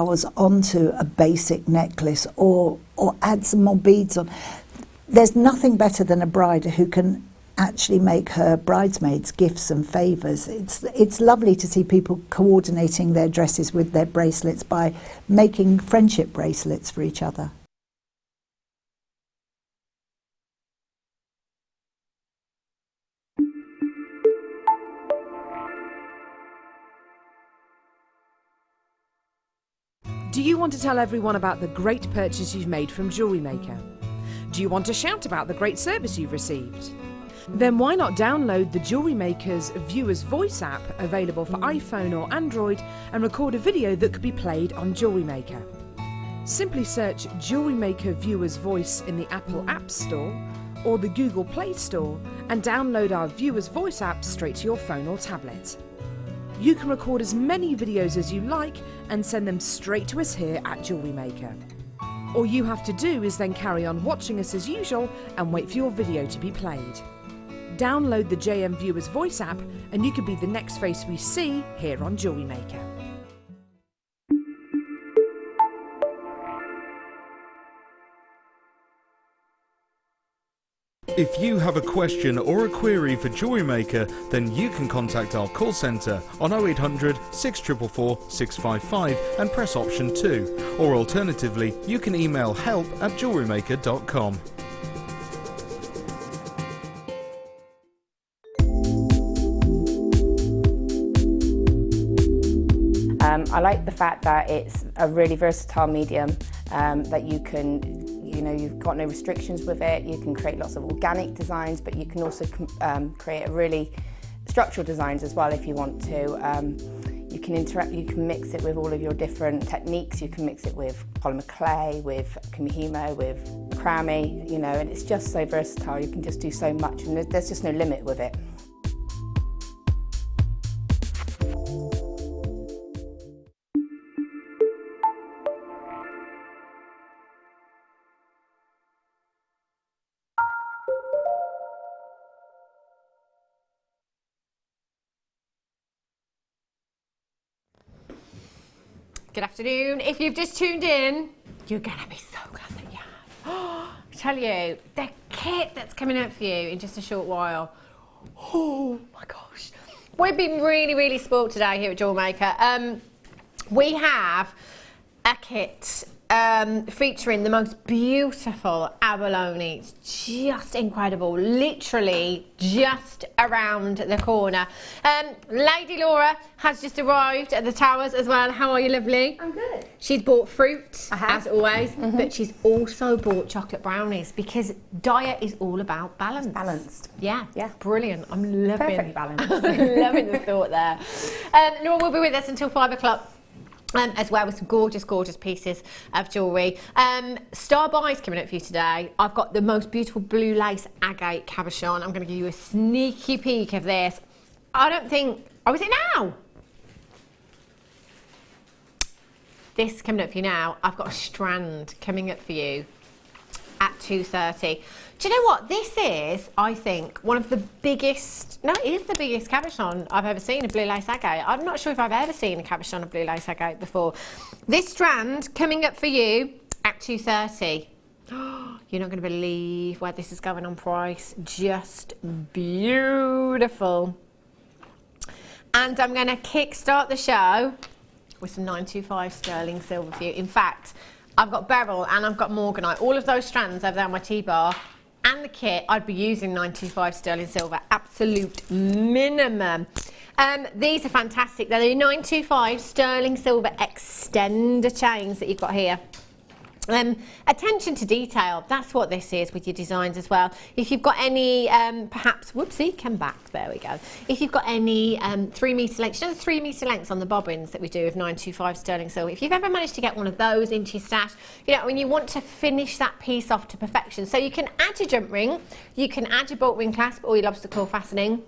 flowers onto a basic necklace, or add some more beads on. There's nothing better than a bride who can actually make her bridesmaids gifts and favours. It's lovely to see people coordinating their dresses with their bracelets by making friendship bracelets for each other. Do you want to tell everyone about the great purchase you've made from Jewellery Maker? Do you want to shout about the great service you've received? Then why not download the Jewellery Maker's Viewer's Voice app, available for iPhone or Android, and record a video that could be played on Jewellery Maker. Simply search Jewellery Maker Viewer's Voice in the Apple App Store or the Google Play Store and download our Viewer's Voice app straight to your phone or tablet. You can record as many videos as you like and send them straight to us here at Jewellery Maker. All you have to do is then carry on watching us as usual and wait for your video to be played. Download the JM Viewer's Voice app and you could be the next face we see here on Jewellery Maker. If you have a question or a query for Jewellery Maker, then you can contact our call centre on 0800 644 655 and press option 2, or alternatively you can email help@jewellerymaker.com. I like the fact that it's a really versatile medium, that you can, you've got no restrictions with it. You can create lots of organic designs, but you can also create a really structural designs as well if you want to. You can mix it with all of your different techniques. You can mix it with polymer clay, with kumihimo, with macrame, and it's just so versatile. You can just do so much, and there's just no limit with it. Good afternoon. If you've just tuned in, you're going to be so glad that you have. I tell you, the kit that's coming up for you in just a short while. Oh my gosh. We've been really, really spoiled today here at Jewellery Maker. We have a kit featuring the most beautiful abalone. It's just incredible, literally just around the corner. Lady Laura has just arrived at the Towers as well. How are you, lovely? I'm good. She's bought fruit, as always, but she's also bought chocolate brownies because diet is all about balance. It's balanced. Yeah, brilliant. I'm loving Perfectly balanced. loving the thought there. Laura will be with us until 5 o'clock. As well with some gorgeous, gorgeous pieces of jewellery. Star buys coming up for you today. I've got the most beautiful blue lace agate cabochon. I'm going to give you a sneaky peek of this. I don't think... Oh, is it now? This coming up for you now. I've got a strand coming up for you at 2:30. Do you know what? This is, I think, one of the biggest, no, it is the biggest cabochon I've ever seen of blue lace agate. I'm not sure if I've ever seen a cabochon of blue lace agate before. This strand coming up for you at 2:30. You're not going to believe where this is going on price. Just beautiful. And I'm going to kickstart the show with some 925 sterling silver for you. In fact, I've got beryl and I've got morganite. All of those strands over there on my T-bar and the kit, I'd be using 925 sterling silver, absolute minimum. These are fantastic. They're the 925 sterling silver extender chains that you've got here. Attention to detail, that's what this is with your designs as well. If you've got any, perhaps, whoopsie, come back, there we go. If you've got any 3 metre lengths, you know the 3 metre lengths on the bobbins that we do with 925 sterling silver, if you've ever managed to get one of those into your stash, when you want to finish that piece off to perfection. So you can add your jump ring, you can add your bolt ring clasp or your lobster claw fastening.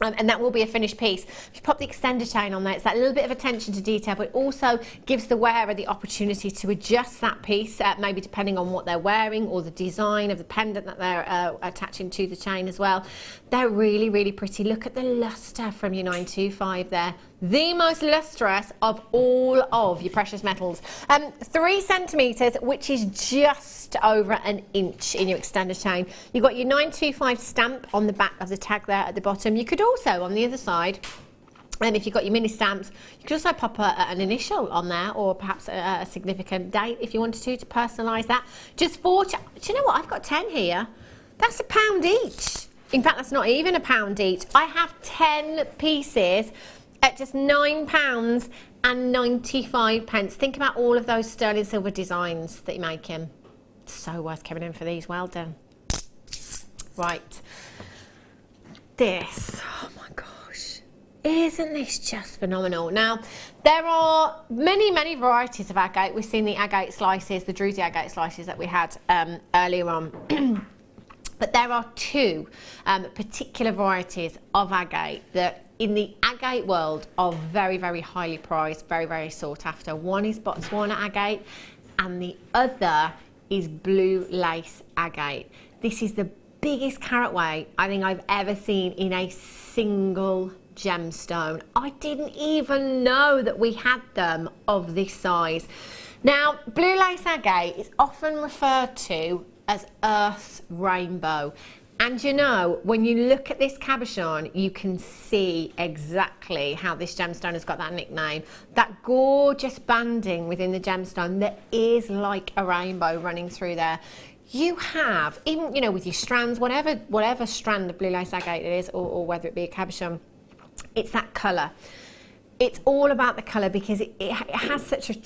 And that will be a finished piece. If you pop the extender chain on there, it's that little bit of attention to detail, but it also gives the wearer the opportunity to adjust that piece, maybe depending on what they're wearing or the design of the pendant that they're attaching to the chain as well. They're really, really pretty. Look at the luster from your 925 there. the most lustrous of all of your precious metals. 3 centimetres, which is just over an inch in your extender chain. You've got your 925 stamp on the back of the tag there at the bottom. You could also, on the other side, and if you've got your mini stamps, you could also pop an initial on there, or perhaps a significant date if you wanted to personalise that. Just 4, do you know what, I've got 10 here. That's £1 each. In fact, that's not even £1 each. I have 10 pieces at just £9.95. Think about all of those sterling silver designs that you're making. So worth coming in for these. Well done. Right. This. Oh my gosh. Isn't this just phenomenal? Now, there are many, many varieties of agate. We've seen the agate slices, the druzy agate slices that we had earlier on. But there are 2 particular varieties of agate that in the agate world are very, very highly prized, very, very sought after. One is Botswana agate and the other is blue lace agate. This is the biggest carat weight I think I've ever seen in a single gemstone. I didn't even know that we had them of this size. Now, blue lace agate is often referred to as Earth's rainbow. And you know, when you look at this cabochon, you can see exactly how this gemstone has got that nickname. That gorgeous banding within the gemstone that is like a rainbow running through there. You have, even, you know, with your strands, whatever strand of blue lace agate it is, or whether it be a cabochon, it's that colour. It's all about the colour because it has such a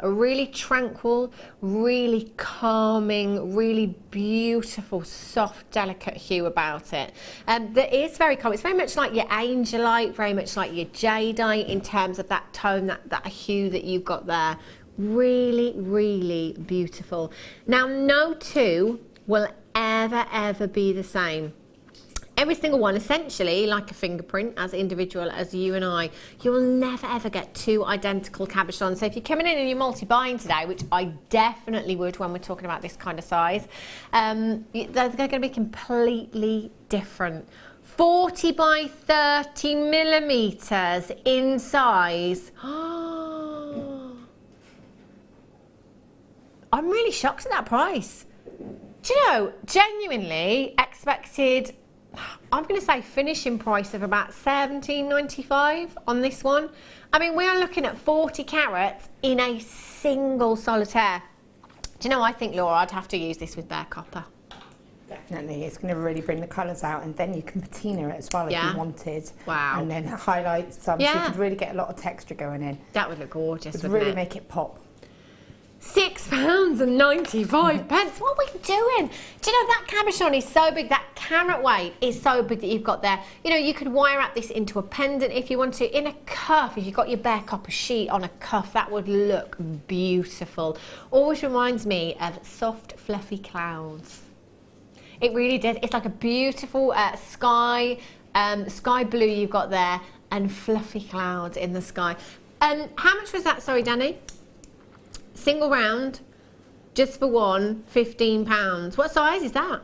really tranquil, really calming, really beautiful, soft, delicate hue about it. That is very calm. It's very much like your angelite, very much like your jadeite in terms of that tone, that hue that you've got there. Really, really beautiful. Now, no 2 will ever be the same. Every single one, essentially, like a fingerprint, as individual as you and I. You will never, ever get 2 identical cabochons. So if you're coming in and you're multi-buying today, which I definitely would when we're talking about this kind of size, they're going to be completely different. 40 by 30 millimetres in size. I'm really shocked at that price. Do you know, genuinely expected, I'm going to say finishing price of about £17.95 on this one. I mean, we are looking at 40 carats in a single solitaire. Do you know, I think, Laura, I'd have to use this with bare copper. Definitely, it's going to really bring the colours out, and then you can patina it as well if you wanted. Wow. And then highlight some, so you could really get a lot of texture going in. That would look gorgeous, It would really make it pop. £6.95. What are we doing? Do you know, that cabochon is so big, that carat weight is so big that you've got there. You know, you could wire up this into a pendant if you want to. In a cuff, if you've got your bare copper sheet on a cuff, that would look beautiful. Always reminds me of soft, fluffy clouds. It really does. It's like a beautiful sky blue you've got there, and fluffy clouds in the sky. How much was that? Sorry, Danny. Single round, just for one, £15. What size is that?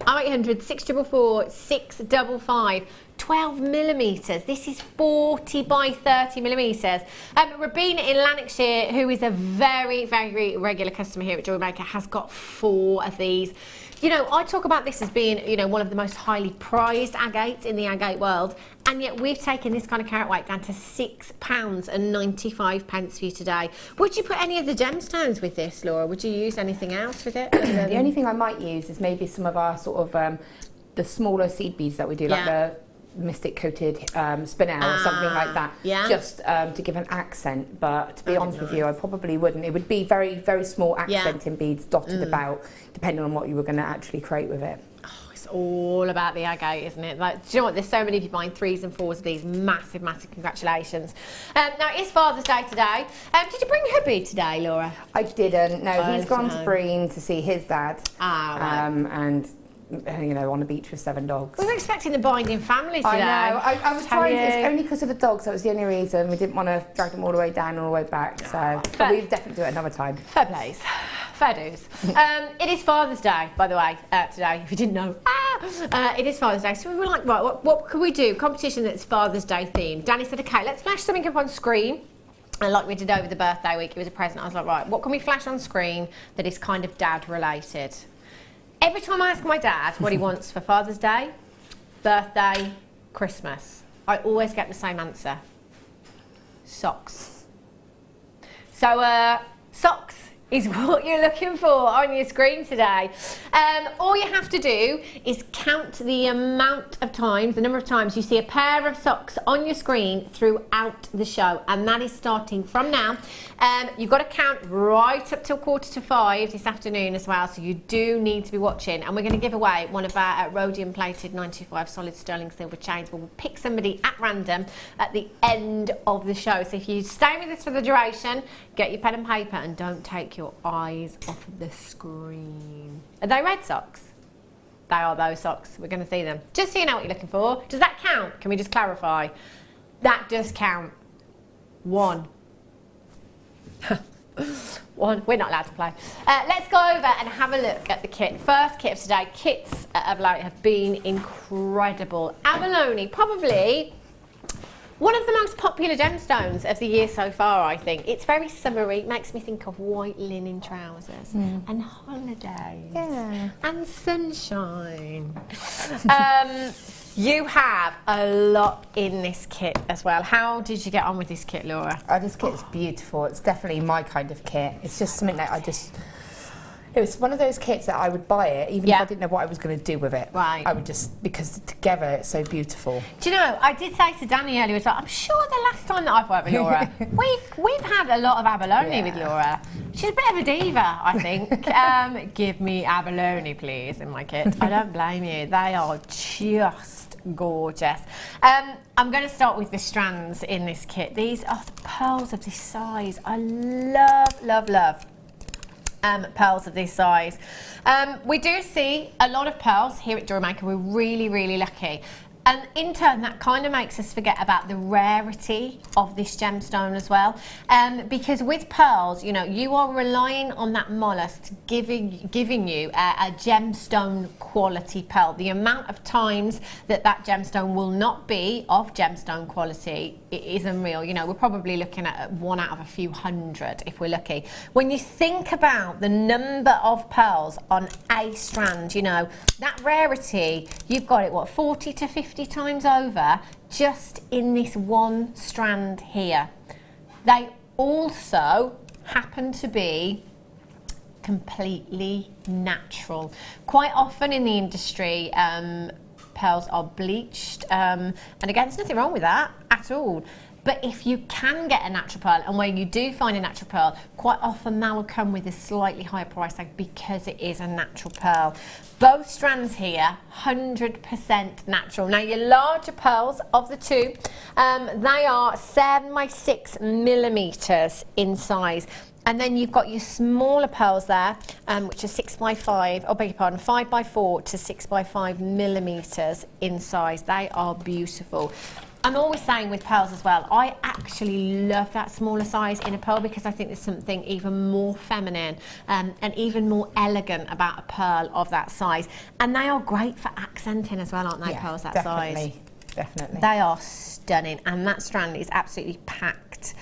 0800 644 655. 12 millimetres. This is 40 by 30 millimetres. Rabina in Lanarkshire, who is a very, very regular customer here at Jewellery Maker, has got 4 of these. You know, I talk about this as being, you know, one of the most highly prized agates in the agate world, and yet we've taken this kind of carat weight down to £6.95 for you today. Would you put any of the gemstones with this, Laura? Would you use anything else with it? The only thing I might use is maybe some of our sort of the smaller seed beads that we do, like the mystic coated spinel or something like that, just to give an accent. But to be honest with you, I probably wouldn't. It would be very, very small accenting beads dotted about, depending on what you were going to actually create with it. Oh, it's all about the agate, isn't it? Like, do you know what? There's so many of you buying 3s and 4s of these. Massive, massive congratulations. Now, it's Father's Day today. Did you bring hubby today, Laura? I didn't. No, he's gone to Breen to see his dad. And you know, on the beach with 7 dogs. We were expecting the binding family today. I know. I was trying to, it's only because of the dogs, that was the only reason. We didn't want to drag them all the way down and all the way back, so but we'll definitely do it another time. Fair plays. Fair dues. It is Father's Day, by the way, today, if you didn't know. It is Father's Day, so we were like, right, what can we do? Competition that's Father's Day themed. Danny said, okay, let's flash something up on screen. And like we did over the birthday week, it was a present. I was like, right, what can we flash on screen that is kind of dad related? Every time I ask my dad what he wants for Father's Day, birthday, Christmas, I always get the same answer. Socks. So, socks is what you're looking for on your screen today. All you have to do is count the amount of times, the number of times you see a pair of socks on your screen throughout the show, and that is starting from now. You've got to count right up till 4:45 this afternoon as well, so you do need to be watching, and we're going to give away one of our rhodium plated 925 solid sterling silver chains. We'll pick somebody at random at the end of the show, so if you stay with us for the duration, get your pen and paper and don't take your eyes off the screen. Are they red socks? They are those socks. We're going to see them. Just so you know what you're looking for. Does that count? Can we just clarify? That does count. 1. 1. We're not allowed to play. Let's go over and have a look at the kit. First kit of today. Kits at Abalone have been incredible. Abalone, probably one of the most popular gemstones of the year so far, I think. It's very summery, makes me think of white linen trousers and holidays and sunshine. You have a lot in this kit as well. How did you get on with this kit, Laura? Oh, this kit is beautiful. It's definitely my kind of kit. It's just something that it was one of those kits that I would buy it even if I didn't know what I was going to do with it. Right. I would just, because together it's so beautiful. Do you know, I did say to Danny earlier, I'm sure the last time that I've worked with Laura, we've had a lot of abalone with Laura. She's a bit of a diva, I think. Give me abalone, please, in my kit. I don't blame you. They are just gorgeous. I'm going to start with the strands in this kit. These are the pearls of this size. I love, love, love pearls of this size. We do see a lot of pearls here at Jewellery Maker. We're really, really lucky. And in turn, that kind of makes us forget about the rarity of this gemstone as well. Because with pearls, you know, you are relying on that mollusk giving you a gemstone quality pearl. The amount of times that gemstone will not be of gemstone quality, it is unreal. You know, we're probably looking at 1 out of a few hundred if we're lucky. When you think about the number of pearls on a strand, you know, that rarity, you've got it, what, 40 to 50 times over just in this one strand here. They also happen to be completely natural. Quite often in the industry, pearls are bleached, and again, there's nothing wrong with that at all. But if you can get a natural pearl, and when you do find a natural pearl, quite often that will come with a slightly higher price tag because it is a natural pearl. Both strands here, 100% natural. Now, your larger pearls of the two, they are 7 by 6 millimeters in size. And then you've got your smaller pearls there, which are 6 by 5, oh, beg your pardon, 5 by 4 to 6 by 5 millimeters in size. They are beautiful. I'm always saying with pearls as well, I actually love that smaller size in a pearl because I think there's something even more feminine and even more elegant about a pearl of that size. And they are great for accenting as well, aren't they, pearls that size? Definitely. They are stunning, and that strand is absolutely packed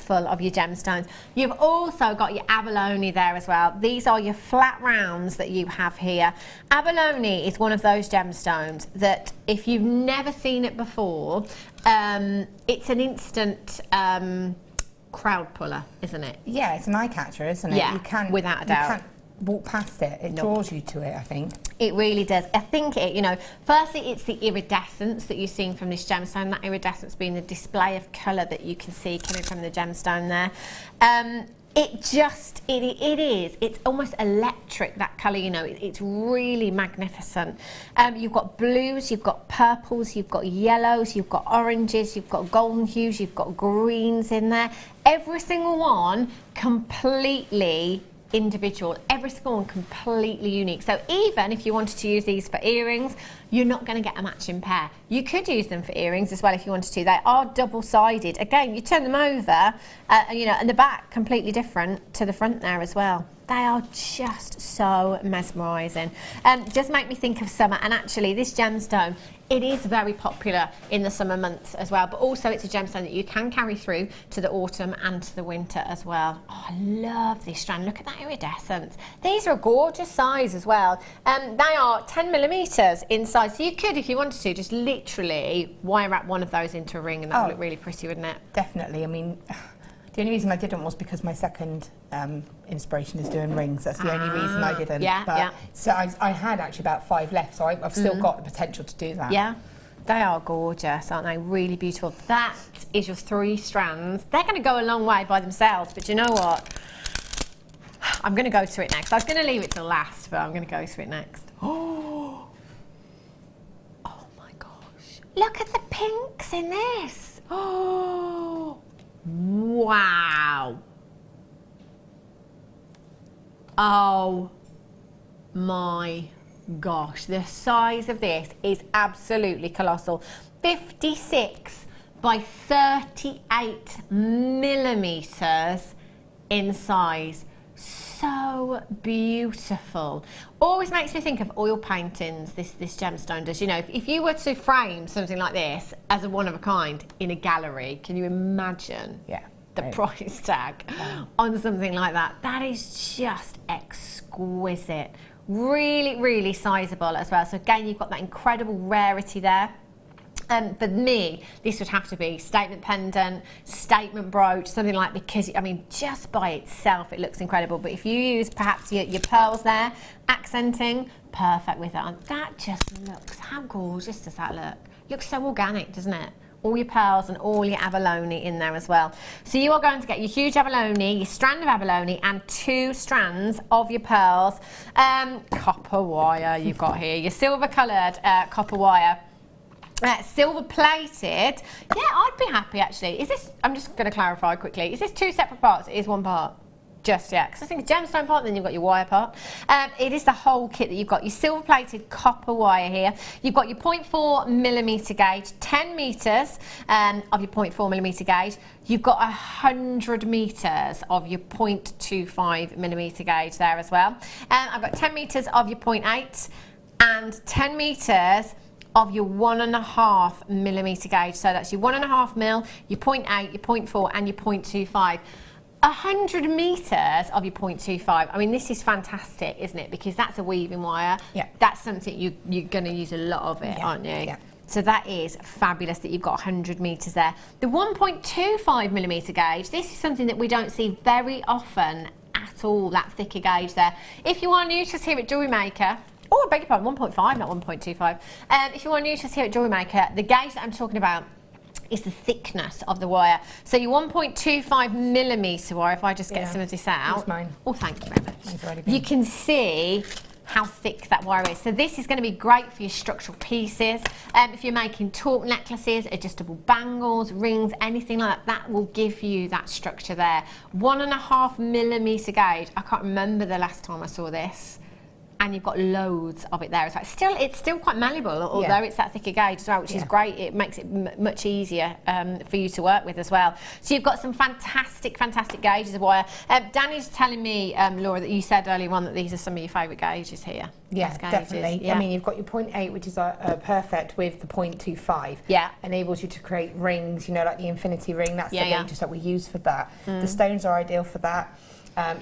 full of your gemstones. You've also got your abalone there as well. These are your flat rounds that you have here. Abalone is one of those gemstones that if you've never seen it before, it's an instant crowd puller, isn't it? Yeah, it's an eye catcher, isn't it? Yeah, you can, without a doubt. You can't walk past it. It draws you to it, I think. It really does. I think it, you know, firstly, it's the iridescence that you're seeing from this gemstone, that iridescence being the display of colour that you can see coming from the gemstone there. It's almost electric, that colour, you know, it's really magnificent. You've got blues, you've got purples, you've got yellows, you've got oranges, you've got golden hues, you've got greens in there. Every single one completely individual, every single one completely unique. So even if you wanted to use these for earrings, you're not going to get a matching pair. You could use them for earrings as well if you wanted to. They are double-sided. Again, you turn them over, you know, and the back completely different to the front there as well. They are just so mesmerising. Just make me think of summer, and actually this gemstone, it is very popular in the summer months as well, but also it's a gemstone that you can carry through to the autumn and to the winter as well. Oh, I love this strand. Look at that iridescence. These are a gorgeous size as well. They are 10mm in size, so you could, if you wanted to, just literally wire wrap one of those into a ring, and that would look really pretty, wouldn't it? Definitely. I mean, the only reason I didn't was because my second inspiration is doing rings. That's the only reason I didn't. Yeah, but, so I had actually about 5 left, so I've still got the potential to do that. Yeah, they are gorgeous, aren't they? Really beautiful. That is your 3 strands. They're going to go a long way by themselves, but you know what? I'm going to go to it next. I was going to leave it till last, but I'm going to go to it next. Oh my gosh. Look at the pinks in this. Oh, wow. Oh my gosh, the size of this is absolutely colossal. 56 by 38mm in size. So beautiful. Always makes me think of oil paintings, this gemstone does. You know, if you were to frame something like this as a one of a kind in a gallery, can you imagine the price tag on something like that? That is just exquisite. Really, really sizable as well. So again, you've got that incredible rarity there. For me, this would have to be statement pendant, statement brooch, something like, because, I mean, just by itself, it looks incredible. But if you use perhaps your pearls there, accenting, perfect with that. And that just looks, how gorgeous does that look? Looks so organic, doesn't it? All your pearls and all your abalone in there as well. So you are going to get your huge abalone, your strand of abalone, and 2 strands of your pearls. Copper wire you've got here, your silver coloured copper wire. Silver plated, yeah, I'd be happy actually. Is this, I'm just going to clarify quickly, is this 2 separate parts? It is one part. Just yet, because I think the gemstone part, then you've got your wire part. It is the whole kit that you've got. Your silver plated copper wire here. You've got your 0.4mm gauge, 10 metres of your 0.4mm gauge. You've got 100 metres of your 0.25mm gauge there as well. I've got 10 metres of your 0.8 and 10 metres of your 1.5mm gauge. So that's your 1.5mm, your 0.8, your 0.4 and your 0.25. 100 metres of your 0.25. I mean, this is fantastic, isn't it? Because that's a weaving wire. Yeah. That's something you're going to use a lot of it, aren't you? Yeah. So that is fabulous that you've got 100 metres there. The 1.25mm gauge, this is something that we don't see very often at all, that thicker gauge there. If you are new to us here at Jewellery Maker, oh, I beg your pardon, 1.5, not 1.25. If you are new to us here at Jewellery Maker, the gauge that I'm talking about is the thickness of the wire. So your 1.25mm wire, if I just get some of this out. That's mine. Oh, thank you very much. You can see how thick that wire is. So this is going to be great for your structural pieces. If you're making torque necklaces, adjustable bangles, rings, anything like that, that will give you that structure there. 1.5mm gauge. I can't remember the last time I saw this. And you've got loads of it there as well. It's still quite malleable, although it's that thicker gauge as well, which is great. It makes it much easier for you to work with as well. So you've got some fantastic, fantastic gauges of wire. Danny's telling me, Laura, that you said earlier on that these are some of your favourite gauges here. Yeah, definitely. Yeah. I mean, you've got your 0.8, which is perfect with the 0.25. Yeah. Enables you to create rings, you know, like the infinity ring. That's the gauges that we use for that. The stones are ideal for that.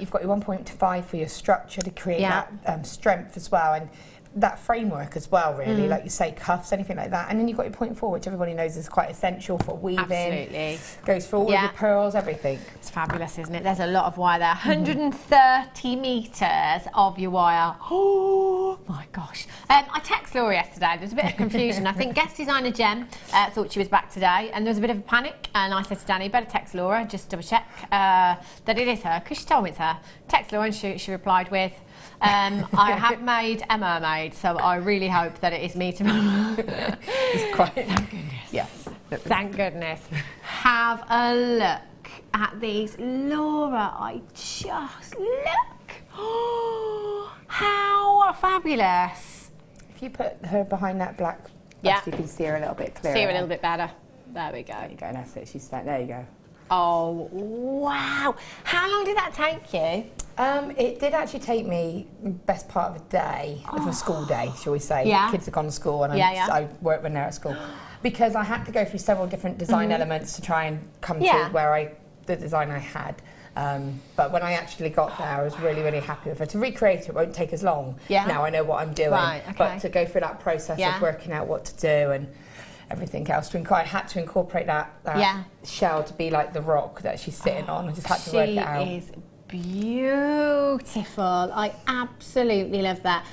You've got your 1.5 for your structure to create that strength as well, and that framework as well, really, like you say, cuffs, anything like that. And then you've got your 0.4, which everybody knows is quite essential for weaving. Absolutely. Goes for all of your pearls, everything. It's fabulous, isn't it? There's a lot of wire there. 130 metres of your wire. Oh my gosh. I texted Laura yesterday. There was a bit of confusion. I think guest designer Jem thought she was back today, and there was a bit of a panic. And I said to Danny, better text Laura, just double check that it is her, because she told me it's her. Text Laura, and she replied with, I have made a mermaid, so I really hope that it is me tomorrow. It's quite. Thank goodness. Yes. Thank goodness. Have a look at these, Laura. I just look. Oh, how fabulous! If you put her behind that black, you can see her a little bit clearer. See her a little bit better. There we go. There you go. That's it. She's there. You go. Oh, wow. How long did that take you? It did actually take me best part of a day, of a school day, shall we say. Yeah. Kids have gone to school and I work when they're at school. Because I had to go through several different design elements to try and come to where the design I had. But when I actually got there, I was really, really happy with it. To recreate it won't take as long. Yeah. Now I know what I'm doing. Right, okay. But to go through that process of working out what to do and everything else, I had to incorporate that shell to be like the rock that she's sitting on. I just had to work it out. She is beautiful. I absolutely love that.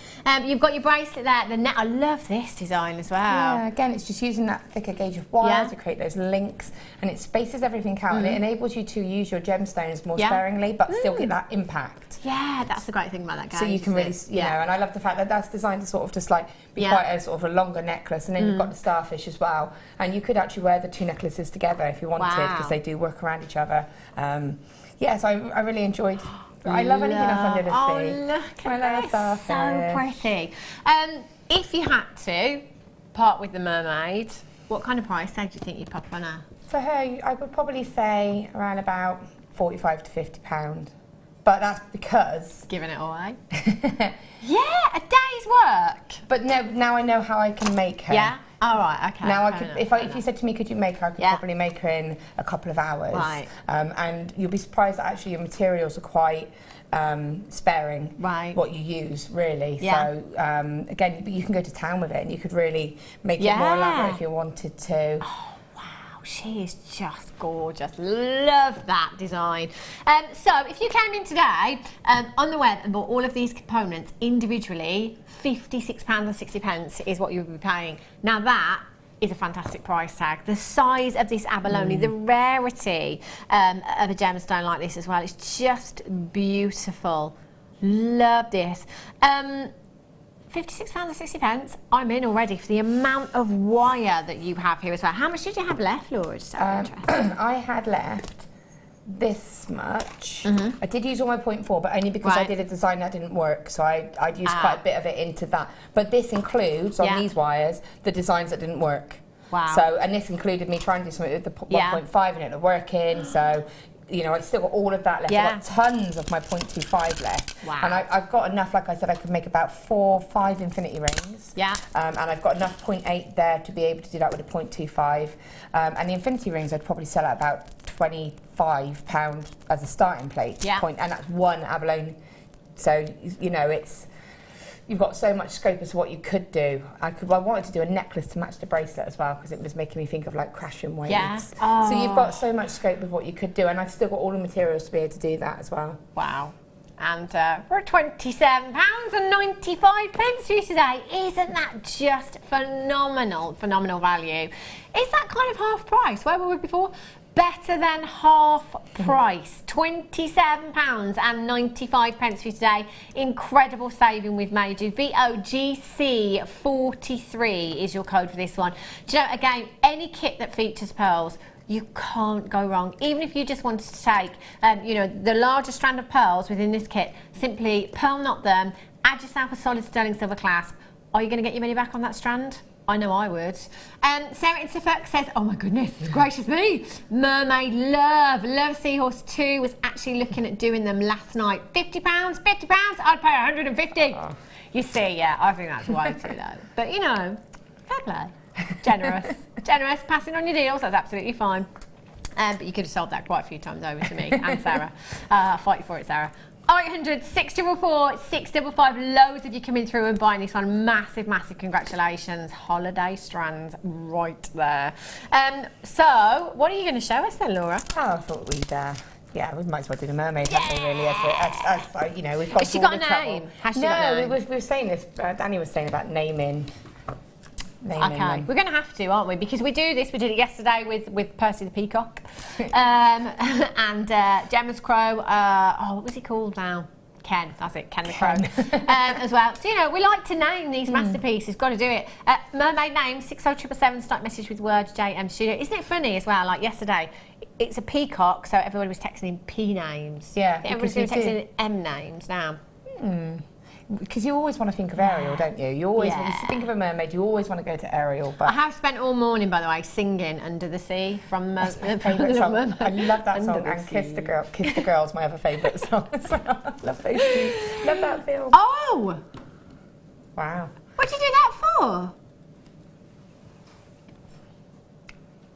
You've got your bracelet there, the net. I love this design as well. Yeah, again, it's just using that thicker gauge of wire to create those links, and it spaces everything out and it enables you to use your gemstones more sparingly but still get that impact. Yeah, that's the great thing about that gauge. So you can really, you know, and I love the fact that that's designed to sort of just like be quite a sort of a longer necklace, and then you've got the starfish as well, and you could actually wear the two necklaces together if you wanted, because they do work around each other. Yes, I really enjoyed. I love anything that's under the sea. Oh, look at this, so pretty. If you had to part with the mermaid, what kind of price tag do you think you'd pop on her? For her, I would probably say around about £45 to £50. But that's because... Giving it away. Yeah, a day's work. But no, now I know how I can make her. Yeah? All right, okay. Now I could, if you said to me, could you make her, I could probably make her in a couple of hours. Right. And you'll be surprised that actually your materials are quite sparing what you use, really. Yeah. So again, you can go to town with it, and you could really make it more elaborate if you wanted to. She is just gorgeous. Love that design. So if you came in today on the web and bought all of these components individually, £56.60 is what you would be paying. Now that is a fantastic price tag. The size of this abalone, the rarity of a gemstone like this as well, it's just beautiful. Love this. £56.60. I'm in already for the amount of wire that you have here as well. How much did you have left, Laura? Just out of interest. I had left this much. I did use all my 0.4, but only because I did a design that didn't work, so I'd used quite a bit of it into that. But this includes, on these wires, the designs that didn't work. Wow. So, and this included me trying to do something with the 1.5 and it not working, so... You know, I've still got all of that left. I've got tons of my 0.25 left. Wow. And I've got enough, like I said, I could make about 4 or 5 infinity rings. Yeah. And I've got enough 0.8 there to be able to do that with a 0.25. And the infinity rings I'd probably sell at about £25 as a starting plate. Yeah. And that's one abalone. So, you know, it's... You've got so much scope as to what you could do. I wanted to do a necklace to match the bracelet as well, because it was making me think of like crashing weights. Yeah. So you've got so much scope with what you could do, and I've still got all the materials to be able to do that as well. Wow. And for £27.95 for you today, isn't that just phenomenal, phenomenal value? Is that kind of half price? Where were we before? Better than half price, £27.95 for you today. Incredible saving we've made you. VOGC43 is your code for this one. Do you know, again, any kit that features pearls, you can't go wrong. Even if you just wanted to take, you know, the larger strand of pearls within this kit, simply pearl knot them, add yourself a solid sterling silver clasp. Are you going to get your money back on that strand? I know I would. Sarah in Suffolk says, oh my goodness, gracious me. Mermaid Love Seahorse 2 was actually looking at doing them last night. £50, I'd pay 150. You see, yeah, I think that's way too low. But you know, fair play. Generous, passing on your deals, that's absolutely fine. But you could have sold that quite a few times over to me and Sarah. Fight you for it, Sarah. 0800 644 655. Loads of you coming through and buying this one. Massive congratulations. Holiday strands right there. So, what are you going to show us then, Laura? Oh, I thought we'd, yeah, we might as well do the mermaid, haven't we, really? As you know, we've got. Has she got a name? No, we were saying this. Danny was saying about naming. Okay, we're going to have to, aren't we? Because we do this. We did it yesterday with Percy the Peacock, and Gemma's Crow. What was he called now? Ken. That's it. Ken the Crow. As well. So you know, we like to name these masterpieces. Got to do it. Mermaid name 60777. Start message with words JM Studio. Isn't it funny as well? Like yesterday, it's a peacock, so everybody was texting in P names. Yeah, everybody's going to text in M names now. because you always want to think of Ariel, don't you? You always, when you think of a mermaid, you always want to go to Ariel. But I have spent all morning, by the way, singing Under the Sea from that's my from favourite Little song. Mermaid. I love that Under song, the and Sea. Kiss the Girl's my other favourite song as well. Love those two. Love that film. Oh! Wow. What did you do that for?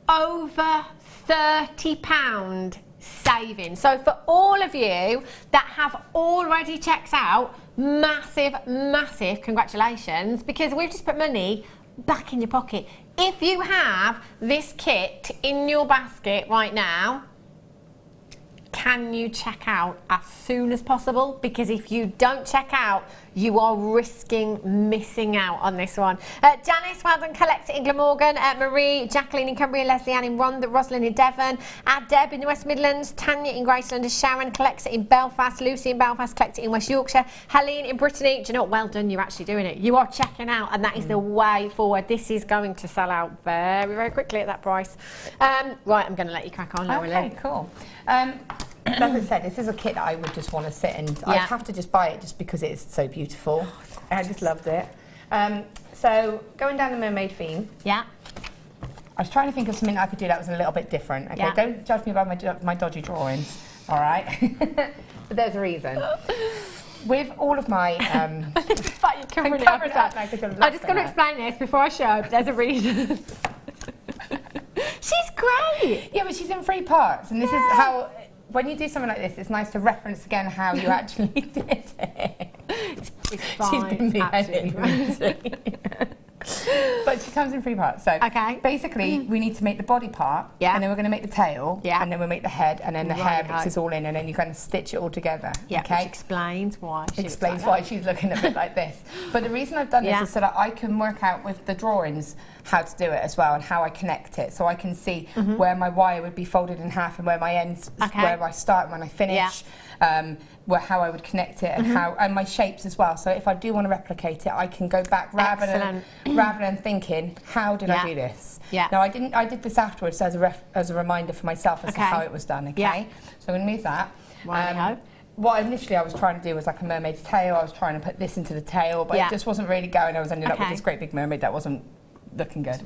Over £30 saving. So for all of you that have already checked out, massive, massive congratulations, because we've just put money back in your pocket. If you have this kit in your basket right now, can you check out as soon as possible? Because if you don't check out, you are risking missing out on this one. Janice, well done, collect it in Glamorgan. Marie, Jacqueline in Cumbria, Leslie Ann in Rosslyn in Devon, Deb in the West Midlands, Tanya in Graceland, Sharon collects it in Belfast, Lucy in Belfast collects it in West Yorkshire, Helene in Brittany. Do you know what? Well done, you're actually doing it. You are checking out, and that is the way forward. This is going to sell out very, very quickly at that price. Right, I'm going to let you crack on now. Okay, cool. As I said, this is a kit that I would just want to sit and I'd have to just buy it just because it's so beautiful. I just loved it. So going down the mermaid theme. Yeah. I was trying to think of something I could do that was a little bit different. Okay, don't judge me by my dodgy drawings. All right, but there's a reason. With all of my, But you can really cover it up now 'cause you're I just got to laughing explain this before I show. There's a reason. She's great. Yeah, but she's in 3 parts, and this is how. When you do something like this, it's nice to reference again how you actually did it. It's fine. She's been behaving. Absolutely. But she comes in 3 parts. So basically, we need to make the body part, and then we're going to make the tail, and then we'll make the head, and then the hair mixes all in, and then you're going to stitch it all together. Yeah, okay? which explains why. Explains why she's looking a bit like this. But the reason I've done this is so that I can work out with the drawings how to do it as well, and how I connect it, so I can see where my wire would be folded in half, and where my ends, where I start and when I finish. How I would connect it, and how, and my shapes as well. So if I do want to replicate it, I can go back rather than thinking, how did I do this? Now I did this afterwards as a reminder for myself as to how it was done. Okay, so I'm going to move that. What initially I was trying to do was like a mermaid's tail. I was trying to put this into the tail, but it just wasn't really going. I was ending up with this great big mermaid that wasn't looking good.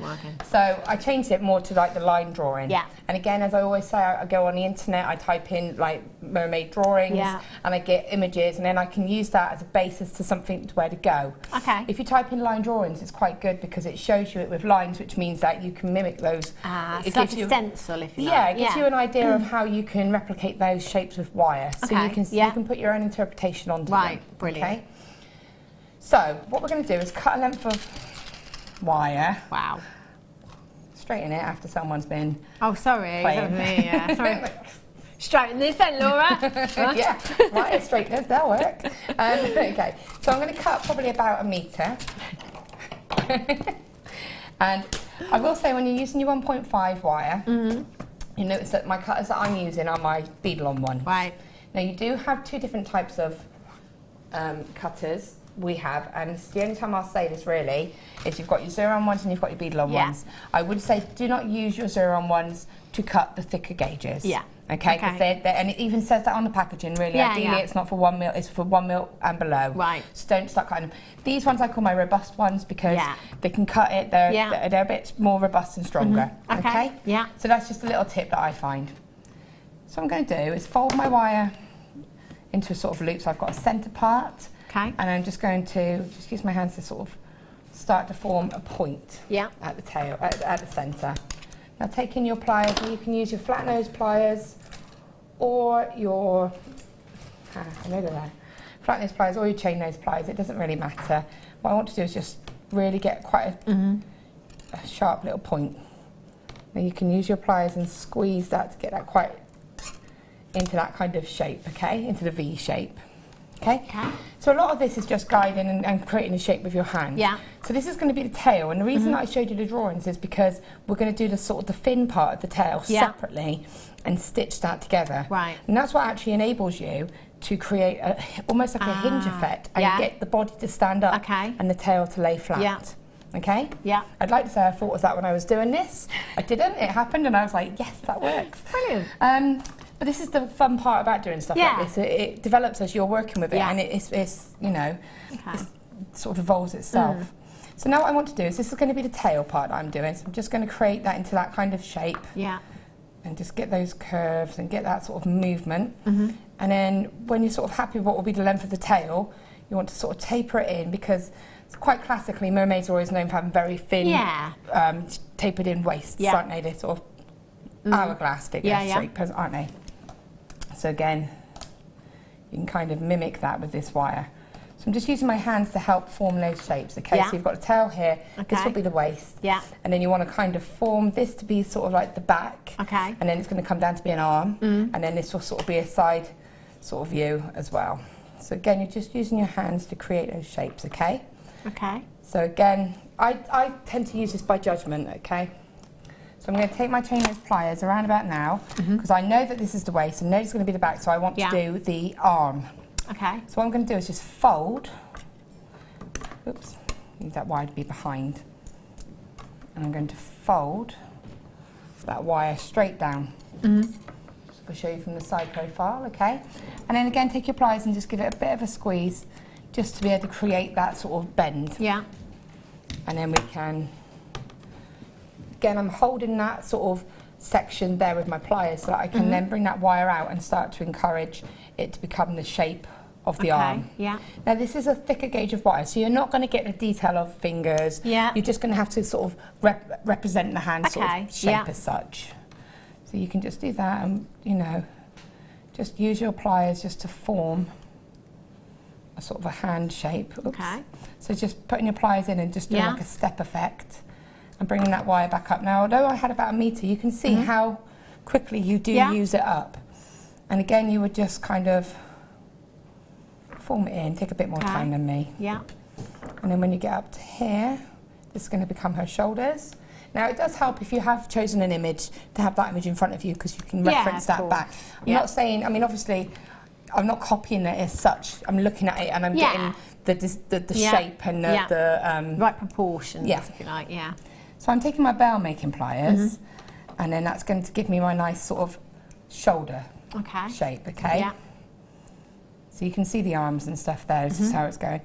So I changed it more to like the line drawing. And again, as I always say, I go on the internet, I type in like mermaid drawings, and I get images, and then I can use that as a basis to something to where to go. If you type in line drawings, it's quite good because it shows you it with lines, which means that you can mimic those. It's like a stencil, if you like. Yeah, it gives you an idea of how you can replicate those shapes with wire. So you can put your own interpretation onto them. Brilliant. Okay? So what we're going to do is cut a length of wire. Wow. Straighten it after someone's been. Oh, sorry. Playing. Yeah, sorry. Straighten this then, Laura. Yeah, wire straighteners, they'll work. Okay, so I'm going to cut probably about 1 metre. And I will say, when you're using your 1.5 wire, you notice that my cutters that I'm using are my beadle-on ones. Right. Now you do have 2 different types of cutters. We have, and it's the only time I'll say this really, is you've got your 0-on ones and you've got your beadle-on ones. I would say do not use your 0-on ones to cut the thicker gauges. Okay, because and it even says that on the packaging really. Ideally it's not for 1 mil, it's for 1 mil and below. Right. So don't start cutting them. These ones I call my robust ones because they can cut it, they're a bit more robust and stronger. Okay? Yeah. So that's just a little tip that I find. So what I'm going to do is fold my wire into a sort of loop, so I've got a centre part. And I'm just going to just use my hands to sort of start to form a point at the tail, at the centre. Now taking your pliers, and you can use your flat nose pliers or your flat nose pliers or your chain nose pliers, it doesn't really matter. What I want to do is just really get quite a sharp little point. Now you can use your pliers and squeeze that to get that quite into that kind of shape, okay, into the V shape. Okay. So a lot of this is just guiding and creating a shape with your hands. So this is going to be the tail, and the reason that I showed you the drawings is because we're going to do the sort of the fin part of the tail separately and stitch that together. Right. And that's what actually enables you to create almost like a hinge effect and get the body to stand up and the tail to lay flat. Okay? I'd like to say I thought of that when I was doing this. I didn't. It happened, and I was like, yes, that works. Brilliant. But this is the fun part about doing stuff like this. It develops as you're working with it, and it's you know, it sort of evolves itself. So now what I want to do is, this is going to be the tail part that I'm doing. So I'm just going to create that into that kind of shape. Yeah. And just get those curves and get that sort of movement. And then when you're sort of happy with what will be the length of the tail, you want to sort of taper it in, because quite classically, mermaids are always known for having very thin, tapered in waists, aren't they? They're sort of hourglass figure shapers, aren't they? So again, you can kind of mimic that with this wire. So I'm just using my hands to help form those shapes, okay? So you've got the tail here, this will be the waist, and then you want to kind of form this to be sort of like the back, and then it's going to come down to be an arm, and then this will sort of be a side sort of view as well. So again, you're just using your hands to create those shapes, okay? Okay. So again, I tend to use this by judgment, okay? So I'm going to take my chainless pliers around about now, because I know that this is the waist, and I know it's going to be the back, so I want to do the arm. Okay. So what I'm going to do is just fold. Oops, need that wire to be behind. And I'm going to fold that wire straight down. So I'll show you from the side profile, okay? And then again, take your pliers and just give it a bit of a squeeze, just to be able to create that sort of bend. Yeah. And then we can, again, I'm holding that sort of section there with my pliers so that I can then bring that wire out and start to encourage it to become the shape of the arm. Yeah. Now this is a thicker gauge of wire, so you're not going to get the detail of fingers. Yeah. You're just going to have to sort of represent the hand sort of shape as such. So you can just do that, and you know, just use your pliers just to form a sort of a hand shape. Oops. Okay. So just putting your pliers in and just doing like a step effect, and bringing that wire back up. Now, although I had about 1 metre, you can see how quickly you do use it up. And again, you would just kind of form it in, take a bit more time than me. Yeah. And then when you get up to here, this is going to become her shoulders. Now, it does help if you have chosen an image to have that image in front of you, because you can reference that back. I'm not saying, I mean, obviously, I'm not copying it as such. I'm looking at it and I'm getting the shape and the right proportions, if you like, So I'm taking my bell making pliers, and then that's going to give me my nice sort of shoulder shape, okay? Yeah. So you can see the arms and stuff there, this is how it's going.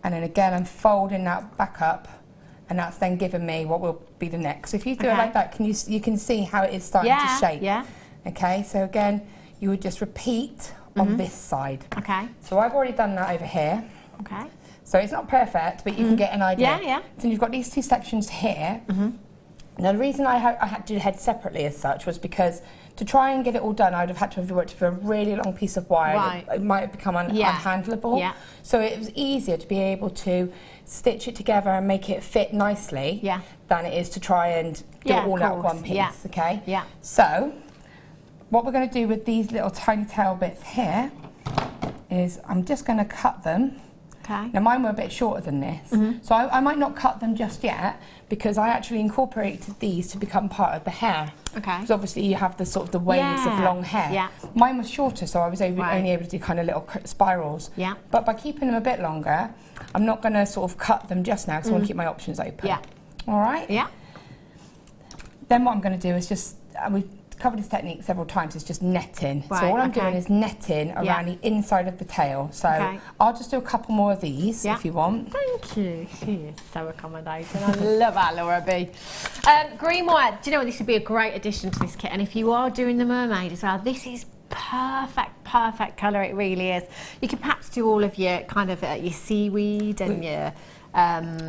And then again, I'm folding that back up, and that's then giving me what will be the neck. So if you do it like that, you can see how it is starting to shape. Yeah. Okay, so again, you would just repeat on this side. Okay. So I've already done that over here. Okay. So it's not perfect, but you can get an idea. Yeah, yeah. So you've got these two sections here. Now the reason I had to do the head separately as such was because to try and get it all done, I would have had to have worked with a really long piece of wire. Right. It might have become unhandleable. Yeah. So it was easier to be able to stitch it together and make it fit nicely than it is to try and do it all out one piece, okay? Yeah. So what we're going to do with these little tiny tail bits here is I'm just going to cut them. Okay. Now mine were a bit shorter than this, so I might not cut them just yet, because I actually incorporated these to become part of the hair. Okay. Because obviously you have the sort of the waves of long hair. Yeah. Mine was shorter, so I was only able to do kind of little spirals. Yeah. But by keeping them a bit longer, I'm not going to sort of cut them just now, because I want to keep my options open. Yeah. All right. Yeah. Then what I'm going to do is just we've covered this technique several times, is just netting. Right, so all I'm doing is netting around the inside of the tail. So I'll just do a couple more of these if you want. Thank you. She is so accommodating. I love that, Laura B. Green wire. Do you know what? This would be a great addition to this kit. And if you are doing the mermaid as well, this is perfect colour. It really is. You could perhaps do all of your kind of your seaweed and your.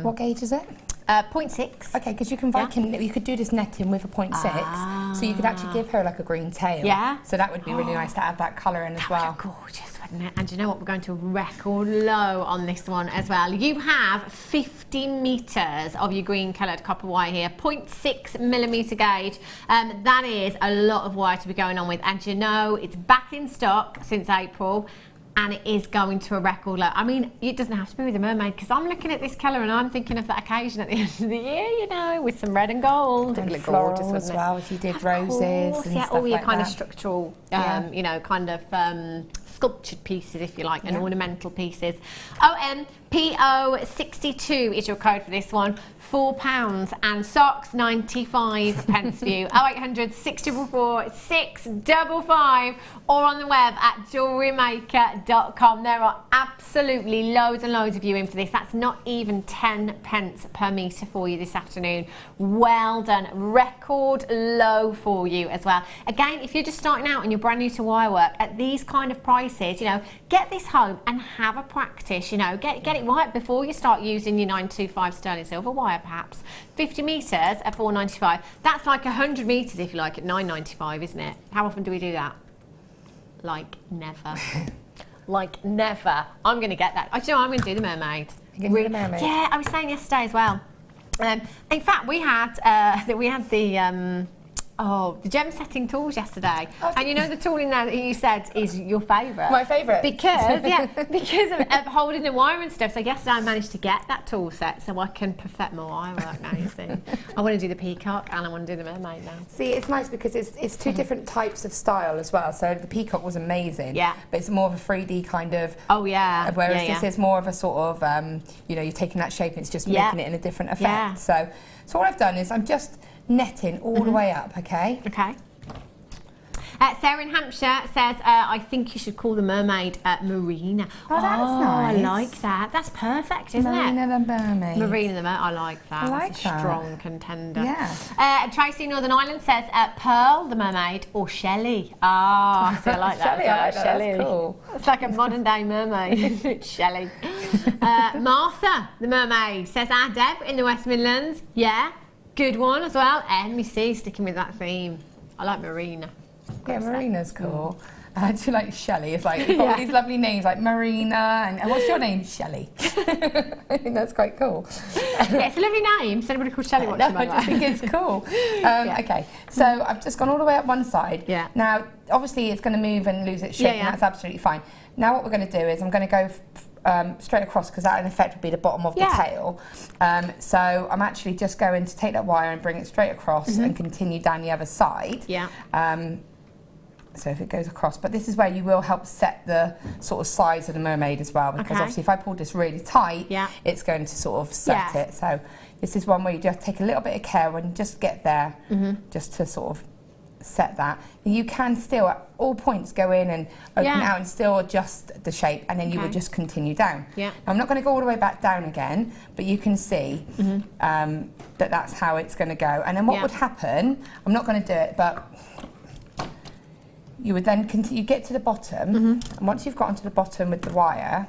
What gauge is it? 0.6. Okay, because you can you could do this netting with a 0.6, so you could actually give her like a green tail. Yeah. So that would be really nice to add that colour in as well. Gorgeous, wouldn't it? And you know what? We're going to record low on this one as well. You have 50 metres of your green coloured copper wire here, 0.6mm gauge. That is a lot of wire to be going on with, and you know it's back in stock since April. And it is going to a record low. I mean, it doesn't have to be with a mermaid, because I'm looking at this colour and I'm thinking of that occasion at the end of the year, you know, with some red and gold. And floral as well, if you did roses and stuff all your like kind that. of structural, you know, kind of sculptured pieces, if you like, and ornamental pieces. Oh, PO62 is your code for this one. £4 and socks 95 pence for you. 0800 644 655 or on the web at JewelleryMaker.com. There are absolutely loads and loads of you in for this. That's not even 10 pence per metre for you this afternoon. Well done. Record low for you as well. Again, if you're just starting out and you're brand new to wire work, at these kind of prices, you know, get this home and have a practice, you know, get it right before you start using your 925 sterling silver wire perhaps. 50 metres at £4.95. That's like 100 metres if you like at £9.95, isn't it? How often do we do that? Like never. Like never. I'm going to get that. Do you know, I'm going to do the mermaid. You're going to do the mermaid? Yeah, I was saying yesterday as well. In fact, we had the gem setting tools yesterday, and you know the tool in there that you said is your favourite. My favourite. Because of holding the wire and stuff. So yesterday I managed to get that tool set so I can perfect my wire work now. You see, I want to do the peacock and I want to do the mermaid now. See, it's nice because it's two different types of style as well. So the peacock was amazing. Yeah. But it's more of a 3D kind of. Oh yeah. Whereas this is more of a sort of you know, you're taking that shape and it's just making it in a different effect. Yeah. So what I've done is I'm just netting all the way up, okay? Okay. Sarah in Hampshire says, I think you should call the mermaid Marina. Oh, that's nice. I like that. That's perfect, isn't Marina it? the mermaid. Marina the mermaid. I like that. I like That's that. a strong contender. Yeah. Tracy Northern Ireland says, Pearl the mermaid or Shelley. Ah, I like that. Shelley, I like that. Shelley. That's cool. It's like a modern day mermaid, isn't it? Shelley. Martha the mermaid says, Deb in the West Midlands. Yeah. Good one as well. MEC sticking with that theme. I like Marina. Yeah, Marina's cool. I do like Shelley. It's like you've got all these lovely names like Marina and what's your name? Shelley. I think that's quite cool. Yeah, it's a lovely name. Is anybody called Shelley watching? No, I just think it's cool. Okay, so I've just gone all the way up one side. Yeah. Now, obviously, it's going to move and lose its shape, and that's absolutely fine. Now, what we're going to do is I'm going to go straight across because that in effect would be the bottom of the tail. So I'm actually just going to take that wire and bring it straight across and continue down the other side. Yeah. So if it goes across, but this is where you will help set the sort of size of the mermaid as well, because obviously if I pull this really tight, it's going to sort of set it. So this is one where you just take a little bit of care when you just get there, just to sort of set that. You can still at all points go in and open it out and still adjust the shape, and then you would just continue down. Now, I'm not going to go all the way back down again, but you can see that that's how it's going to go. And then what would happen, I'm not going to do it, but you would then continue, get to the bottom, and once you've gotten to the bottom with the wire,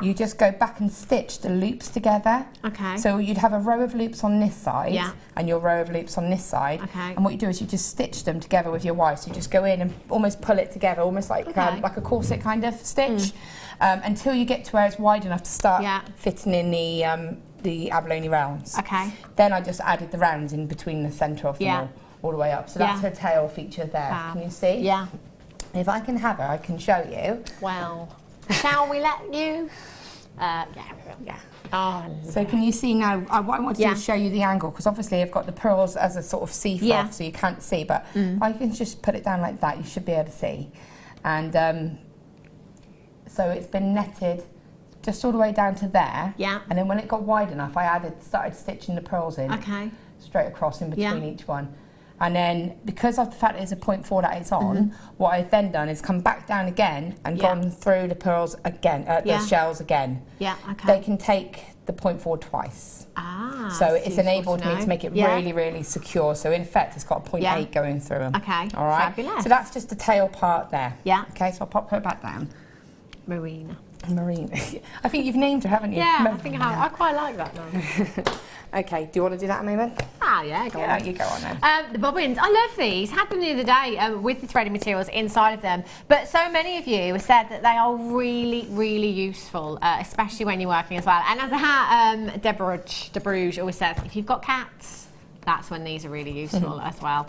you just go back and stitch the loops together. Okay. So you'd have a row of loops on this side, and your row of loops on this side. Okay. And what you do is you just stitch them together with your wire. So you just go in and almost pull it together, almost like a corset kind of stitch, until you get to where it's wide enough to start fitting in the abalone rounds. Okay. Then I just added the rounds in between the centre of them all the way up. So that's her tail feature there. Can you see? Yeah. If I can have her, I can show you. Well, shall we let you? Yeah. Oh, so can you see now, what I want to do is show you the angle, because obviously I've got the pearls as a sort of see-through, so you can't see, but if I can just put it down like that, you should be able to see. And so it's been netted just all the way down to there. Yeah. And then when it got wide enough, I started stitching the pearls in. Okay. Straight across in between each one. And then, because of the fact that it's a 0.4 that it's on, what I've then done is come back down again and gone through the pearls again, the shells again. Yeah, okay. They can take the 0.4 twice. Ah, so it's enabled me to make it really, really secure. So in fact, it's got a 0.8 going through them. Okay, all right. fabulous. So that's just the tail part there. Yeah. Okay, so I'll pop her back down. Marina. Marina. I think you've named her, haven't you? Yeah, Marina. I think I have. I quite like that name. Okay, do you want to do that a moment? Ah, yeah, go on. You go on then. The bobbins, I love these. Had them the other day with the threading materials inside of them. But so many of you have said that they are really, really useful, especially when you're working as well. And as Deborah Bruges always says, if you've got cats, that's when these are really useful as well.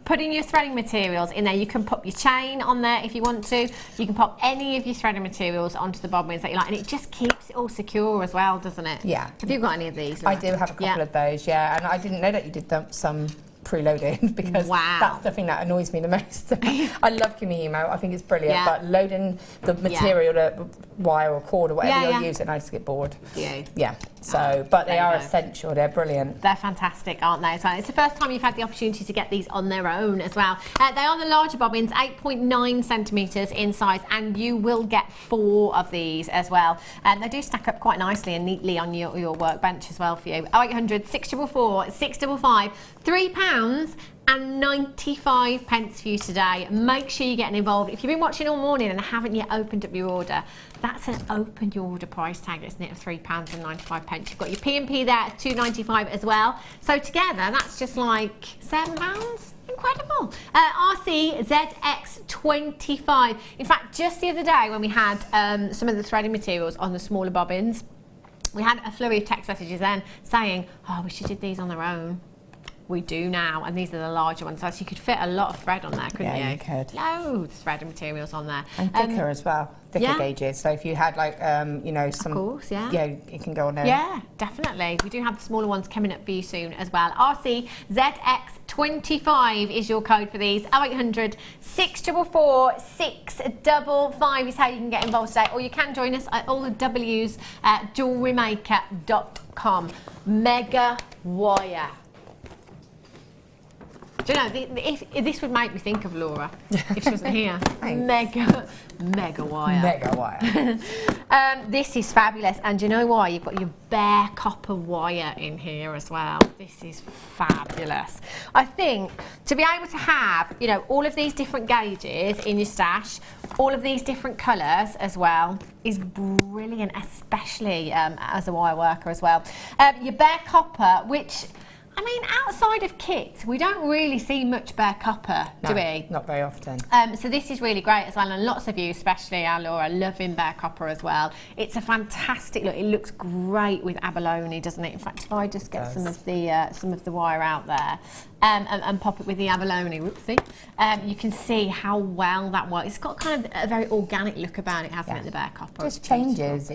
Putting your threading materials in there, you can put your chain on there if you want to. You can pop any of your threading materials onto the bobbins that you like, and it just keeps it all secure as well, doesn't it? Yeah. Have you got any of these? I do have a couple of those, and I didn't know that you did some preloaded because that's the thing that annoys me the most. I love Kumihimo, I think it's brilliant, but loading the material, the wire or cord or whatever you're using, I just get bored. Yeah. So, but they are essential, they're brilliant. They're fantastic, aren't they? So it's the first time you've had the opportunity to get these on their own as well. They are the larger bobbins, 8.9 centimetres in size, and you will get 4 of these as well. And they do stack up quite nicely and neatly on your workbench as well for you. 0800 644 655, £3.95 for you today. Make sure you're getting involved. If you've been watching all morning and haven't yet opened up your order, that's an open your order price tag, isn't it, of £3.95. You've got your P&P there at £2.95 as well. So together, that's just like £7. Incredible. RCZX25. In fact, just the other day when we had some of the threading materials on the smaller bobbins, we had a flurry of text messages then saying, oh, we should do these on their own. We do now, and these are the larger ones, so you could fit a lot of thread on there, couldn't you? Yeah, you could. Loads of thread and materials on there. And thicker as well, thicker gauges. So if you had like, you know, some... Of course, yeah. Yeah, it can go on there. Yeah, definitely. We do have the smaller ones coming up for you soon as well. RCZX25 is your code for these. 0800 644 655 is how you can get involved today. Or you can join us at all the W's at JewelleryMaker.com. Mega wire. Do you know, if this would make me think of Laura if she wasn't here. Mega wire. Mega wire. This is fabulous, and do you know why? You've got your bare copper wire in here as well. This is fabulous. I think to be able to have, you know, all of these different gauges in your stash, all of these different colours as well, is brilliant, especially as a wire worker as well. Your bare copper, which... I mean, outside of kits, we don't really see much bare copper, do we? Not very often. So this is really great as well, and lots of you, especially our Laura, loving bare copper as well. It's a fantastic look. It looks great with abalone, doesn't it? In fact, if I just get some of the wire out there and pop it with the abalone, whoopsie, you can see how well that works. It's got kind of a very organic look about it, hasn't it? The bare copper. It changes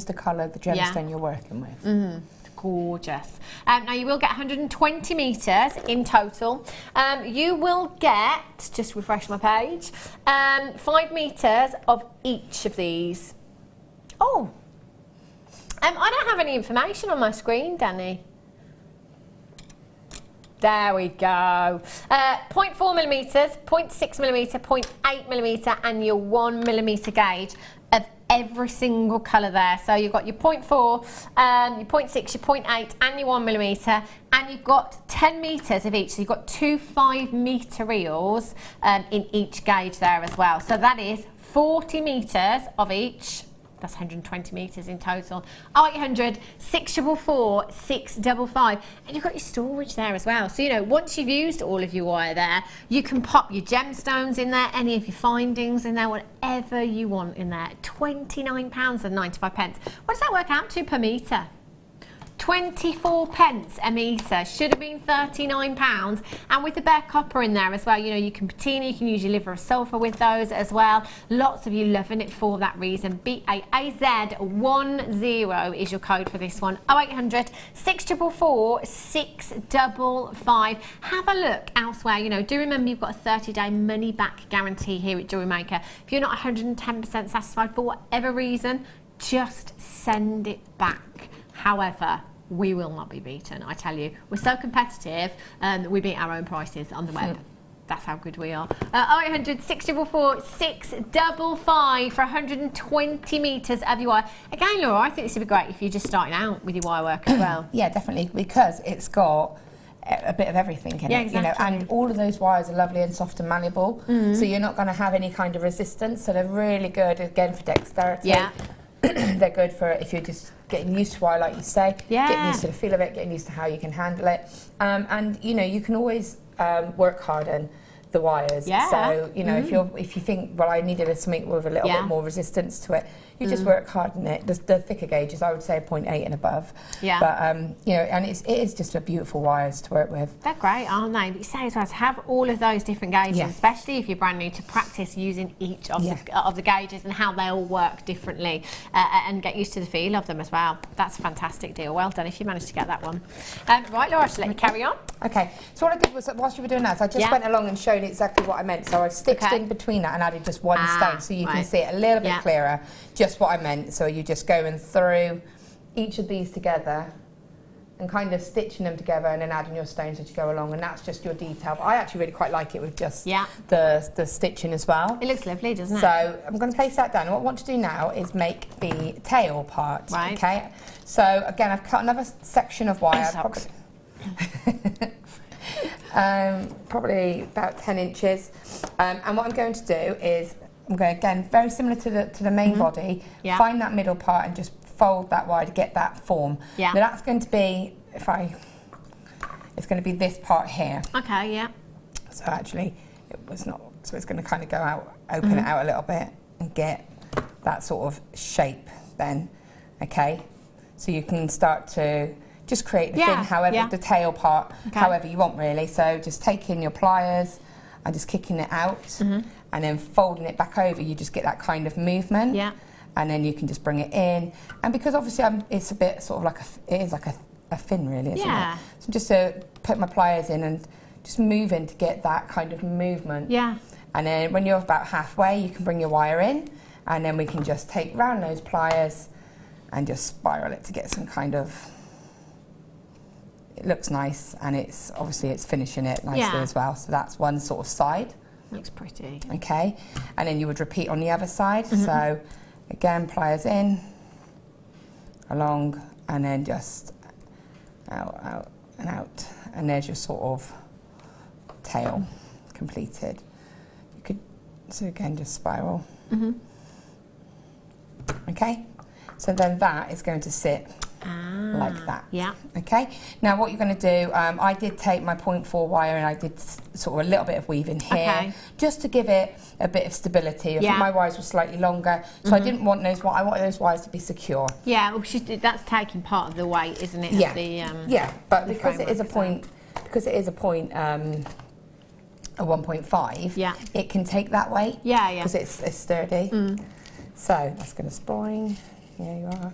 the colour of the gemstone you're working with. Gorgeous. Now you will get 120 metres in total. You will get, just refresh my page, 5 metres of each of these. Oh, I don't have any information on my screen, Danny. There we go. 0.4 millimetres, 0.6 millimetre, 0.8 millimetre, and your 1 millimetre gauge of every single colour there. So you've got your 0.4, your 0.6, your 0.8, and your 1 millimetre, and you've got 10 metres of each. So you've got 2 5-metre reels in each gauge there as well. So that is 40 metres of each. That's 120 metres in total. 0800 644 655. And you've got your storage there as well. So, you know, once you've used all of your wire there, you can pop your gemstones in there, any of your findings in there, whatever you want in there. £29.95. What does that work out to per metre? 24p a metre, should have been £39, and with the bare copper in there as well, you know, you can patina, you can use your liver of sulphur with those as well. Lots of you loving it for that reason. BAAZ10 is your code for this one. 0800 644 655. Have a look elsewhere. You know, do remember you've got a 30-day money back guarantee here at Jewellery Maker. If you're not 110% satisfied for whatever reason, just send it back. However, we will not be beaten, I tell you. We're so competitive, we beat our own prices on the web. That's how good we are. 0800 644 655 for 120 metres of your wire. Again, Laura, I think this would be great if you're just starting out with your wire work as well. Yeah, definitely, because it's got a bit of everything in it, exactly. You know, and all of those wires are lovely and soft and malleable, so you're not going to have any kind of resistance, so they're really good, again, for dexterity. Yeah. They're good for if you're just getting used to wire, like you say, getting used to the feel of it, getting used to how you can handle it. And, you know, you can always work hard and the wires. Yeah. So, you know, if you think, well, I needed something with a little bit more resistance to it, you just work hard on it. The thicker gauges, I would say 0.8 and above. Yeah. But, you know, and it is just a beautiful wires to work with. They're great, aren't they? But you say as well, to have all of those different gauges, especially if you're brand new, to practice using each of, the gauges and how they all work differently, and get used to the feel of them as well. That's a fantastic deal. Well done if you managed to get that one. Right, Laura, I should let you carry on. Okay, so what I did was, whilst you were doing that, so I just went along and showed exactly what I meant. So I stitched in between that and added just one stone, so you can see it a little bit clearer, just what I meant. So you're just going through each of these together and kind of stitching them together and then adding your stones as you go along, and that's just your detail. But I actually really quite like it with just the stitching as well. It looks lovely, doesn't it? So I'm going to place that down. And what I want to do now is make the tail part. Right. Okay. So again, I've cut another section of wire. Probably about 10 inches. And what I'm going to do is, I'm going to, again, very similar to the main body, find that middle part and just fold that wire to get that form. Now that's going to be, it's going to be this part here. Okay, yeah. So actually, it was not, so it's going to kind of go out, open it out a little bit and get that sort of shape then, okay? So you can start to just create the thing, however, the tail part, however you want really. So just taking your pliers and just kicking it out and then folding it back over, you just get that kind of movement. Yeah. And then you can just bring it in. And because obviously it's a bit sort of like, it is like a fin really, isn't it? So just to put my pliers in and just move in to get that kind of movement. Yeah. And then when you're about halfway, you can bring your wire in and then we can just take round those pliers and just spiral it to get some kind of, it looks nice, and it's obviously it's finishing it nicely as well. So that's one sort of side. Looks pretty. Okay, and then you would repeat on the other side. So again, pliers in, along, and then just out, out, and out. And there's your sort of tail completed. You could, so again, just spiral. Okay, so then that is going to sit like that. Yeah. Okay. Now what you're going to do, I did take my 0.4 wire and I did sort of a little bit of weaving here, just to give it a bit of stability. I think my wires were slightly longer, so I didn't want those. I wanted those wires to be secure. Yeah. Well, that's taking part of the weight, isn't it? Yeah. Of the, yeah. But because it is a point, a 1.5. Yeah. It can take that weight. Yeah. Yeah. Because it's sturdy. So that's going to spring. Here you are.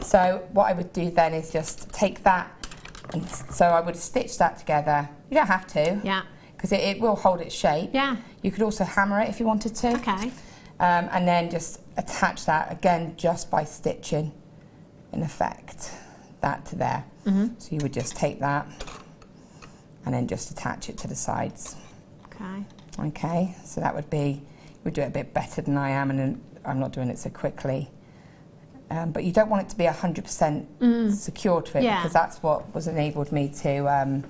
So what I would do then is just take that, and so I would stitch that together. You don't have to, because it will hold its shape. Yeah. You could also hammer it if you wanted to. Okay. And then just attach that again just by stitching, in effect, that to there. So you would just take that and then just attach it to the sides. Okay. Okay. So that would be, you would do it a bit better than I am, and then I'm not doing it so quickly. But you don't want it to be 100% secure to it, because that's what was enabled me to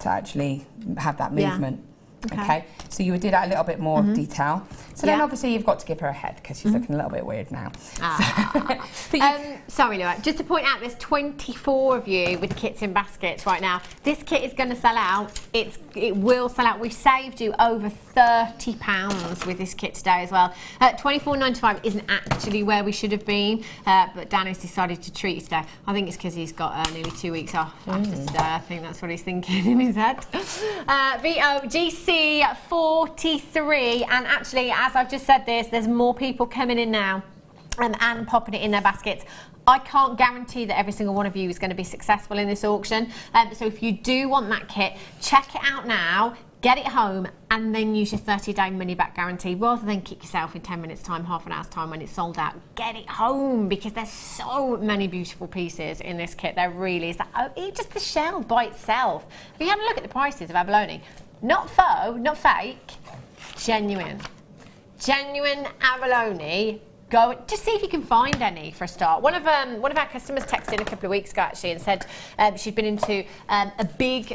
actually have that movement. Okay. So you would do that a little bit more detail. So then obviously you've got to give her a head, because she's looking a little bit weird now. Sorry, Laura, just to point out, there's 24 of you with kits in baskets right now. This kit is going to sell out. It will sell out. We've saved you over £30 with this kit today as well. £24.95 isn't actually where we should have been, but Dan has decided to treat you today. I think it's because he's got nearly 2 weeks off after today. I think that's what he's thinking in his head. VOGC 43, and actually, as I've just said this, there's more people coming in now and popping it in their baskets. I can't guarantee that every single one of you is going to be successful in this auction, so if you do want that kit, check it out now, get it home, and then use your 30-day money-back guarantee, rather than kick yourself in 10 minutes time, half an hour's time when it's sold out. Get it home, because there's so many beautiful pieces in this kit. There really is. Just the shell by itself. If you have a look at the prices of abalone, not faux, not fake, genuine. Genuine abalone go, just see if you can find any for a start. One of our customers texted in a couple of weeks ago actually and said she'd been into a big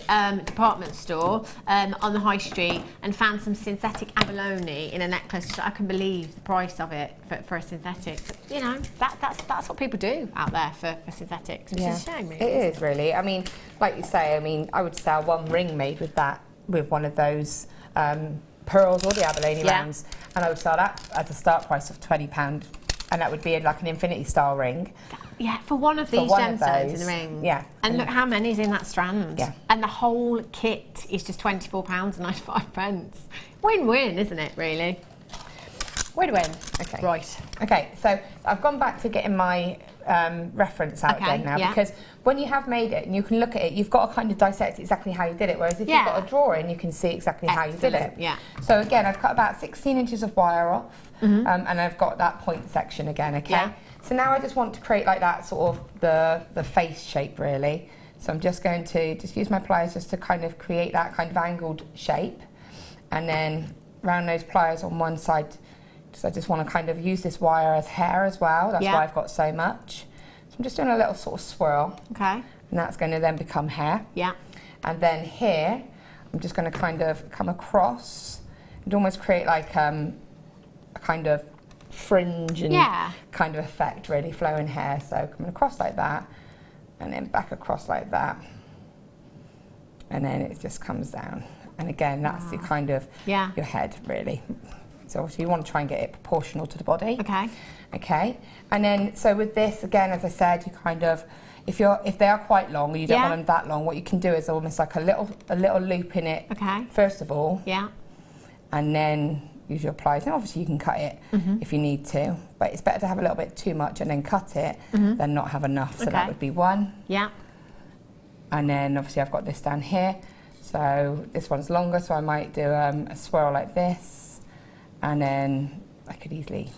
department store on the high street and found some synthetic abalone in a necklace. She's like, I can believe the price of it for a synthetic. But, you know, that's what people do out there for synthetics, which is a shame, really. It is really. I mean, like you say, I mean, I would sell one ring made with that, with one of those pearls or the abalone rounds, and I would sell that at a start price of £20, and that would be like an infinity style ring. Yeah, for one of these gemstones in the ring. Yeah. And look how many's in that strand. Yeah. And the whole kit is just £24.95. Win-win, isn't it, really? Win-win. Okay. Right. Okay, so I've gone back to getting my reference out again now, because when you have made it and you can look at it, you've got to kind of dissect exactly how you did it, whereas if you've got a drawing, you can see exactly how you did it. Yeah. So again, I've cut about 16 inches of wire off, and I've got that point section again, okay? Yeah. So now I just want to create like that sort of the face shape, really. So I'm just going to just use my pliers just to kind of create that kind of angled shape, and then round those pliers on one side. So I just want to kind of use this wire as hair as well. That's why I've got so much. So I'm just doing a little sort of swirl. Okay. And that's going to then become hair. Yeah. And then here, I'm just going to kind of come across and almost create like a kind of fringe and kind of effect, really, flowing hair. So coming across like that, and then back across like that. And then it just comes down. And again, that's the kind of your head, really. So obviously you want to try and get it proportional to the body. Okay. Okay. And then, so with this, again, as I said, you kind of, if they are quite long, or you don't want them that long, what you can do is almost like a little loop in it. Okay. First of all. Yeah. And then use your pliers. And obviously you can cut it if you need to, but it's better to have a little bit too much and then cut it than not have enough. So that would be one. Yeah. And then obviously I've got this down here. So this one's longer, so I might do a swirl like this. And then I could easily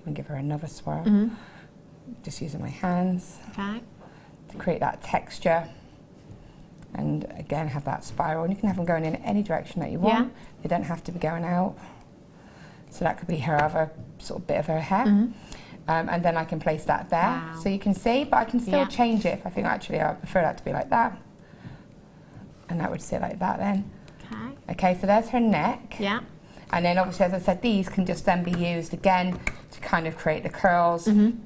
even give her another swirl, just using my hands to create that texture. And again, have that spiral. And you can have them going in any direction that you want. They don't have to be going out. So that could be her other sort of bit of her hair. And then I can place that there. Wow. So you can see, but I can still change it if I think actually I prefer that to be like that. And that would sit like that then. Okay, so there's her neck. Yeah. And then obviously, as I said, these can just then be used again to kind of create the curls. And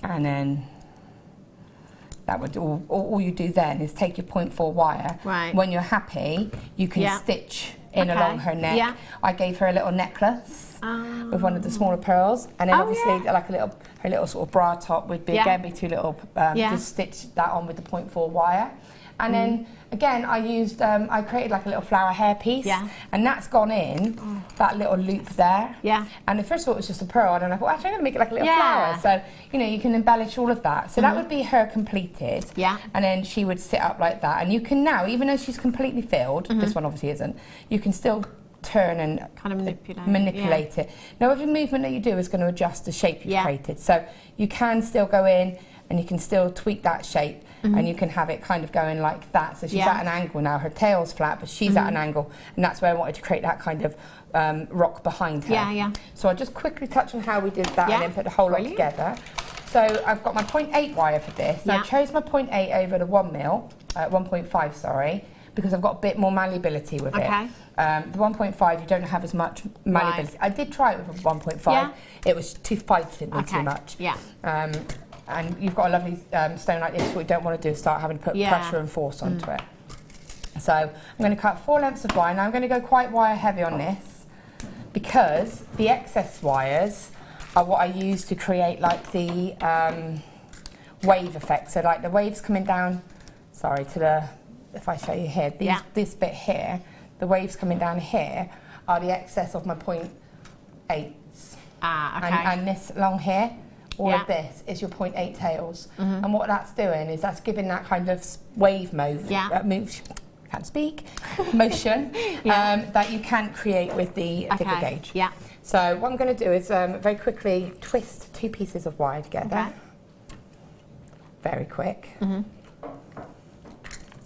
then that would all you do then is take your 0.4 wire. Right. When you're happy, you can stitch in along her neck. Yeah. I gave her a little necklace with one of the smaller pearls, and then obviously like her little sort of bra top would be again be two little just stitch that on with the 0.4 wire. And then again, I used I created like a little flower hairpiece, and that's gone in that little loop there. Yeah. And first of all, it was just a pearl, and I thought, actually, I'm gonna make it like a little flower. So you know, you can embellish all of that. So that would be her completed. Yeah. And then she would sit up like that, and you can now, even though she's completely filled, this one obviously isn't, you can still turn and kind of manipulate it. Now, every movement that you do is going to adjust the shape you've created. So you can still go in and you can still tweak that shape. And you can have it kind of going like that. So she's at an angle now. Her tail's flat, but she's at an angle. And that's where I wanted to create that kind of rock behind her. Yeah, yeah. So I'll just quickly touch on how we did that and then put the whole lot together. So I've got my 0.8 wire for this. So I chose my 0.8 over the 1.5, sorry, because I've got a bit more malleability with it. The 1.5, you don't have as much malleability. I did try it with a 1.5. It was too fighting me too much. And you've got a lovely stone like this, what you don't want to do is start having to put pressure and force onto it. So I'm going to cut 4 lengths of wire. Now I'm going to go quite wire heavy on this because the excess wires are what I use to create like the wave effect. So like the waves coming down, sorry, to the, if I show you here, this bit here, the waves coming down here are the excess of my 0.8s. And this along here, all of this is your 0.8 tails. And what that's doing is that's giving that kind of wave can't speak, motion that you can't create with the thicker gauge. So what I'm going to do is very quickly twist 2 pieces of wire together. Very quick.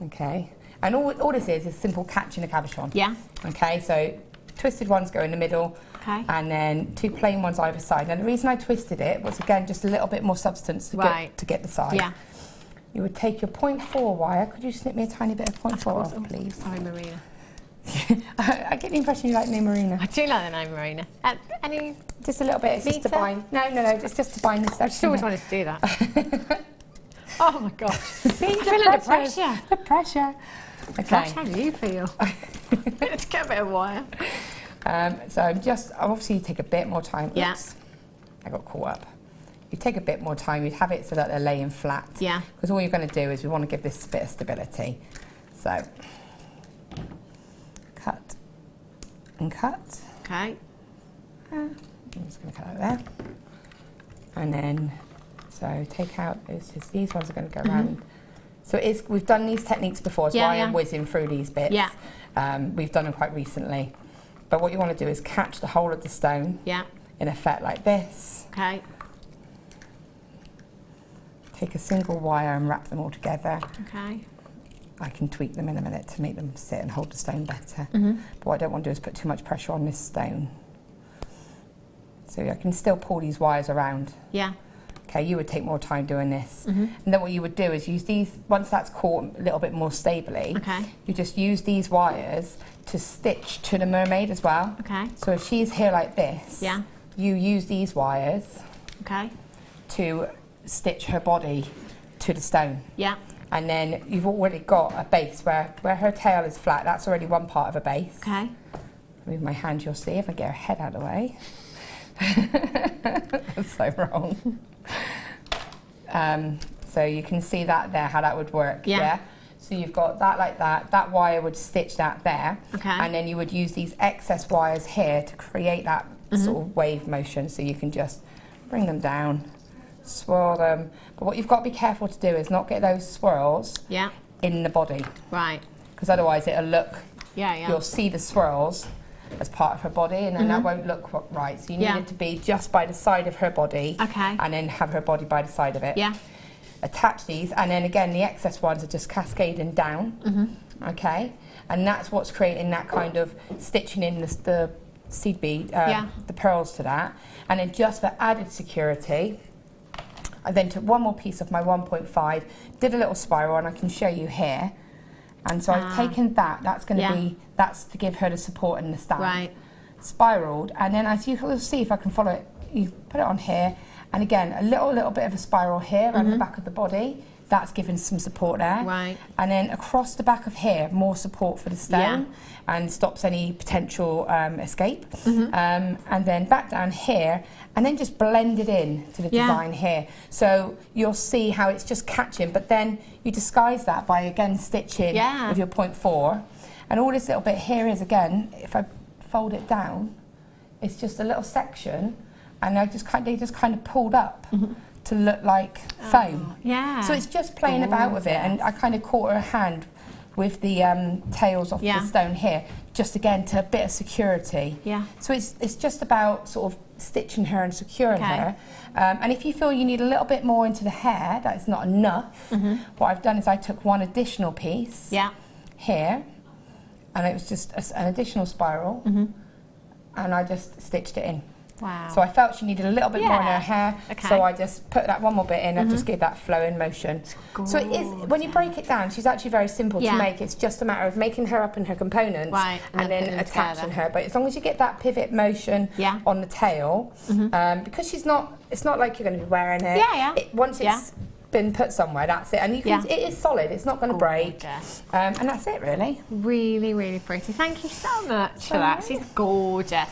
Okay. And all this is simple catching a cabochon. Okay, so twisted ones go in the middle, and then 2 plain ones either side. And the reason I twisted it was, again, just a little bit more substance to get the side. Yeah. You would take your 0.4 wire. Could you snip me a tiny bit of 0.4 off, please? Sorry, Marina. I get the impression you like the name Marina. I do like the name Marina. Any Just a little bit. It's just to bind. No, it's just to bind this. I just always wanted to do that. Oh my gosh. See, I feel under pressure. The pressure. Okay. Gosh, how do you feel? To get a bit of wire. So obviously you take a bit more time. Oops, Yeah. I got caught up. You take a bit more time, you'd have it so that they're laying flat. Yeah. Because all you're going to do is we want to give this a bit of stability. So, cut and cut. Okay. I'm just going to cut that there. And then, so take out, these ones are going to go around. So we've done these techniques before, that's why I'm whizzing through these bits. Yeah. We've done them quite recently. But what you want to do is catch the whole of the stone in effect like this. Okay. Take a single wire and wrap them all together. Okay. I can tweak them in a minute to make them sit and hold the stone better. But what I don't want to do is put too much pressure on this stone. So I can still pull these wires around. Yeah. Okay, you would take more time doing this. And then what you would do is use these, once that's caught a little bit more stably, you just use these wires to stitch to the mermaid as well. Okay. So if she's here like this, you use these wires to stitch her body to the stone. Yeah. And then you've already got a base where her tail is flat. That's already one part of a base. Okay. Move my hand, you'll see if I get her head out of the way. That's so wrong. So you can see that there, how that would work. Yeah. So you've got that like that. That wire would stitch that there. Okay. And then you would use these excess wires here to create that sort of wave motion. So you can just bring them down, swirl them. But what you've got to be careful to do is not get those swirls in the body. Right. Because otherwise it'll look, Yeah. you'll see the swirls as part of her body, and then that won't look right. So you need it to be just by the side of her body. Okay. And then have her body by the side of it. Yeah. Attach these, and then again the excess ones are just cascading down. Okay. And that's what's creating that kind of stitching in the seed bead, the pearls to that. And then just for added security, I then took one more piece of my 1.5, did a little spiral, and I can show you here. And so I've taken that, that's going to be, that's to give her the support and the stand. Right. Spiraled, and then as you can see, if I can follow it, you put it on here, and again, a little bit of a spiral here around the back of the body. That's giving some support there. Right. And then across the back of here, more support for the stone and stops any potential escape. And then back down here, and then just blend it in to the design here. So you'll see how it's just catching, but then you disguise that by again stitching with your 0.4. And all this little bit here is, again, if I fold it down, it's just a little section, and they just kind of pulled up to look like foam. Yeah. So it's just playing about with it, and I kind of caught her hand with the tails off the stone here, just again to a bit of security. Yeah. So it's just about sort of stitching her and securing her. And if you feel you need a little bit more into the hair, that is not enough, what I've done is I took one additional piece here, and it was just an additional spiral, and I just stitched it in. Wow. So I felt she needed a little bit more in her hair, so I just put that one more bit in and just gave that flowing motion. So it is, when you break it down, she's actually very simple to make. It's just a matter of making her up in her components and then attaching her. But as long as you get that pivot motion on the tail, because she's not, it's not like you're going to be wearing it. Once it's been put somewhere, that's it. And you can, it is solid, it's not going to break. And that's it, really. Really, really pretty. Thank you so much for that. She's gorgeous.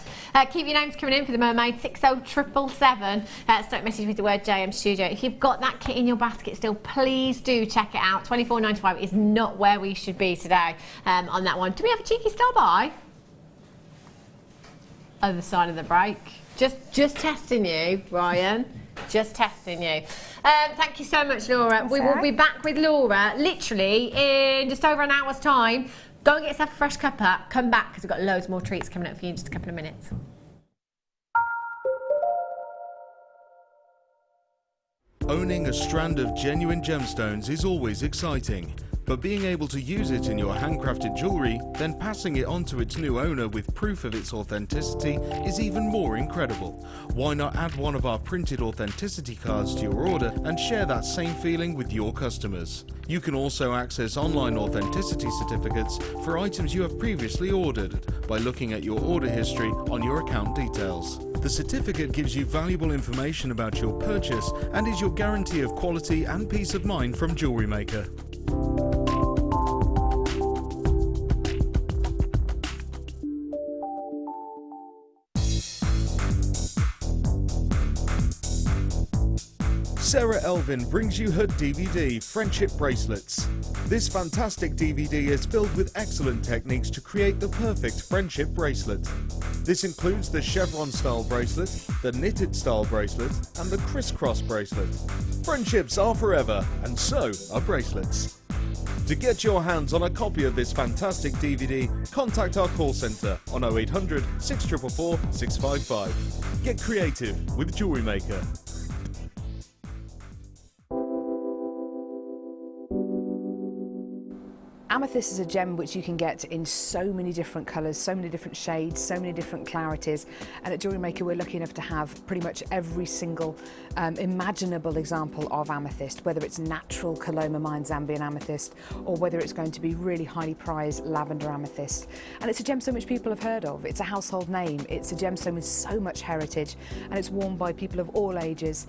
Keep your names coming in for the mermaid, 60777. Start message with the word JM Studio. If you've got that kit in your basket still, please do check it out. $24.95 is not where we should be today on that one. Do we have a cheeky star by? Other side of the break. Just testing you, Ryan. Just testing you. Thank you so much, Laura. We will be back with Laura literally in just over an hour's time. Go and get yourself a fresh cuppa. Come back because we've got loads more treats coming up for you in just a couple of minutes. Owning a strand of genuine gemstones is always exciting, But being able to use it in your handcrafted jewellery, then passing it on to its new owner with proof of its authenticity is even more incredible. Why not add one of our printed authenticity cards to your order and share that same feeling with your customers? You can also access online authenticity certificates for items you have previously ordered by looking at your order history on your account details. The certificate gives you valuable information about your purchase and is your guarantee of quality and peace of mind from Jewellery Maker. Sarah Elvin brings you her DVD, Friendship Bracelets. This fantastic DVD is filled with excellent techniques to create the perfect friendship bracelet. This includes the chevron style bracelet, the knitted style bracelet, and the crisscross bracelet. Friendships are forever, and so are bracelets. To get your hands on a copy of this fantastic DVD, contact our call centre on 0800 644 655. Get creative with Jewellery Maker. Amethyst is a gem which you can get in so many different colours, so many different shades, so many different clarities, and at Jewellery Maker we're lucky enough to have pretty much every single imaginable example of amethyst, whether it's natural Coloma Mine Zambian amethyst or whether it's going to be really highly prized lavender amethyst. And it's a gemstone which people have heard of, it's a household name, it's a gemstone with so much heritage, and it's worn by people of all ages,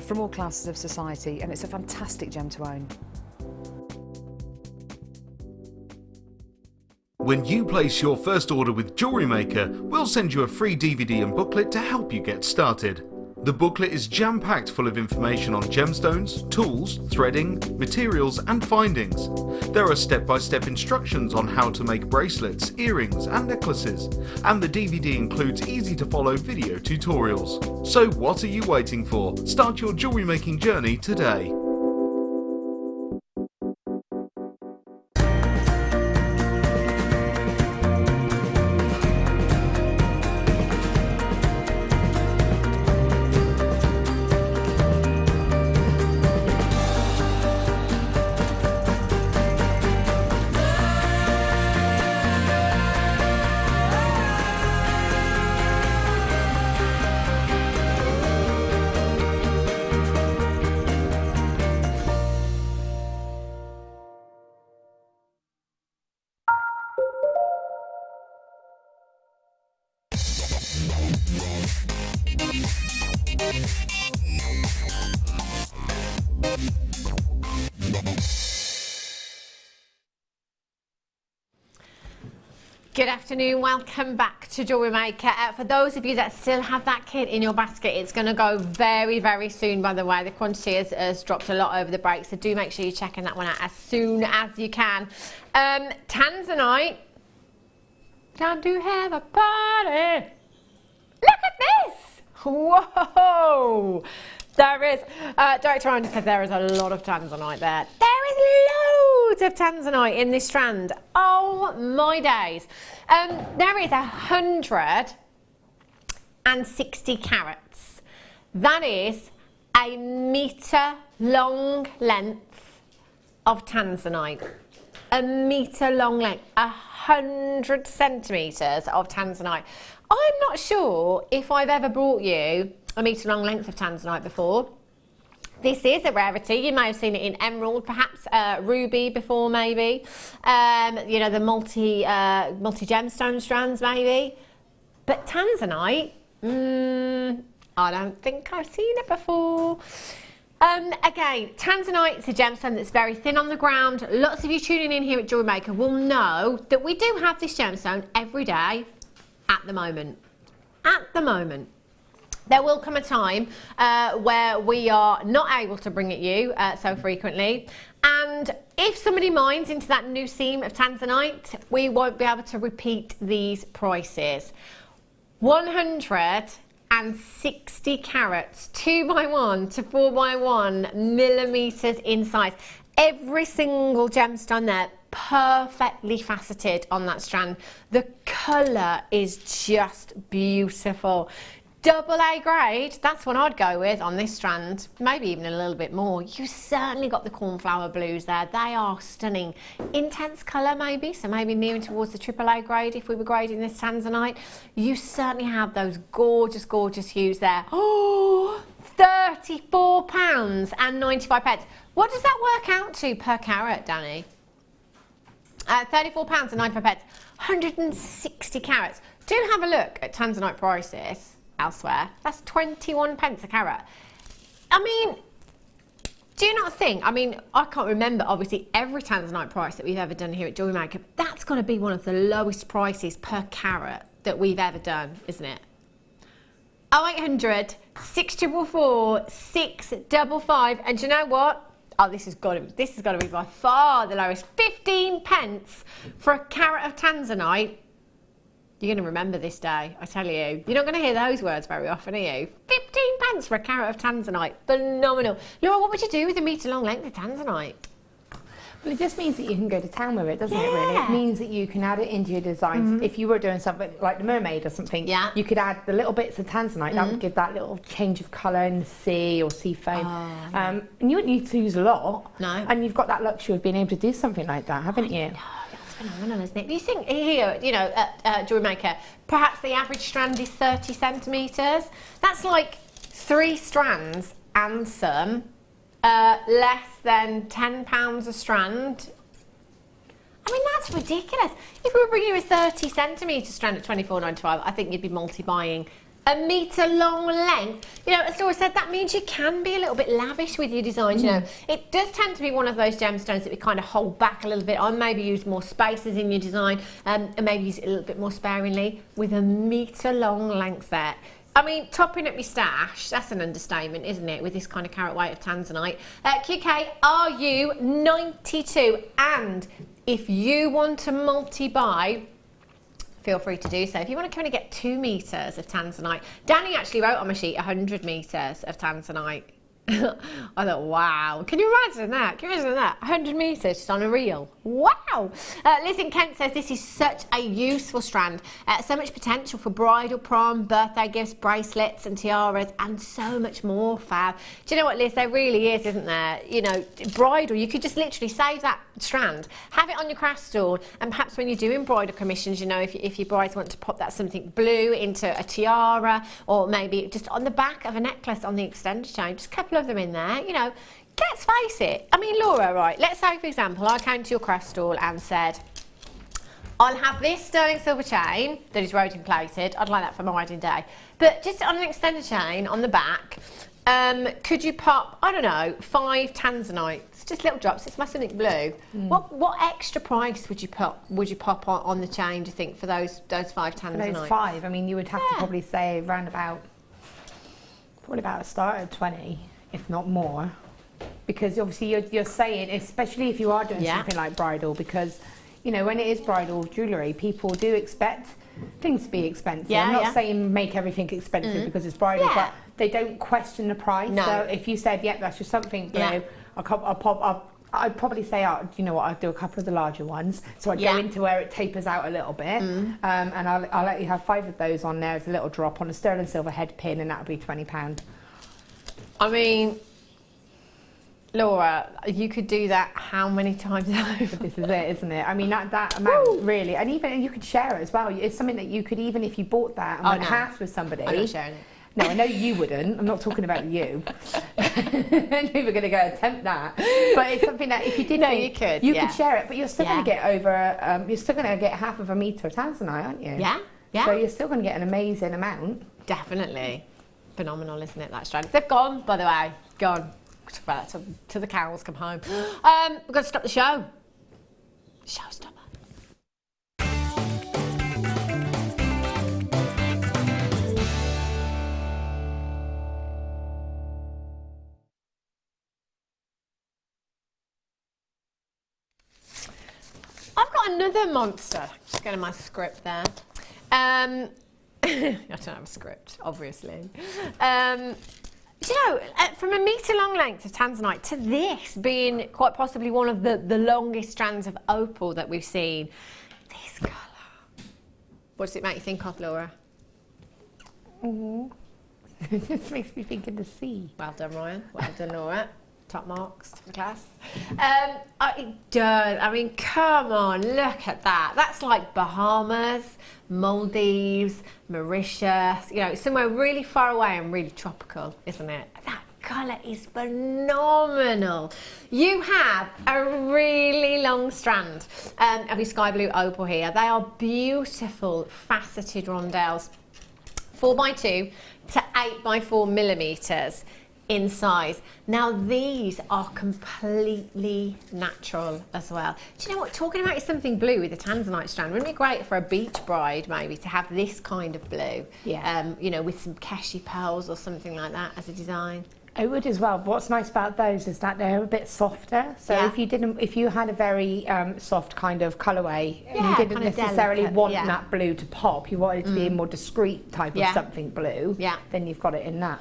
from all classes of society, and it's a fantastic gem to own. When you place your first order with Jewellery Maker, we'll send you a free DVD and booklet to help you get started. The booklet is jam-packed full of information on gemstones, tools, threading, materials and findings. There are step-by-step instructions on how to make bracelets, earrings and necklaces, and the DVD includes easy-to-follow video tutorials. So what are you waiting for? Start your jewellery making journey today. Good afternoon, welcome back to Jewellery Maker. For those of you that still have that kit in your basket, it's going to go very, very soon, by the way. The quantity has dropped a lot over the break, so do make sure you're checking that one out as soon as you can. Tanzanite, time to have a party. Look at this! Whoa! There is, Director Ryan said there is a lot of tanzanite there. There is loads of tanzanite in this strand. Oh my days. There is 160 carats. That is a metre long length of tanzanite. A metre long length, 100 centimetres of tanzanite. I'm not sure if I've ever brought you a metre long length of tanzanite before. This is a rarity. You may have seen it in emerald, perhaps ruby before, maybe. You know, the multi gemstone strands, maybe. But tanzanite, I don't think I've seen it before. Again, tanzanite is a gemstone that's very thin on the ground. Lots of you tuning in here at Jewellery Maker will know that we do have this gemstone every day at the moment. At the moment. There will come a time where we are not able to bring it you so frequently, and if somebody mines into that new seam of tanzanite, we won't be able to repeat these prices. 160 carats, 2x1 to 4x1 millimetres in size. Every single gemstone there, perfectly faceted on that strand. The colour is just beautiful. double A grade, that's what I'd go with on this strand, maybe even a little bit more. You certainly got the cornflower blues there. They are stunning. Intense colour maybe, so maybe nearing towards the AAA grade if we were grading this tanzanite. You certainly have those gorgeous, gorgeous hues there. Oh, £34.95. What does that work out to per carat, Danny? £34.95, 160 carats. Do have a look at tanzanite prices elsewhere. That's 21 pence a carat. I mean, do you not think, I mean, I can't remember obviously every tanzanite price that we've ever done here at Jewellery Maker, but that's got to be one of the lowest prices per carat that we've ever done, isn't it? 0800 644 655, and do you know what? Oh, this has got to be by far the lowest. 15 pence for a carat of tanzanite. You're going to remember this day, I tell you. You're not going to hear those words very often, are you? 15 pence for a carat of tanzanite. Phenomenal. Laura, what would you do with a metre long length of tanzanite? Well, it just means that you can go to town with it, doesn't it, really? It means that you can add it into your designs. If you were doing something like the mermaid or something, you could add the little bits of tanzanite. That would give that little change of colour in the sea or sea foam. And you wouldn't need to use a lot. No. And you've got that luxury of being able to do something like that, haven't you? Phenomenal, isn't it? You think here, you know, at Jewellery Maker, perhaps the average strand is 30 centimetres. That's like 3 strands and some, less than £10 a strand. I mean, that's ridiculous. If we were bringing you a 30 centimetre strand at £24.95, I think you'd be multi-buying a metre long length. You know, as Laura said, that means you can be a little bit lavish with your designs. You know, it does tend to be one of those gemstones that we kind of hold back a little bit on, maybe use more spaces in your design, and maybe use it a little bit more sparingly. With a metre long length there, I mean, topping up your stash, that's an understatement, isn't it, with this kind of carat weight of tanzanite. QK RU92, and if you want to multi-buy, feel free to do so. If you want to come and get 2 metres of tanzanite, Danny actually wrote on my sheet 100 metres of tanzanite. I thought, wow, can you imagine that? Can you imagine that? 100 metres just on a reel. Wow! Liz in Kent says this is such a useful strand. So much potential for bridal, prom, birthday gifts, bracelets and tiaras, and so much more, Fab. Do you know what, Liz? There really is, isn't there? You know, bridal, you could just literally save that strand, have it on your craft stall, and perhaps when you're doing bridal commissions, you know, if your brides want to pop that something blue into a tiara, or maybe just on the back of a necklace on the extended chain, just a couple of them in there, you know. Let's face it, I mean, Laura, right, let's say, for example, I came to your craft stall and said, I'll have this sterling silver chain that is rhodium plated, I'd like that for my wedding day, but just on an extended chain on the back, could you pop, I don't know, 5 tanzanites, just little drops, it's my something blue. What extra price would you pop on the chain, do you think, for those 5 tanzanites? For those 5, I mean, you would have to probably say around about, probably about a start of 20, if not more. Because obviously you're saying, especially if you are doing something like bridal, because, you know, when it is bridal jewellery, people do expect things to be expensive. I'm not saying make everything expensive because it's bridal, but they don't question the price. No. So if you said, yep, that's just something blue, I'd probably say, oh, you know what, I'll do a couple of the larger ones. So I'd go into where it tapers out a little bit, and I'll let you have 5 of those on there as a little drop on a sterling silver head pin, and that'll be £20. I mean, Laura, you could do that how many times over? This is it, isn't it? I mean, that amount, really. And even you could share it as well. It's something that you could, even if you bought that and went half with somebody. I'm not sharing it. No, I know you wouldn't. I'm not talking about you. I'm never going to go attempt that. But it's something that if you did, you could. You could share it, but you're still going to get over. You're still going to get half of a metre of tanzanite, aren't you? Yeah, yeah. So you're still going to get an amazing amount. Definitely, phenomenal, isn't it? That strand. They've gone, by the way. Gone. We'll talk about that till the cows come home. We've got to stop the show. Showstopper. I've got another monster. Just getting my script there. I don't have a script, obviously. You know, from a metre long length of tanzanite to this being quite possibly one of the longest strands of opal that we've seen, this colour. What does it make you think of, Laura? It just makes me think of the sea. Well done, Ryan. Well done, Laura. Top marks for the class. It does. I mean, come on, look at that. That's like Bahamas, Maldives, Mauritius, you know, somewhere really far away and really tropical, isn't it? That colour is phenomenal. You have a really long strand of your sky blue opal here. They are beautiful faceted rondelles, 4x2 to 8x4 millimetres in size. Now these are completely natural as well. Do you know what, talking about something blue with a tanzanite strand, wouldn't it be great for a beach bride maybe to have this kind of blue? Yeah. You know, with some keshi pearls or something like that as a design. I would as well. What's nice about those is that they're a bit softer. So Yeah. if you had a very soft kind of colourway, Yeah, you didn't kind of necessarily delicate, want yeah. that blue to pop. You wanted it to be a more discreet type Yeah. of something blue. Yeah. Then you've got it in that.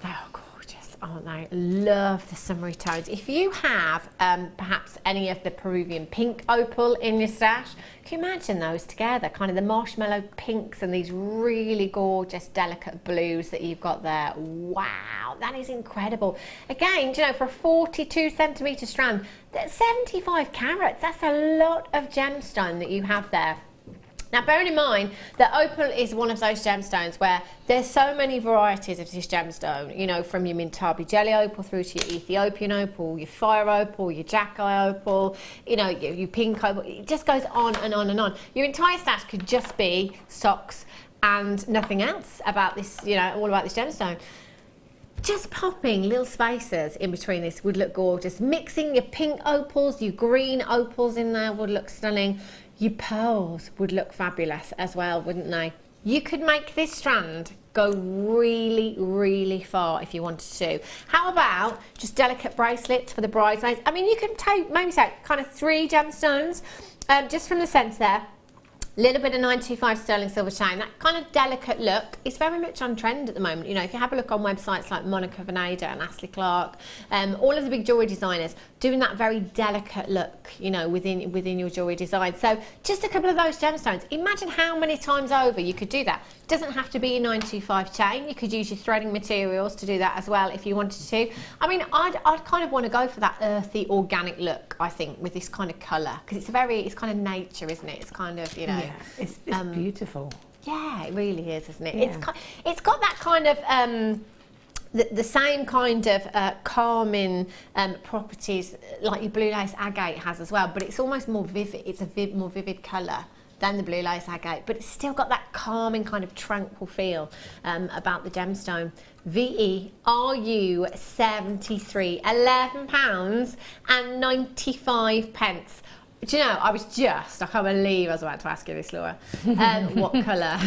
They are gorgeous, aren't they? Love the summery tones. If you have perhaps any of the Peruvian pink opal in your stash, can you imagine those together? Kind of the marshmallow pinks and these really gorgeous, delicate blues that you've got there. Wow, that is incredible. Again, do you know, for a 42 centimetre strand, that's 75 carats. That's a lot of gemstone that you have there. Now, bearing in mind that opal is one of those gemstones where there's so many varieties of this gemstone, you know, from your Mintabi jelly opal through to your Ethiopian opal, your fire opal, your Jackai opal, you know, your pink opal. It just goes on and on and on. Your entire stash could just be socks and nothing else about this, you know, all about this gemstone. Just popping little spaces in between this would look gorgeous. Mixing your pink opals, your green opals in there would look stunning. Your pearls would look fabulous as well, wouldn't they? You could make this strand go really, really far if you wanted to. How about just delicate bracelets for the bridesmaids? I mean, you can take, maybe say, kind of 3 gemstones, just from the centre there. Little bit of 925 sterling silver chain. That kind of delicate look is very much on trend at the moment. You know, if you have a look on websites like Monica Veneda and Ashley Clark, all of the big jewellery designers doing that very delicate look, you know, within your jewellery design. So just a couple of those gemstones. Imagine how many times over you could do that. It doesn't have to be a 925 chain. You could use your threading materials to do that as well if you wanted to. I mean, I'd kind of want to go for that earthy, organic look, I think, with this kind of colour, because it's kind of nature, isn't it? It's kind of, you know. Yeah, it's beautiful. Yeah, it really is, isn't it? Yeah. It's got that kind of the same kind of calming properties like your blue lace agate has as well, but it's almost more vivid. It's a more vivid colour than the blue lace agate, but it's still got that calming kind of tranquil feel about the gemstone. VERU 73, £11 and 95 pence. Do you know, I can't believe I was about to ask you this, Laura. What colour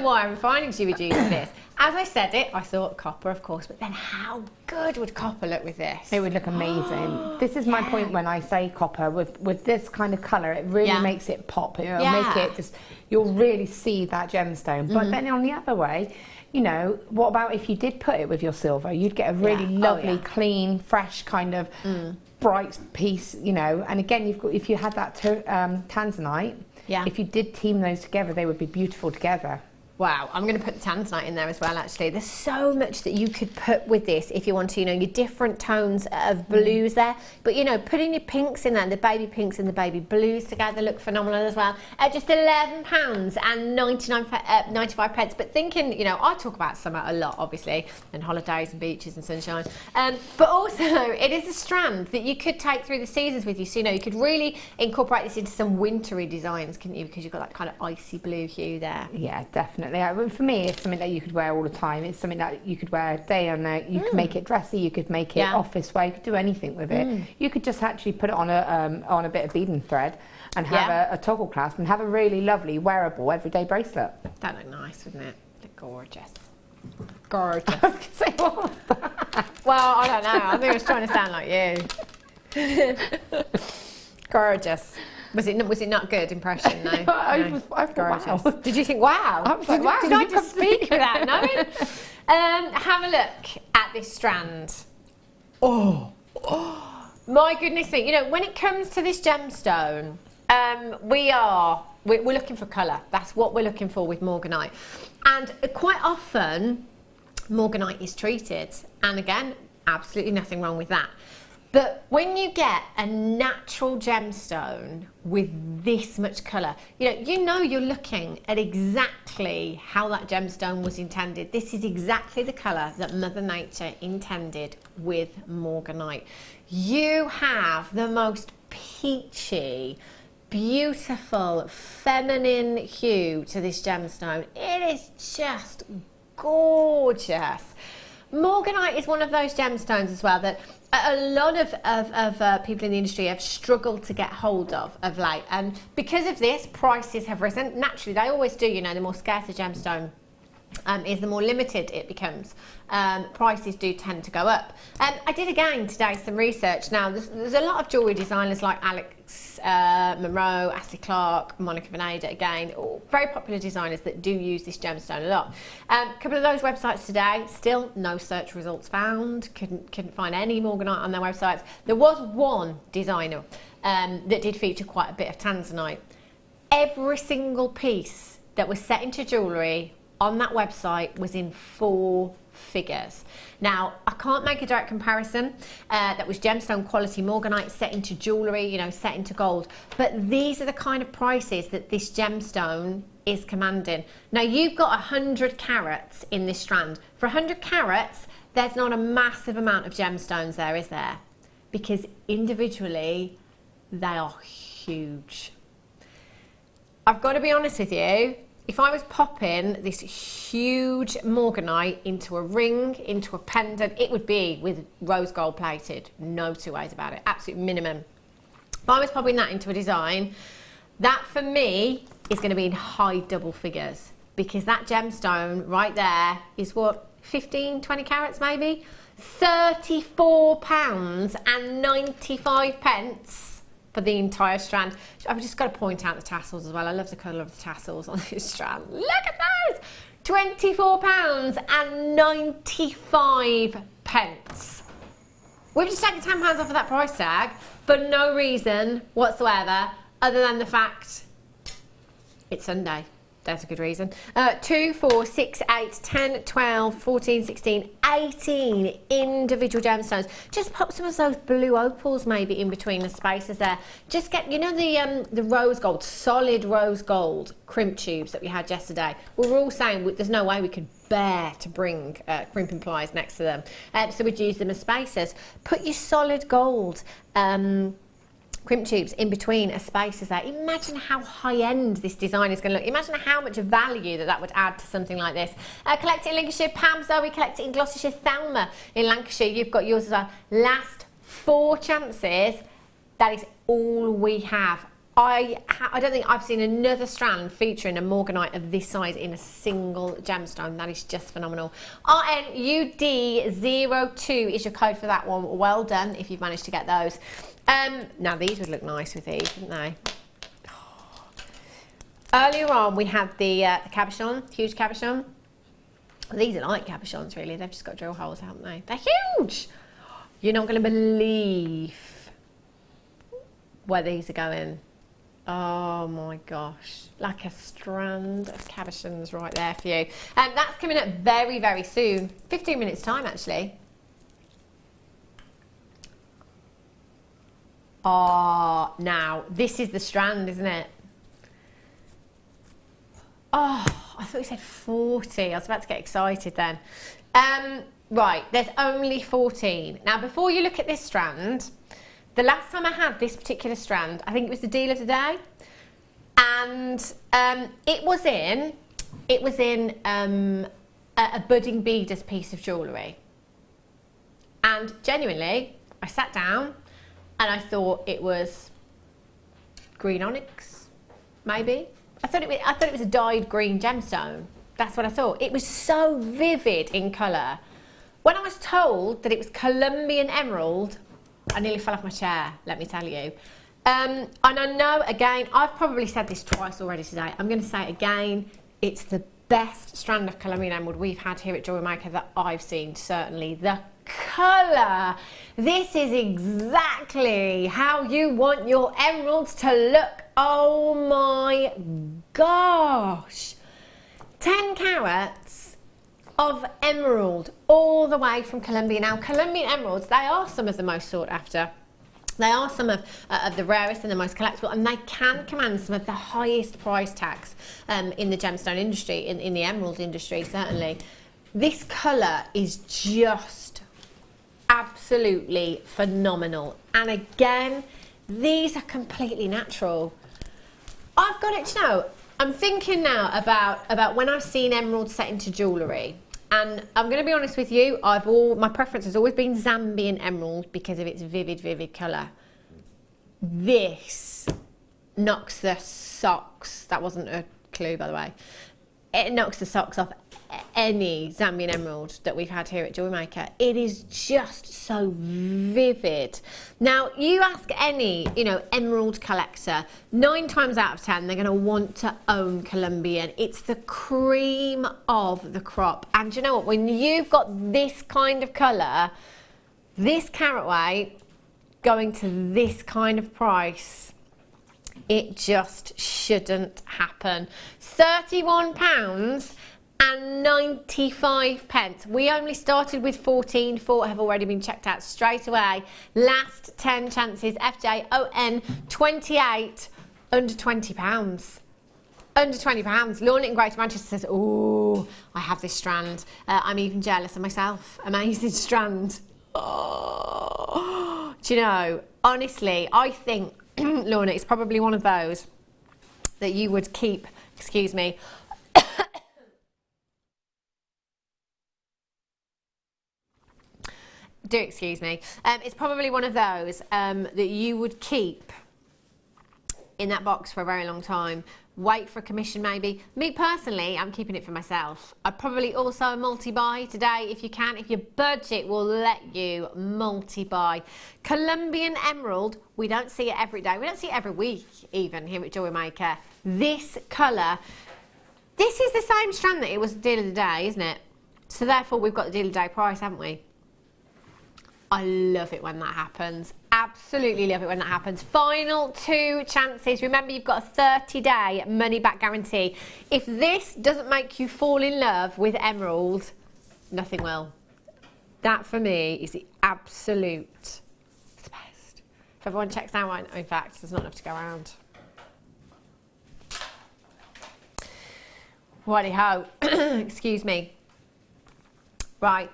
wire refining should we use for this? As I said it, I thought copper, of course, but then how good would copper look with this? It would look amazing. This is my point when I say copper. With this kind of colour, it really makes it pop. It'll make it just, you'll really see that gemstone. But then on the other way, you know, what about if you did put it with your silver? You'd get a really lovely, clean, fresh kind of bright piece, you know. And again, if you had that tanzanite, if you did team those together, they would be beautiful together. Wow, I'm going to put the tanzanite in there as well, actually. There's so much that you could put with this if you want to, you know, your different tones of blues there. But, you know, putting your pinks in there, the baby pinks and the baby blues together look phenomenal as well. Just £11 and 95 pence. But thinking, you know, I talk about summer a lot, obviously, and holidays and beaches and sunshine. But also, it is a strand that you could take through the seasons with you. So, you know, you could really incorporate this into some wintry designs, couldn't you? Because you've got that kind of icy blue hue there. Yeah, definitely. For me, it's something that you could wear all the time. It's something that you could wear day and night. You could make it dressy. You could make it office wear. You could do anything with it. You could just actually put it on a bit of beading thread and have a toggle clasp and have a really lovely wearable everyday bracelet. That look nice, wouldn't it? Look gorgeous. Gorgeous. Say, what was that? Well, I don't know. I think I was trying to sound like you. Gorgeous. Was it not good impression? No. I thought, wow. Did you think wow? I was like, wow. Did I just speak without knowing? Have a look at this strand. Oh, my goodness me! You know, when it comes to this gemstone, we're looking for colour. That's what we're looking for with morganite, and quite often Morganite is treated, and again, absolutely nothing wrong with that. But when you get a natural gemstone with this much colour, you know you're looking at exactly how that gemstone was intended. This is exactly the colour that Mother Nature intended with Morganite. You have the most peachy, beautiful, feminine hue to this gemstone. It is just gorgeous. Morganite is one of those gemstones as well that a lot of people in the industry have struggled to get hold of late, and because of this, prices have risen. Naturally, they always do. The more scarce a gemstone is, the more limited it becomes. Prices do tend to go up. I did again today some research. Now, there's a lot of jewellery designers like Alex Monroe, Ashley Clark, Monica Veneda, again, all very popular designers that do use this gemstone a lot. A couple of those websites today, still no search results found, couldn't find any Morganite on their websites. There was one designer that did feature quite a bit of tanzanite. Every single piece that was set into jewellery on that website was in 4 figures. Now, I can't make a direct comparison. That was gemstone quality Morganite set into jewellery, set into gold. But these are the kind of prices that this gemstone is commanding. Now, you've got 100 carats in this strand. For 100 carats, there's not a massive amount of gemstones there, is there? Because individually, they are huge. I've got to be honest with you, if I was popping this huge Morganite into a ring, into a pendant, it would be with rose gold plated. No two ways about it. Absolute minimum. If I was popping that into a design, that for me is going to be in high double figures, because that gemstone right there is what, 15, 20 carats maybe? £34.95 for the entire strand. I've just got to point out the tassels as well. I love the colour of the tassels on this strand. Look at those! £24.95. We've just taken £10 off of that price tag for no reason whatsoever other than the fact it's Sunday. That's a good reason. 2, 4, 6, 8, 10, 12, 14, 16, 18 individual gemstones. Just pop some of those blue opals maybe in between the spaces there. Just get, the rose gold, solid rose gold crimp tubes that we had yesterday. We were all saying there's no way we could bear to bring crimping pliers next to them. So we'd use them as spacers. Put your solid gold crimp tubes in between as spaces there. Imagine how high-end this design is going to look. Imagine how much value that would add to something like this. Collect it in Lincolnshire, Pam, Zoe, collect it in Gloucestershire, Thelma in Lancashire. You've got yours as well. Last 4 chances. That is all we have. I don't think I've seen another strand featuring a Morganite of this size in a single gemstone. That is just phenomenal. RNUD02 is your code for that one. Well done if you've managed to get those. Now these would look nice with these, wouldn't they? Oh. Earlier on we had the cabochon, huge cabochon. These are like cabochons really, they've just got drill holes, haven't they? They're huge! You're not going to believe where these are going. Oh my gosh, like a strand of cabochons right there for you. And that's coming up very, very soon. 15 minutes time actually. Oh, now this is the strand, isn't it? Oh, I thought you said 40. I was about to get excited then. Right, there's only 14. Now, before you look at this strand, the last time I had this particular strand, I think it was the deal of the day, and it was in a budding beaders piece of jewellery. And genuinely, I sat down and I thought it was green onyx, maybe. I thought it was a dyed green gemstone. That's what I thought. It was so vivid in colour. When I was told that it was Colombian emerald, I nearly fell off my chair, let me tell you. And I know, again, I've probably said this twice already today. I'm going to say it again. It's the best strand of Colombian emerald we've had here at Jewellery Maker that I've seen, certainly. The colour. This is exactly how you want your emeralds to look. Oh my gosh. 10 carats of emerald all the way from Colombia. Now, Colombian emeralds, they are some of the most sought after. They are some of the rarest and the most collectible, and they can command some of the highest price tags in the gemstone industry, in the emerald industry, certainly. This colour is just absolutely phenomenal. And again, these are completely natural. I've got it, you know, I'm thinking now about when I've seen emeralds set into jewellery. And I'm going to be honest with you, my preference has always been Zambian emerald because of its vivid colour. This knocks the socks, that wasn't a clue by the way, it knocks the socks off any Zambian emerald that we've had here at Jewellery Maker. It is just so vivid. Now, you ask any, you know, emerald collector, 9 times out of 10, they're going to want to own Colombian. It's the cream of the crop. And you know what? When you've got this kind of colour, this carat weight, going to this kind of price, it just shouldn't happen. £31 and 95 pence. We only started with 14, 4 have already been checked out straight away. Last 10 chances, FJON 28, under £20. Under £20. Lorna in Greater Manchester says, oh, I have this strand. I'm even jealous of myself. Amazing strand. Oh. Do you know, honestly, I think, Lorna, it's probably one of those that you would keep, excuse me, do excuse me. It's probably one of those that you would keep in that box for a very long time. Wait for a commission maybe. Me personally, I'm keeping it for myself. I'd probably also multi-buy today if you can, if your budget will let you multi-buy. Colombian emerald, we don't see it every day. We don't see it every week even here at Jewellery Maker. This colour, this is the same strand that it was the deal of the day, isn't it? So therefore we've got the deal of the day price, haven't we? I love it when that happens. Absolutely love it when that happens. Final 2 chances. Remember, you've got a 30-day money-back guarantee. If this doesn't make you fall in love with emerald, nothing will. That, for me, is the absolute best. If everyone checks out, in fact, there's not enough to go around. Righty-ho. Excuse me. Right.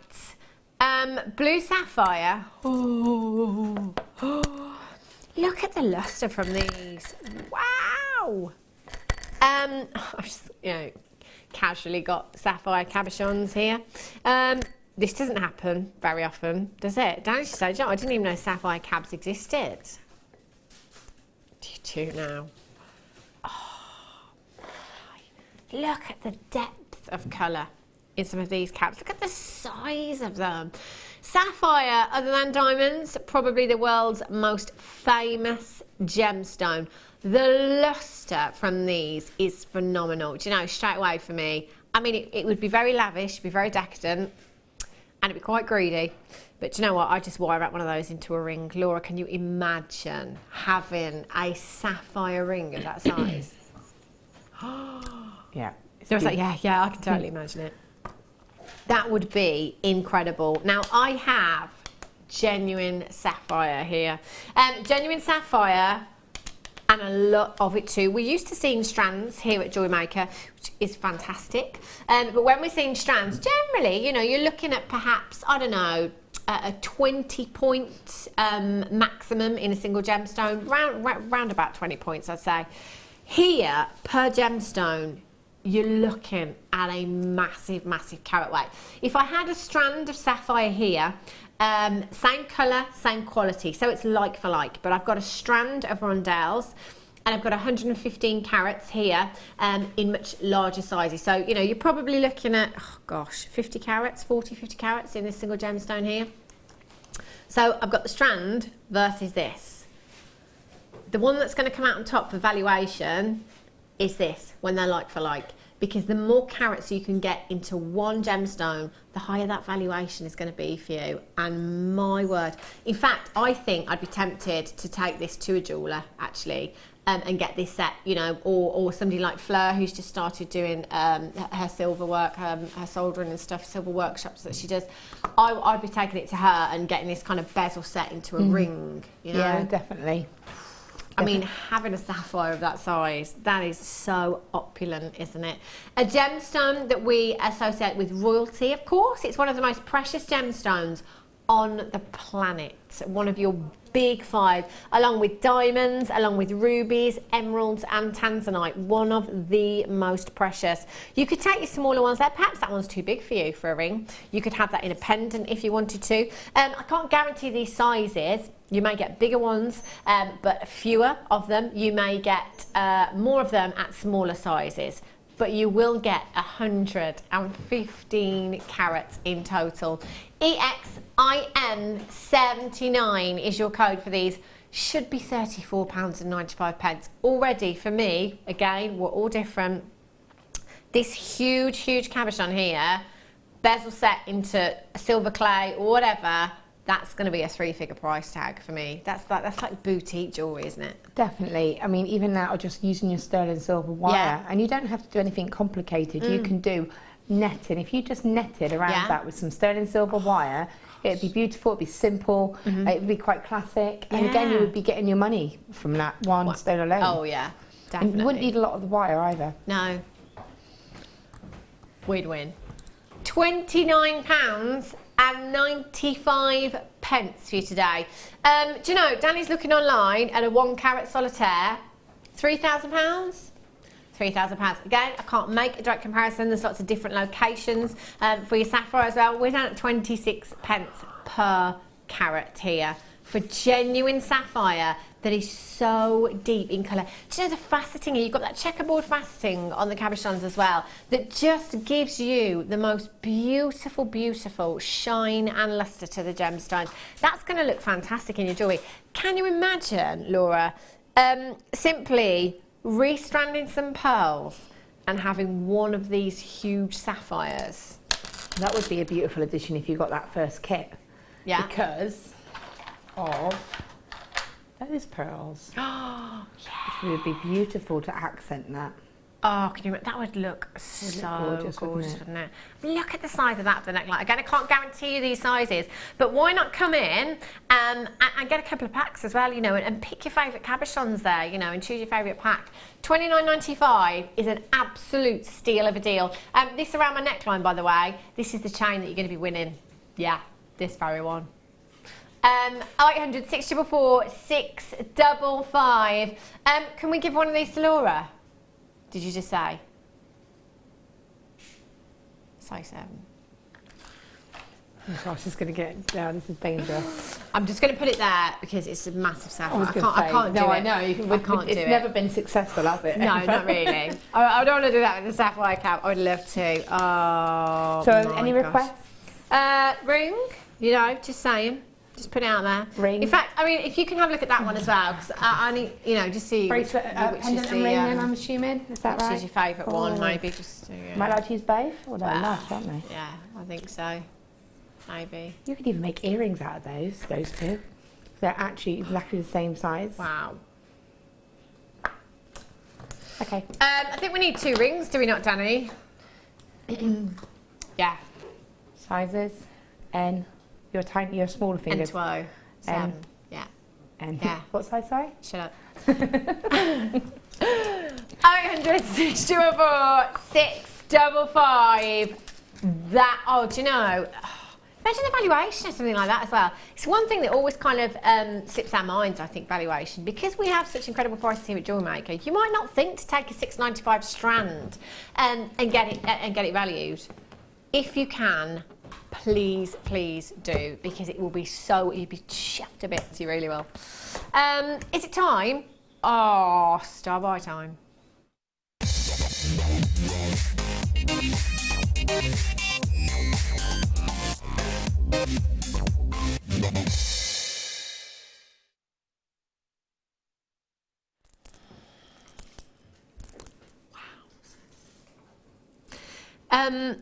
Blue sapphire. Oh, look at the luster from these. Wow. I've just, you know, casually got sapphire cabochons here. This doesn't happen very often, does it? Don't you say, John? I didn't even know sapphire cabs existed. Do you too now? Oh, look at the depth of colour in some of these caps. Look at the size of them. Sapphire, other than diamonds, probably the world's most famous gemstone. The luster from these is phenomenal. Do you know, straight away for me, I mean, it would be very lavish, be very decadent, and it'd be quite greedy. But do you know what? I just wire up one of those into a ring. Laura, can you imagine having a sapphire ring of that size? Yeah. So I was like, yeah, I can totally imagine it. That would be incredible. Now, I have genuine sapphire here. Genuine sapphire, and a lot of it too. We're used to seeing strands here at Jewellery Maker, which is fantastic. But when we're seeing strands, generally, you know, you're looking at perhaps, I don't know, a 20-point maximum in a single gemstone, round about 20 points, I'd say. Here, per gemstone, you're looking at a massive, massive carat weight. If I had a strand of sapphire here, same colour, same quality, so it's like for like, but I've got a strand of rondelles and I've got 115 carats here in much larger sizes. So, you know, you're probably looking at, oh gosh, 50 carats, 40, 50 carats in this single gemstone here. So I've got the strand versus this. The one that's going to come out on top for valuation is this, when they're like for like, because the more carats you can get into one gemstone, the higher that valuation is going to be for you. And my word, in fact, I think I'd be tempted to take this to a jeweller actually and get this set, you know, or somebody like Fleur who's just started doing her silver work, her soldering and stuff, silver workshops that she does. I'd be taking it to her and getting this kind of bezel set into a ring, you know. Yeah, definitely. I mean, having a sapphire of that size, that is so opulent, isn't it? A gemstone that we associate with royalty, of course. It's one of the most precious gemstones on the planet. One of your big 5, along with diamonds, along with rubies, emeralds and tanzanite. One of the most precious. You could take your smaller ones there. Perhaps that one's too big for you for a ring. You could have that in a pendant if you wanted to. I can't guarantee these sizes. You may get bigger ones, but fewer of them. You may get more of them at smaller sizes. But you will get 115 carats in total. EXIN79 is your code for these. Should be £34.95. Already, for me, again, we're all different. This huge, huge cabochon here, bezel set into silver clay or whatever, that's going to be a 3-figure price tag for me. That's like boutique jewellery, isn't it? Definitely. I mean, even now, just using your sterling silver wire, and you don't have to do anything complicated. You can do netting. If you just netted around that with some sterling silver wire, it'd be beautiful, it'd be simple, it would be quite classic. And again, you would be getting your money from that one stone alone. Oh, yeah, definitely. And you wouldn't need a lot of the wire either. No. We'd win. £29.95 for you today. Do you know, Danny's looking online at a 1 carat solitaire, £3,000? £3,000. Again, I can't make a direct comparison. There's lots of different locations for your sapphire as well. We're down at 26 pence per carat here for genuine sapphire that is so deep in colour. Do you know the faceting here? You've got that checkerboard faceting on the cabochons as well that just gives you the most beautiful, beautiful shine and lustre to the gemstones. That's going to look fantastic in your jewellery. Can you imagine, Laura, simply restranding some pearls and having one of these huge sapphires? That would be a beautiful addition if you got that first kit. Yeah. Because of those pearls. Oh, yeah. It would be beautiful to accent that. Oh, can you imagine? That would look so gorgeous, wouldn't it? Look at the size of that for the neckline. Again, I can't guarantee you these sizes, but why not come in and get a couple of packs as well, you know, and pick your favourite cabochons there, you know, and choose your favourite pack. £29.95 is an absolute steal of a deal. This around my neckline, by the way, this is the chain that you're going to be winning. Yeah, this very one. 0800 644 655. Can we give one of these to Laura? Did you just say? Size 7. Oh gosh, it's going to get down. This is dangerous. I'm just going to put it there because it's a massive sapphire. I can't do it. I know. It's never been successful, has it? No, not really. I don't want to do that with the sapphire cap. I would love to. Oh, so, any requests? Ring, you know, just saying. Just put it out there. Ring. In fact, I mean, if you can have a look at that one as well, because I need, you know, just see bracelet, pendant and ring. Then I'm assuming, is that right? Which is your favourite one? Maybe just. Am I allowed to use both? Well, they're lush, aren't they? Yeah, I think so. Maybe. You could even make earrings out of those two. They're actually exactly the same size. Wow. Okay. I think we need 2 rings, do we not, Danny? Yeah. Sizes. N. Your smaller fingers. N2O. 7. Yeah. N. Yeah. What size, sorry? Shut up. 800 644 655. That, oh, do you know, imagine the valuation of something like that as well. It's one thing that always kind of slips our minds, I think, valuation. Because we have such incredible prices here at Jewellery Maker, you might not think to take a £6.95 strand and get it valued. If you can, please do, because it will be so, you'll be chuffed to bits, you really will. Is it time? Oh, star buy time.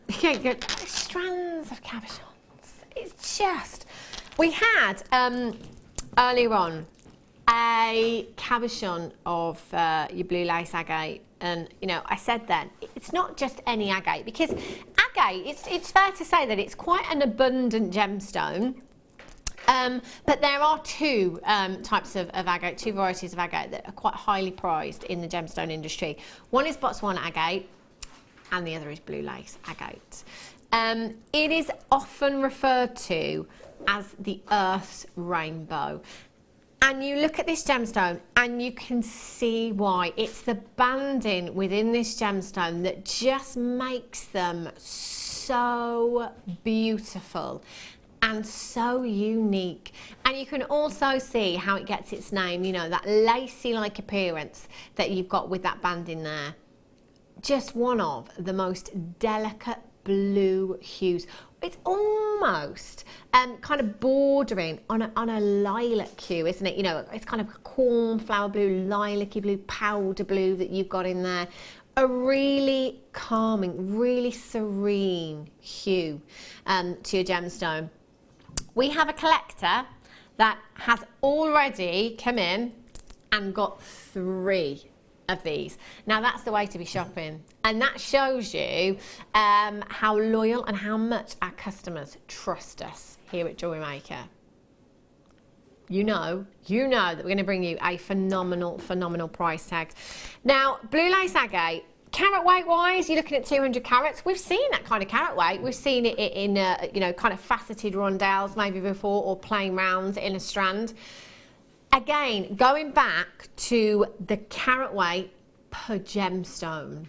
Okay, good. Strands of cabochons. It's just, we had earlier on a cabochon of your blue lace agate. And, you know, I said then, it's not just any agate, because agate, it's fair to say that it's quite an abundant gemstone. But there are two types of agate, two varieties of agate that are quite highly prized in the gemstone industry. One is Botswana agate, and the other is blue lace agate. It is often referred to as the Earth's rainbow. And you look at this gemstone and you can see why. It's the banding within this gemstone that just makes them so beautiful and so unique. And you can also see how it gets its name, you know, that lacy-like appearance that you've got with that banding there. Just one of the most delicate blue hues. It's almost kind of bordering on a lilac hue, isn't it? You know, it's kind of cornflower blue, lilac-y blue, powder blue that you've got in there. A really calming, really serene hue to your gemstone. We have a collector that has already come in and got 3 of these. Now that's the way to be shopping, and that shows you how loyal and how much our customers trust us here at Jewellery Maker. You know that we're going to bring you a phenomenal price tag. Now, blue lace agate, carat weight wise, you're looking at 200 carats. We've seen that kind of carat weight. We've seen it in you know, kind of faceted rondelles maybe before, or plain rounds in a strand. Again, going back to the carat weight per gemstone,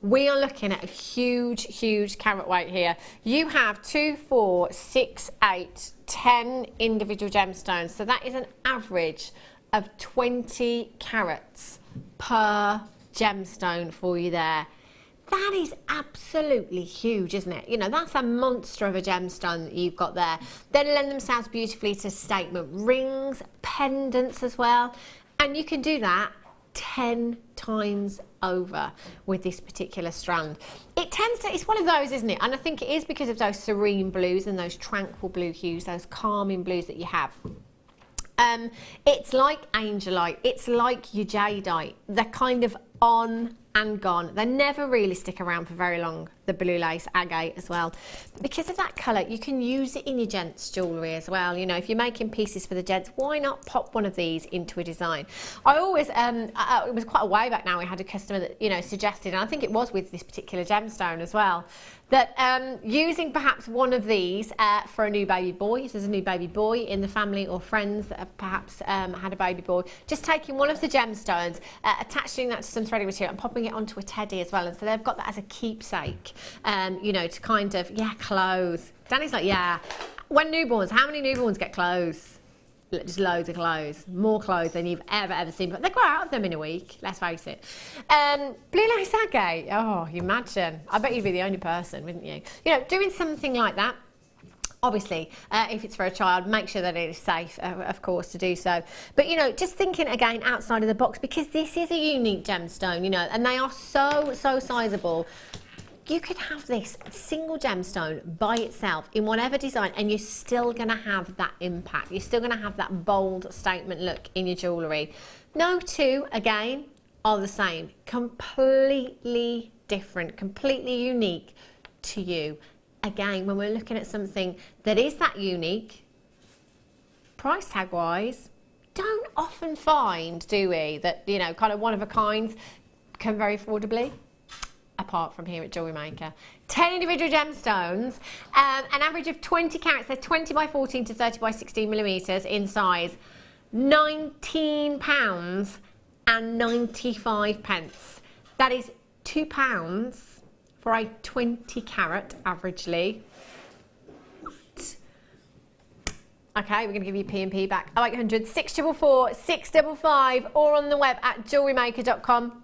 we are looking at a huge carat weight here. You have 2, 4, 6, 8, 10 individual gemstones. So that is an average of 20 carats per gemstone for you there. That is absolutely huge, isn't it? You know, that's a monster of a gemstone that you've got there. They lend themselves beautifully to statement rings, pendants as well. And you can do that 10 times over with this particular strand. It tends to, it's one of those, isn't it? And I think it is because of those serene blues and those tranquil blue hues, those calming blues that you have. It's like angelite, it's like your jadeite. They're kind of on and gone. They never really stick around for very long, the blue lace agate as well. Because of that colour, you can use it in your gents jewellery as well. You know, if you're making pieces for the gents, why not pop one of these into a design? I always, it was quite a way back now, we had a customer that, you know, suggested, and I think it was with this particular gemstone as well, that using perhaps one of these for a new baby boy, if there's a new baby boy in the family or friends that have perhaps had a baby boy, just taking one of the gemstones, attaching that to some threading material and popping it onto a teddy as well. And so they've got that as a keepsake, you know, to kind of, yeah, clothes. Danny's like, yeah. When newborns, how many newborns get clothes? Just loads of clothes, more clothes than you've ever seen, but they grow out of them in a week, let's face it. Blue lace agate, oh, you imagine, I bet you'd be the only person, wouldn't you? You know, doing something like that, obviously, if it's for a child, make sure that it is safe, of course, to do so. But, you know, just thinking again outside of the box, because this is a unique gemstone, you know, and they are so sizable. You could have this single gemstone by itself in whatever design, and you're still going to have that impact. You're still going to have that bold statement look in your jewellery. No two, again, are the same. Completely different, completely unique to you. Again, when we're looking at something that is that unique, price tag wise, don't often find, do we, that, you know, kind of one of a kind come very affordably. Apart from here at Jewellery Maker. 10 individual gemstones, an average of 20 carats, they're 20 by 14 to 30 by 16 millimetres in size, £19 and 95 pence. That is £2 for a 20 carat averagely. Okay, we're going to give you P&P back. 0800 644 655 or on the web at jewellerymaker.com.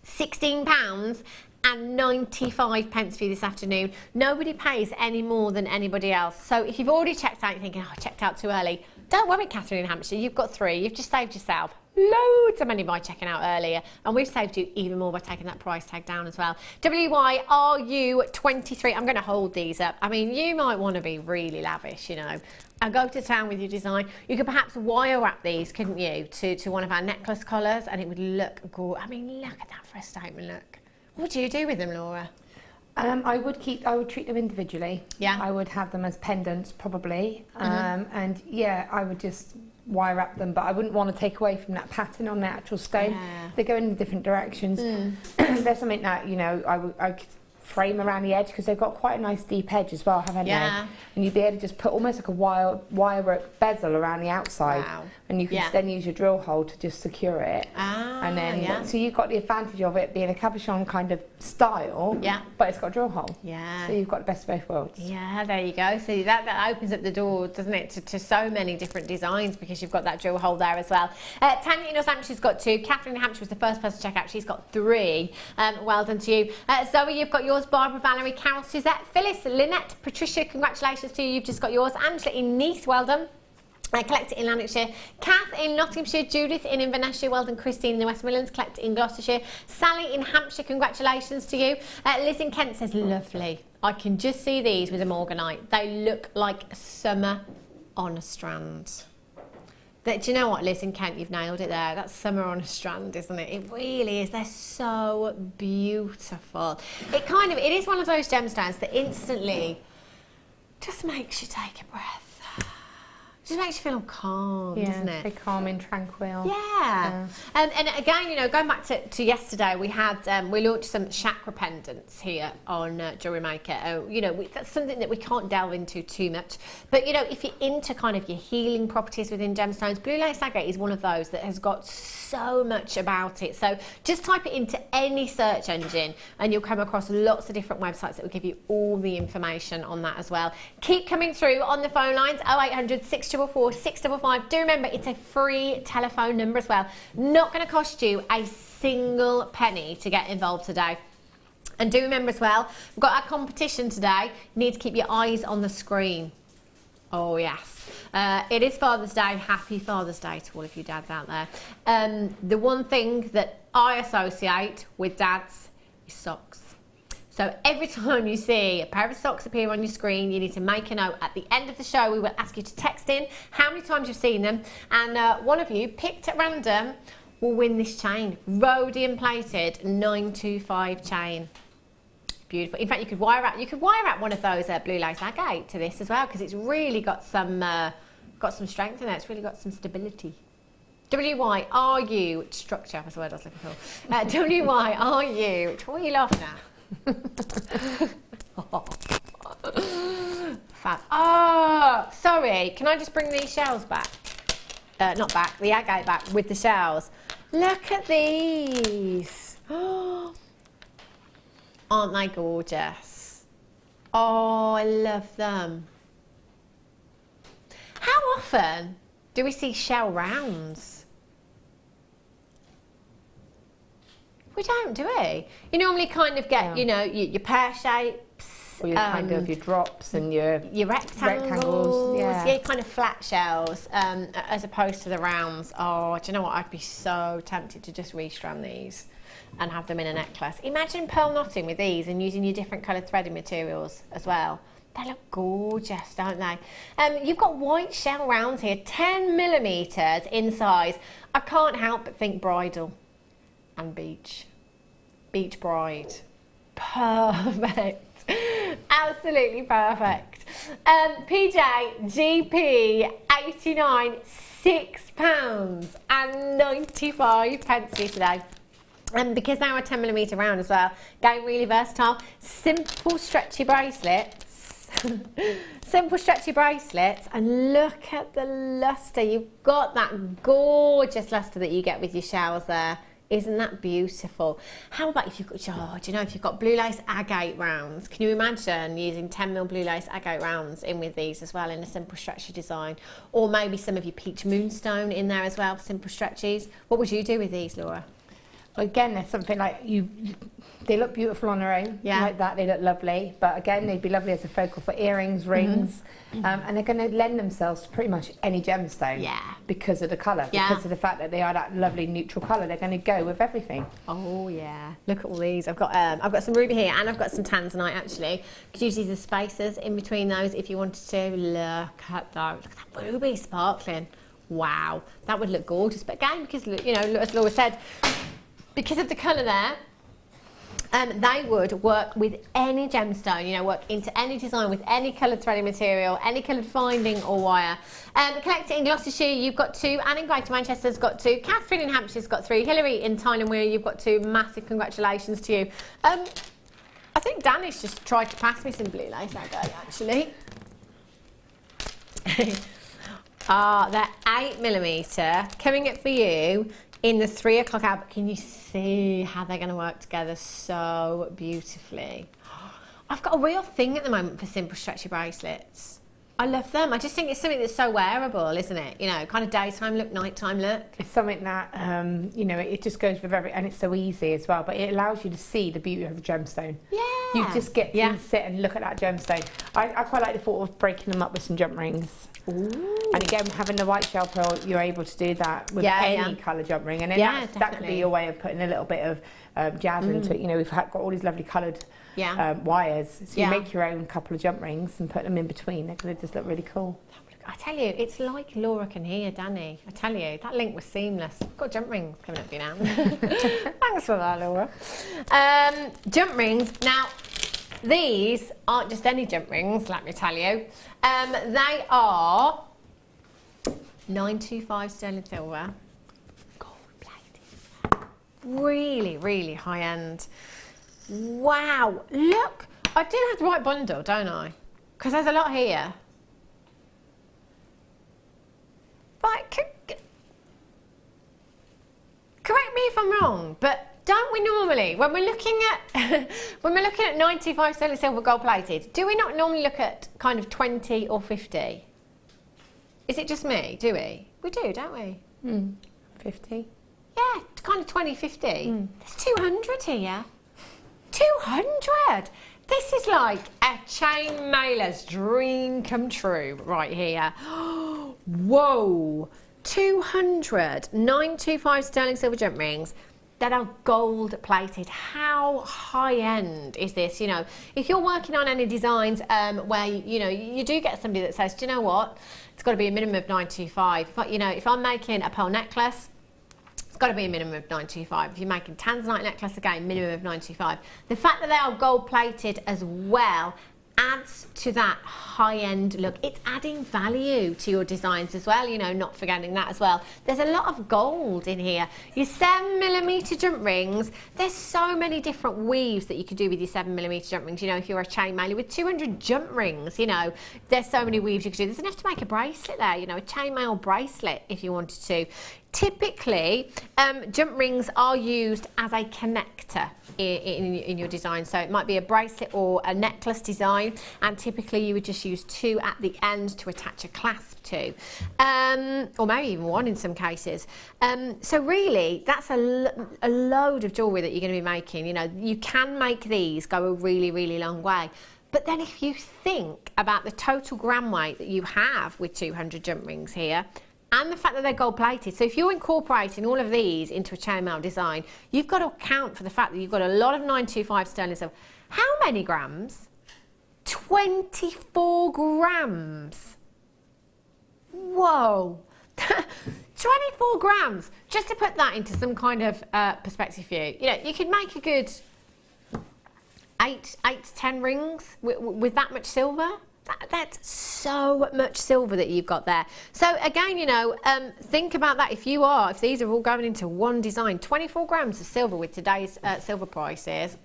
£16 and 95 pence for you this afternoon. Nobody pays any more than anybody else. So if you've already checked out, you're thinking, oh, I checked out too early, Don't worry, Catherine in Hampshire, you've got 3. You've just saved yourself loads of money by checking out earlier, and we've saved you even more by taking that price tag down as well. WYRU23. I'm going to hold these up. I mean, you might want to be really lavish, you know, and go to town with your design. You could perhaps wire wrap these, couldn't you, to one of our necklace collars, and it would look good. I mean, look at that for a statement look. What do you do with them, Laura? I would treat them individually. Yeah. I would have them as pendants probably. And yeah, I would just wire wrap them, but I wouldn't want to take away from that pattern on the actual stone. Yeah. They go in different directions. There's something that, you know, I could frame around the edge, because they've got quite a nice deep edge as well, haven't they? And you'd be able to just put almost like a wire work bezel around the outside. Wow. And you can then use your drill hole to just secure it. And then, so you've got the advantage of it being a cabochon kind of style, but it's got a drill hole. So you've got the best of both worlds. Yeah, there you go. So that opens up the door, doesn't it, to so many different designs, because you've got that drill hole there as well. Tanya in North Hampshire's got 2. Catherine in Hampshire was the first person to check out. She's got 3. Well done to you. Zoe, you've got yours. Barbara, Valerie, Carol, Suzette, Phyllis, Lynette, Patricia, congratulations to you. You've just got yours. Angela in Neath, well done. Collect it in Lanarkshire. Kath in Nottinghamshire. Judith in Inverness, well done. Christine in the West Midlands. Collect it in Gloucestershire. Sally in Hampshire, congratulations to you. Liz in Kent says, lovely. I can just see these with a morganite. They look like summer on a strand. Do you know what, Liz in Kent, you've nailed it there. That's summer on a strand, isn't it? It really is. They're so beautiful. It is one of those gemstones that instantly just makes you take a breath. Just makes you feel calm, doesn't it? Very calm and tranquil. Yeah. And again, you know, going back to yesterday, we launched some chakra pendants here on Jewellery Maker. You know, that's something that we can't delve into too much. But, you know, if you're into kind of your healing properties within gemstones, blue lace agate is one of those that has got so much about it. So just type it into any search engine and you'll come across lots of different websites that will give you all the information on that as well. Keep coming through on the phone lines, 0800 644 655. Do remember, it's a free telephone number as well. Not going to cost you a single penny to get involved today. And do remember as well, we've got our competition today. You need to keep your eyes on the screen. Oh yes. It is Father's Day. Happy Father's Day to all of you dads out there. The one thing that I associate with dads is socks. So every time you see a pair of socks appear on your screen, you need to make a note. At the end of the show, we will ask you to text in how many times you've seen them, and one of you, picked at random, will win this chain. Rhodium plated 925 chain. Beautiful. In fact, you could wire out one of those blue lace agate to this as well, because it's really got some strength in it. It's really got some stability. WYRU structure was the word I was looking for. WYRU. What are you laughing at? Fab. Oh, sorry. Can I just bring these shells back? Not back. The agate back with the shells. Look at these. Aren't they gorgeous? Oh, I love them. How often do we see shell rounds? We don't, do we? You normally kind of get, you know, your pear shapes. Or your kind of your drops and your rectangles. Yeah. Yeah, kind of flat shells, as opposed to the rounds. Oh, do you know what? I'd be so tempted to just restrand these and have them in a necklace. Imagine pearl knotting with these and using your different coloured threading materials as well. They look gorgeous, don't they? You've got white shell rounds here, 10mm in size. I can't help but think bridal and beach bride. Perfect. Absolutely perfect. PJ GP 89, £6.95 today. And because they are 10mm round as well, going really versatile. Simple stretchy bracelets. Simple stretchy bracelets, and look at the lustre. You've got that gorgeous lustre that you get with your shells there. Isn't that beautiful? How about if you've got, do you know, if you've got blue lace agate rounds, can you imagine using 10mm blue lace agate rounds in with these as well in a simple stretchy design? Or maybe some of your peach moonstone in there as well, simple stretchies. What would you do with these, Laura? Again, there's something like they look beautiful on their own, like that, they look lovely, but again, they'd be lovely as a focal for earrings, rings, and they're going to lend themselves to pretty much any gemstone because of the colour, because of the fact that they are that lovely neutral colour. They're going to go with everything. Oh yeah, look at all these. I've got some ruby here, and I've got some tanzanite actually. Could use these as spacers in between those if you wanted to. Look at those. Look at that ruby sparkling. Wow, that would look gorgeous. But again, because you know, as Laura said, because of the colour there, they would work with any gemstone, you know, work into any design with any coloured threading material, any coloured binding or wire. Collector in Gloucestershire, you've got 2, Anne in Greater Manchester's got 2, Catherine in Hampshire's got 3, Hilary in Tyne Wear, you've got 2. Massive congratulations to you. I think Danish just tried to pass me some blue lace that day, actually. They're 8mm coming up for you in the 3 o'clock hour. Can you see how they're going to work together so beautifully? I've got a real thing at the moment for simple stretchy bracelets. I love them. I just think it's something that's so wearable, isn't it? You know, kind of daytime look, nighttime look. It's something that, you know, it just goes with and it's so easy as well, but it allows you to see the beauty of a gemstone. Yeah. You just get to sit and look at that gemstone. I quite like the thought of breaking them up with some jump rings. Ooh. And again, having the white shell pearl, you're able to do that with any colour jump ring. And then that could be your way of putting a little bit of jazz into it. You know, we've got all these lovely coloured wires. So you make your own couple of jump rings and put them in between. They're going to just look really cool. I tell you, it's like Laura can hear Danny. I tell you, that link was seamless. I've got jump rings coming up for you now. Thanks for that, Laura. Jump rings. Now, these aren't just any jump rings, let me tell you. They are 925 sterling silver, gold plated. Really, really high end. Wow, look, I do have the right bundle, don't I? Because there's a lot here. Right, correct me if I'm wrong, but don't we normally, when we're looking at 95 sterling silver gold plated, do we not normally look at kind of 20 or 50? Is it just me? Do we? We do, don't we? 50. Yeah, kind of 20, 50. There's 200 here. 200! This is like a chain mailer's dream come true right here. Whoa! 200 925 sterling silver jump rings that are gold plated. How high end is this? You know, if you're working on any designs where you know you do get somebody that says, do you know what, it's got to be a minimum of 925. If I'm making a pearl necklace, it's got to be a minimum of 925. If you're making tanzanite necklace, again, minimum of 925. The fact that they are gold plated as well adds to that high-end look. It's adding value to your designs as well, you know, not forgetting that as well. There's a lot of gold in here. Your 7mm jump rings, there's so many different weaves that you could do with your 7mm jump rings. You know, if you're a chain mailer with 200 jump rings, you know, there's so many weaves you could do. There's enough to make a bracelet there, you know, a chainmail bracelet if you wanted to. Typically, jump rings are used as a connector in your design. So it might be a bracelet or a necklace design, and typically you would just use 2 at the end to attach a clasp to, or maybe even 1 in some cases. So really, that's a load of jewellery that you're going to be making. You know, you can make these go a really, really long way. But then if you think about the total gram weight that you have with 200 jump rings here, and the fact that they're gold plated. So if you're incorporating all of these into a chainmail design, you've got to account for the fact that you've got a lot of 925 sterling silver. How many grams? 24 grams. Whoa. 24 grams. Just to put that into some kind of perspective for you. You know, you could make a good 8 to 10 rings with that much silver. That's so much silver that you've got there. So again, you know, think about that. If these are all going into one design, 24 grams of silver with today's silver prices,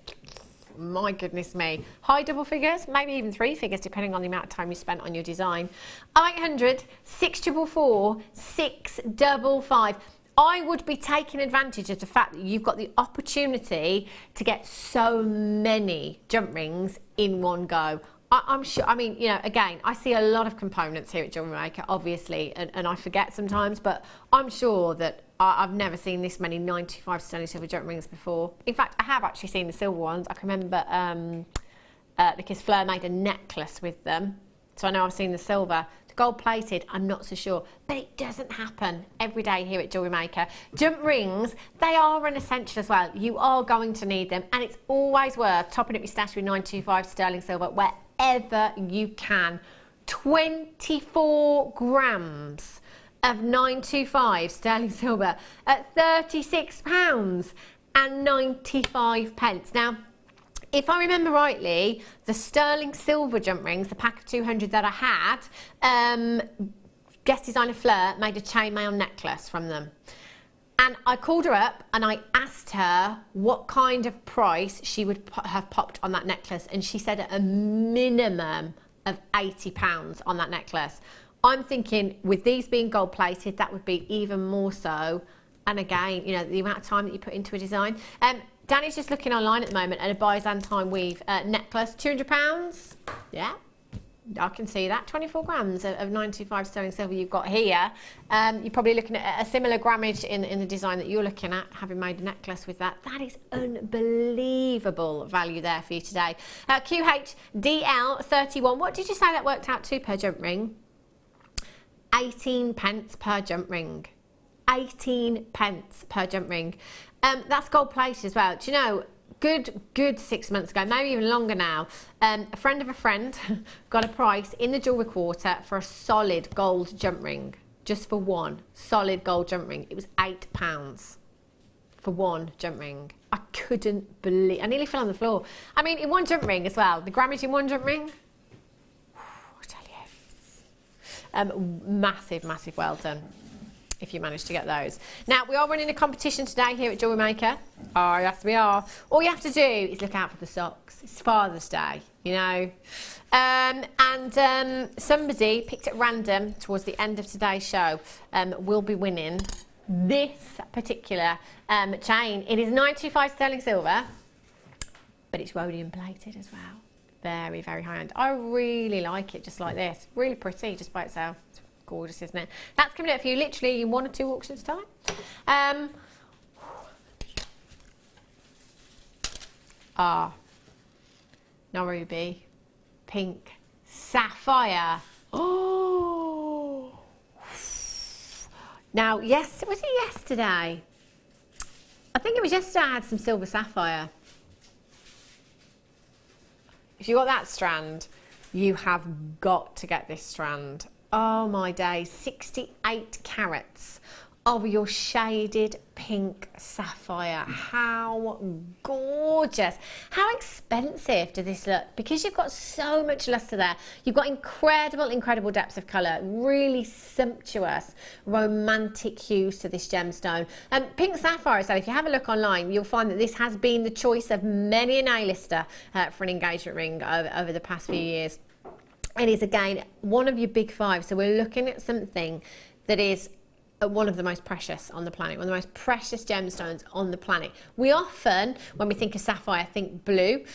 my goodness me. High double figures, maybe even 3 figures, depending on the amount of time you spent on your design. 0800 644 655. I would be taking advantage of the fact that you've got the opportunity to get so many jump rings in one go. I'm sure, I mean, you know, again, I see a lot of components here at Jewellery Maker, obviously, and I forget sometimes, but I'm sure that I've never seen this many 95 sterling silver jewellery rings before. In fact, I have actually seen the silver ones. I can remember because Fleur made a necklace with them, so I know I've seen the silver. The gold plated, I'm not so sure, but it doesn't happen every day here at Jewellery Maker. Jump rings, they are an essential as well. You are going to need them, and it's always worth topping up your stash with 925 sterling silver wherever you can. 24 grams of 925 sterling silver at £36.95. Now, if I remember rightly, the sterling silver jump rings, the pack of 200 that I had, guest designer Fleur made a chainmail necklace from them. And I called her up and I asked her what kind of price she would have popped on that necklace. And she said a minimum of £80 on that necklace. I'm thinking with these being gold plated, that would be even more so. And again, you know, the amount of time that you put into a design. Danny's just looking online at the moment at a Byzantine weave necklace, £200. Yeah, I can see that. 24 grams of 925 sterling silver you've got here. You're probably looking at a similar grammage in the design that you're looking at, having made a necklace with that. That is unbelievable value there for you today. QHDL31, what did you say that worked out to per jump ring? 18 pence per jump ring. 18 pence per jump ring. That's gold plated as well. Do you know, good 6 months ago, maybe even longer now, a friend of a friend got a price in the jewellery quarter for a solid gold jump ring, just for one solid gold jump ring. It was £8 for one jump ring. I couldn't believe, I nearly fell on the floor. I mean, in one jump ring as well, the grammage in one jump ring, I tell you, massive, massive well done if you manage to get those. Now, we are running a competition today here at Jewellery Maker. Oh, yes, we are. All you have to do is look out for the socks. It's Father's Day, you know. Somebody picked at random towards the end of today's show will be winning this particular chain. It is 925 sterling silver, but it's rhodium plated as well. Very, very high end. I really like it just like this. Really pretty just by itself. It's gorgeous, isn't it? That's coming up for you literally in 1 or 2 auctions time. No ruby, pink, sapphire. Oh! Now, yes, was it yesterday? I think it was yesterday I had some silver sapphire. If you got that strand, you have got to get this strand. Oh my days, 68 carats of your shaded pink sapphire. How gorgeous. How expensive does this look? Because you've got so much luster there. You've got incredible depths of colour. Really sumptuous, romantic hues to this gemstone. Pink sapphire, so if you have a look online, you'll find that this has been the choice of many an A-lister for an engagement ring over the past few years. It is, again, one of your big five. So we're looking at something that is one of the most precious on the planet, one of the most precious gemstones on the planet. We often, when we think of sapphire, think blue,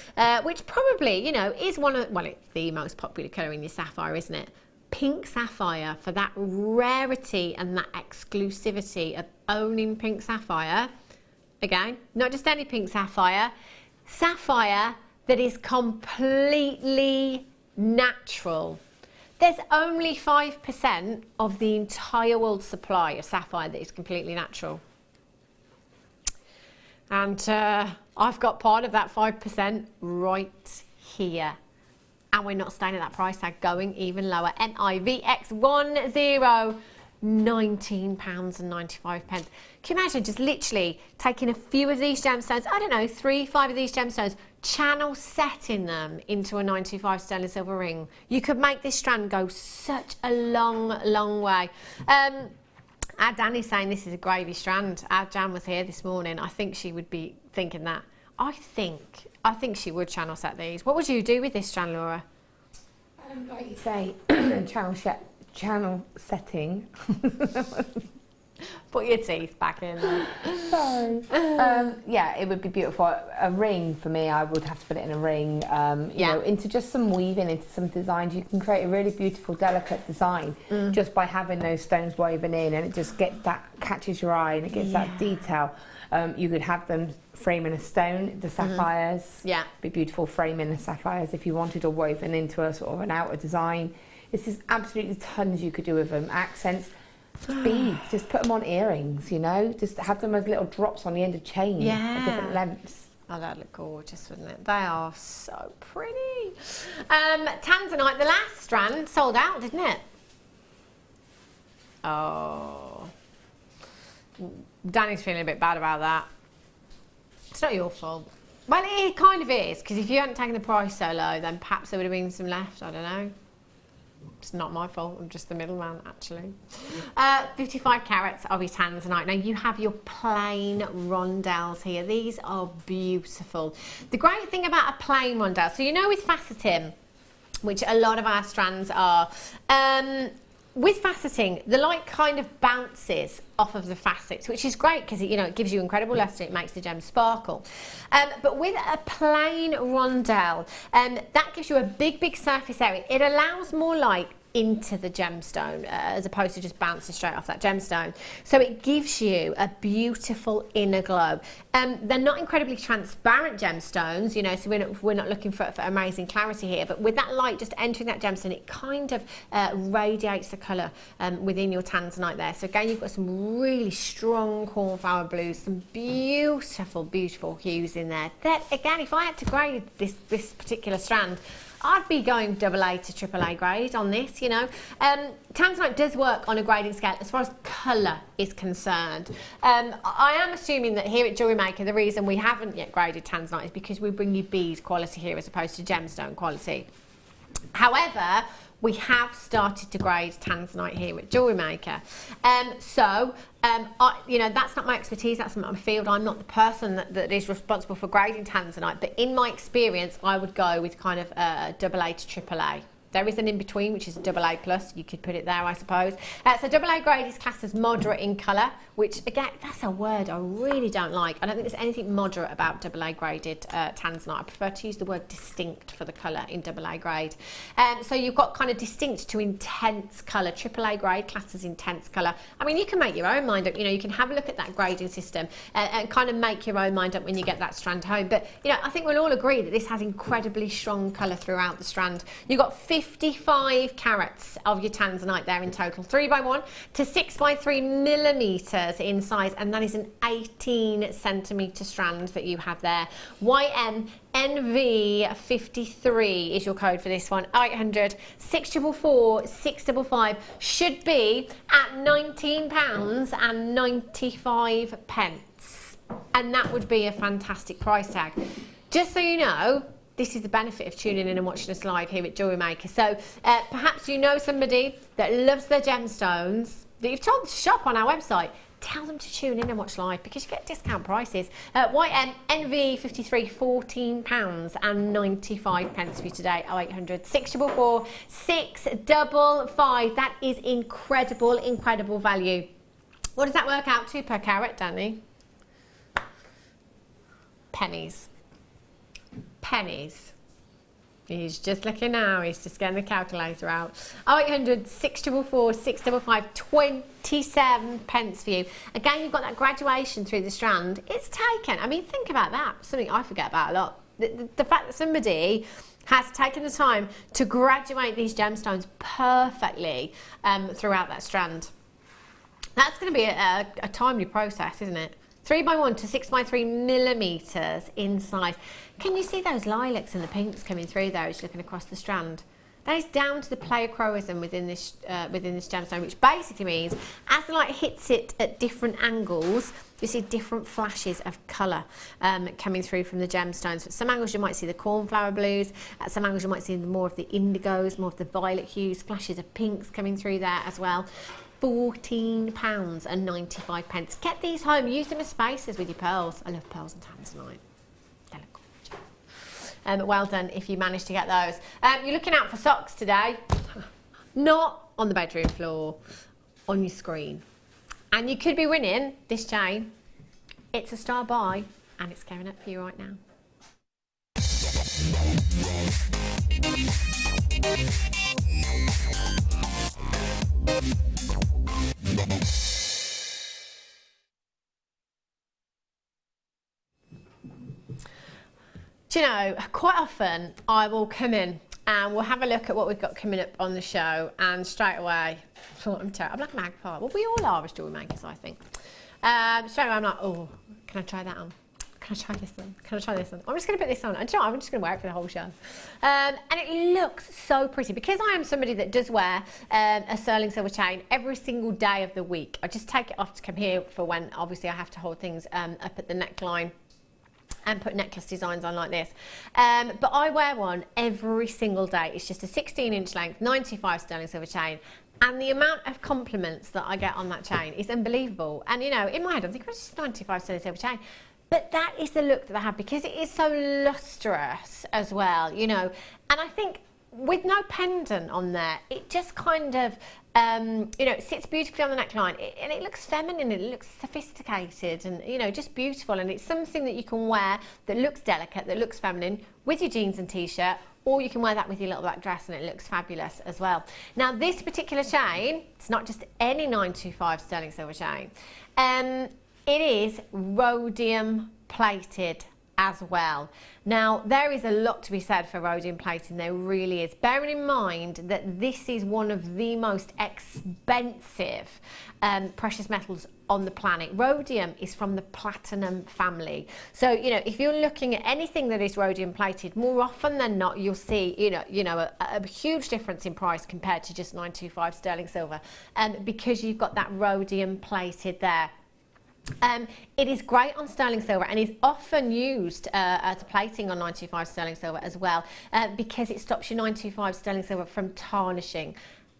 which probably, you know, is one of, well, it's the most popular colour in your sapphire, isn't it? Pink sapphire, for that rarity and that exclusivity of owning pink sapphire. Again, not just any pink sapphire, sapphire that is completely natural. There's only 5% of the entire world's supply of sapphire that is completely natural. And I've got part of that 5% right here. And we're not staying at that price tag, going even lower. NIVX10, £19.95. Can you imagine just literally taking a few of these gemstones, I don't know, 3-5 of these gemstones, channel setting them into a 925 sterling silver ring? You could make this strand go such a long way. Our Danny's saying this is a gravy strand. Our Jan was here this morning. I think she would be thinking that. I think she would channel set these. What would you do with this strand, Laura? Like you say, channel setting. Put your teeth back in. Sorry. Yeah, it would be beautiful. A ring for me, I would have to put it in a ring. You know, into just some weaving, into some designs. You can create a really beautiful, delicate design just by having those stones woven in, and it just gets that, catches your eye, and it gets that detail. You could have them framing a stone, the sapphires. Yeah, be beautiful framing the sapphires if you wanted, or woven into a sort of an outer design. It's just absolutely tons you could do with them. Accents. Beads, just put them on earrings, you know, just have them as little drops on the end of chains of different lengths. Oh, that'd look gorgeous, wouldn't it? They are so pretty. Tanzanite, the last strand, sold out, didn't it? Oh. Danny's feeling a bit bad about that. It's not your fault. Well, it kind of is, because if you hadn't taken the price so low, then perhaps there would have been some left, I don't know. It's not my fault, I'm just the middleman, actually. 55 carats of your tanzanite. Now, you have your plain rondelles here. These are beautiful. The great thing about a plain rondelle, so you know with faceting, which a lot of our strands are, with faceting, the light kind of bounces off of the facets, which is great because it gives you incredible luster. It makes the gem sparkle. But with a plain rondelle, that gives you a big surface area. It allows more light into the gemstone as opposed to just bouncing straight off that gemstone. So it gives you a beautiful inner glow. They're not incredibly transparent gemstones, so we're not looking for amazing clarity here, but with that light just entering that gemstone, it kind of radiates the colour within your tanzanite there. So again, you've got some really strong cornflower blues, some beautiful hues in there. That, again, if I had to grade this particular strand, I'd be going AA to AAA grade on this, Tanzanite does work on a grading scale as far as colour is concerned. I am assuming that here at Jewellery Maker, the reason we haven't yet graded Tanzanite is because we bring you bead quality here as opposed to gemstone quality. However, we have started to grade Tanzanite here at Jewellery Maker. That's not my expertise, that's not my field. I'm not the person that is responsible for grading Tanzanite, but in my experience, I would go with kind of AA to AAA. There is an in-between, which is a AA+. You could put it there, I suppose. So AA grade is classed as moderate in colour, which, again, that's a word I really don't like. I don't think there's anything moderate about AA graded tanzanite. I prefer to use the word distinct for the colour in AA grade. So you've got kind of distinct to intense colour. AAA grade classed as intense colour. I mean, you can make your own mind up. You can have a look at that grading system and kind of make your own mind up when you get that strand home. But, I think we'll all agree that this has incredibly strong colour throughout the strand. You've got 55 carats of your tanzanite there in total, 3x1 to 6x3 millimetres in size, and that is an 18 centimetre strand that you have there. YMNV53 is your code for this one. 800 644 655 should be at £19.95, and that would be a fantastic price tag. Just so you know, this is the benefit of tuning in and watching us live here at Jewellery Maker. So perhaps you know somebody that loves their gemstones that you've told to shop on our website. Tell them to tune in and watch live because you get discount prices. YMNV53, £14.95 for you today. 0800 644 655. That is incredible value. What does that work out to per carat, Danny? Pennies. He's just looking now, he's just getting the calculator out. 0800 644 655, 27 pence for you. Again, you've got that graduation through the strand. It's taken, I mean, think about that, something I forget about a lot. The fact that somebody has taken the time to graduate these gemstones perfectly throughout that strand. That's going to be a timely process, isn't it? 3x1 to 6x3 millimetres in size. Can you see those lilacs and the pinks coming through there as you're looking across the strand? That is down to the pleochroism within this gemstone, which basically means as the light hits it at different angles, you see different flashes of colour coming through from the gemstones. At some angles you might see the cornflower blues, at some angles you might see more of the indigos, more of the violet hues, flashes of pinks coming through there as well. £14.95. Get these home, use them as spacers with your pearls. I love pearls and tanzanite. They look gorgeous. Well done if you managed to get those. You're looking out for socks today. Not on the bedroom floor, on your screen. And you could be winning this chain. It's a star buy, and it's going up for you right now. Do you know, quite often I will come in and we'll have a look at what we've got coming up on the show, and straight away, I'm like a magpie. Well, we all are as jewellery makers, I think. Straight away I'm like, oh, can I try that on? Can I try this on? Can I try this on? I'm just going to put this on. And do you know what? I'm just going to wear it for the whole show. And it looks so pretty. Because I am somebody that does wear a sterling silver chain every single day of the week. I just take it off to come here for when, obviously, I have to hold things up at the neckline and put necklace designs on like this. But I wear one every single day. It's just a 16-inch length, 95 sterling silver chain. And the amount of compliments that I get on that chain is unbelievable. And, you know, in my head, I'm thinking, it's just 95 sterling silver chain. But that is the look that I have, because it is so lustrous as well, you know. And I think with no pendant on there, it just kind of, you know, it sits beautifully on the neckline, and it looks feminine, it looks sophisticated, and, you know, just beautiful. And it's something that you can wear that looks delicate, that looks feminine, with your jeans and t-shirt, or you can wear that with your little black dress and it looks fabulous as well. Now, this particular chain, it's not just any 925 sterling silver chain. It is rhodium plated as well. Now, there is a lot to be said for rhodium plating, there really is. Bearing in mind that this is one of the most expensive precious metals on the planet. Rhodium is from the platinum family. So, you know, if you're looking at anything that is rhodium plated, more often than not, you'll see, you know, a huge difference in price compared to just 925 sterling silver, because you've got that rhodium plated there. It is great on sterling silver and is often used as plating on 925 sterling silver as well, because it stops your 925 sterling silver from tarnishing.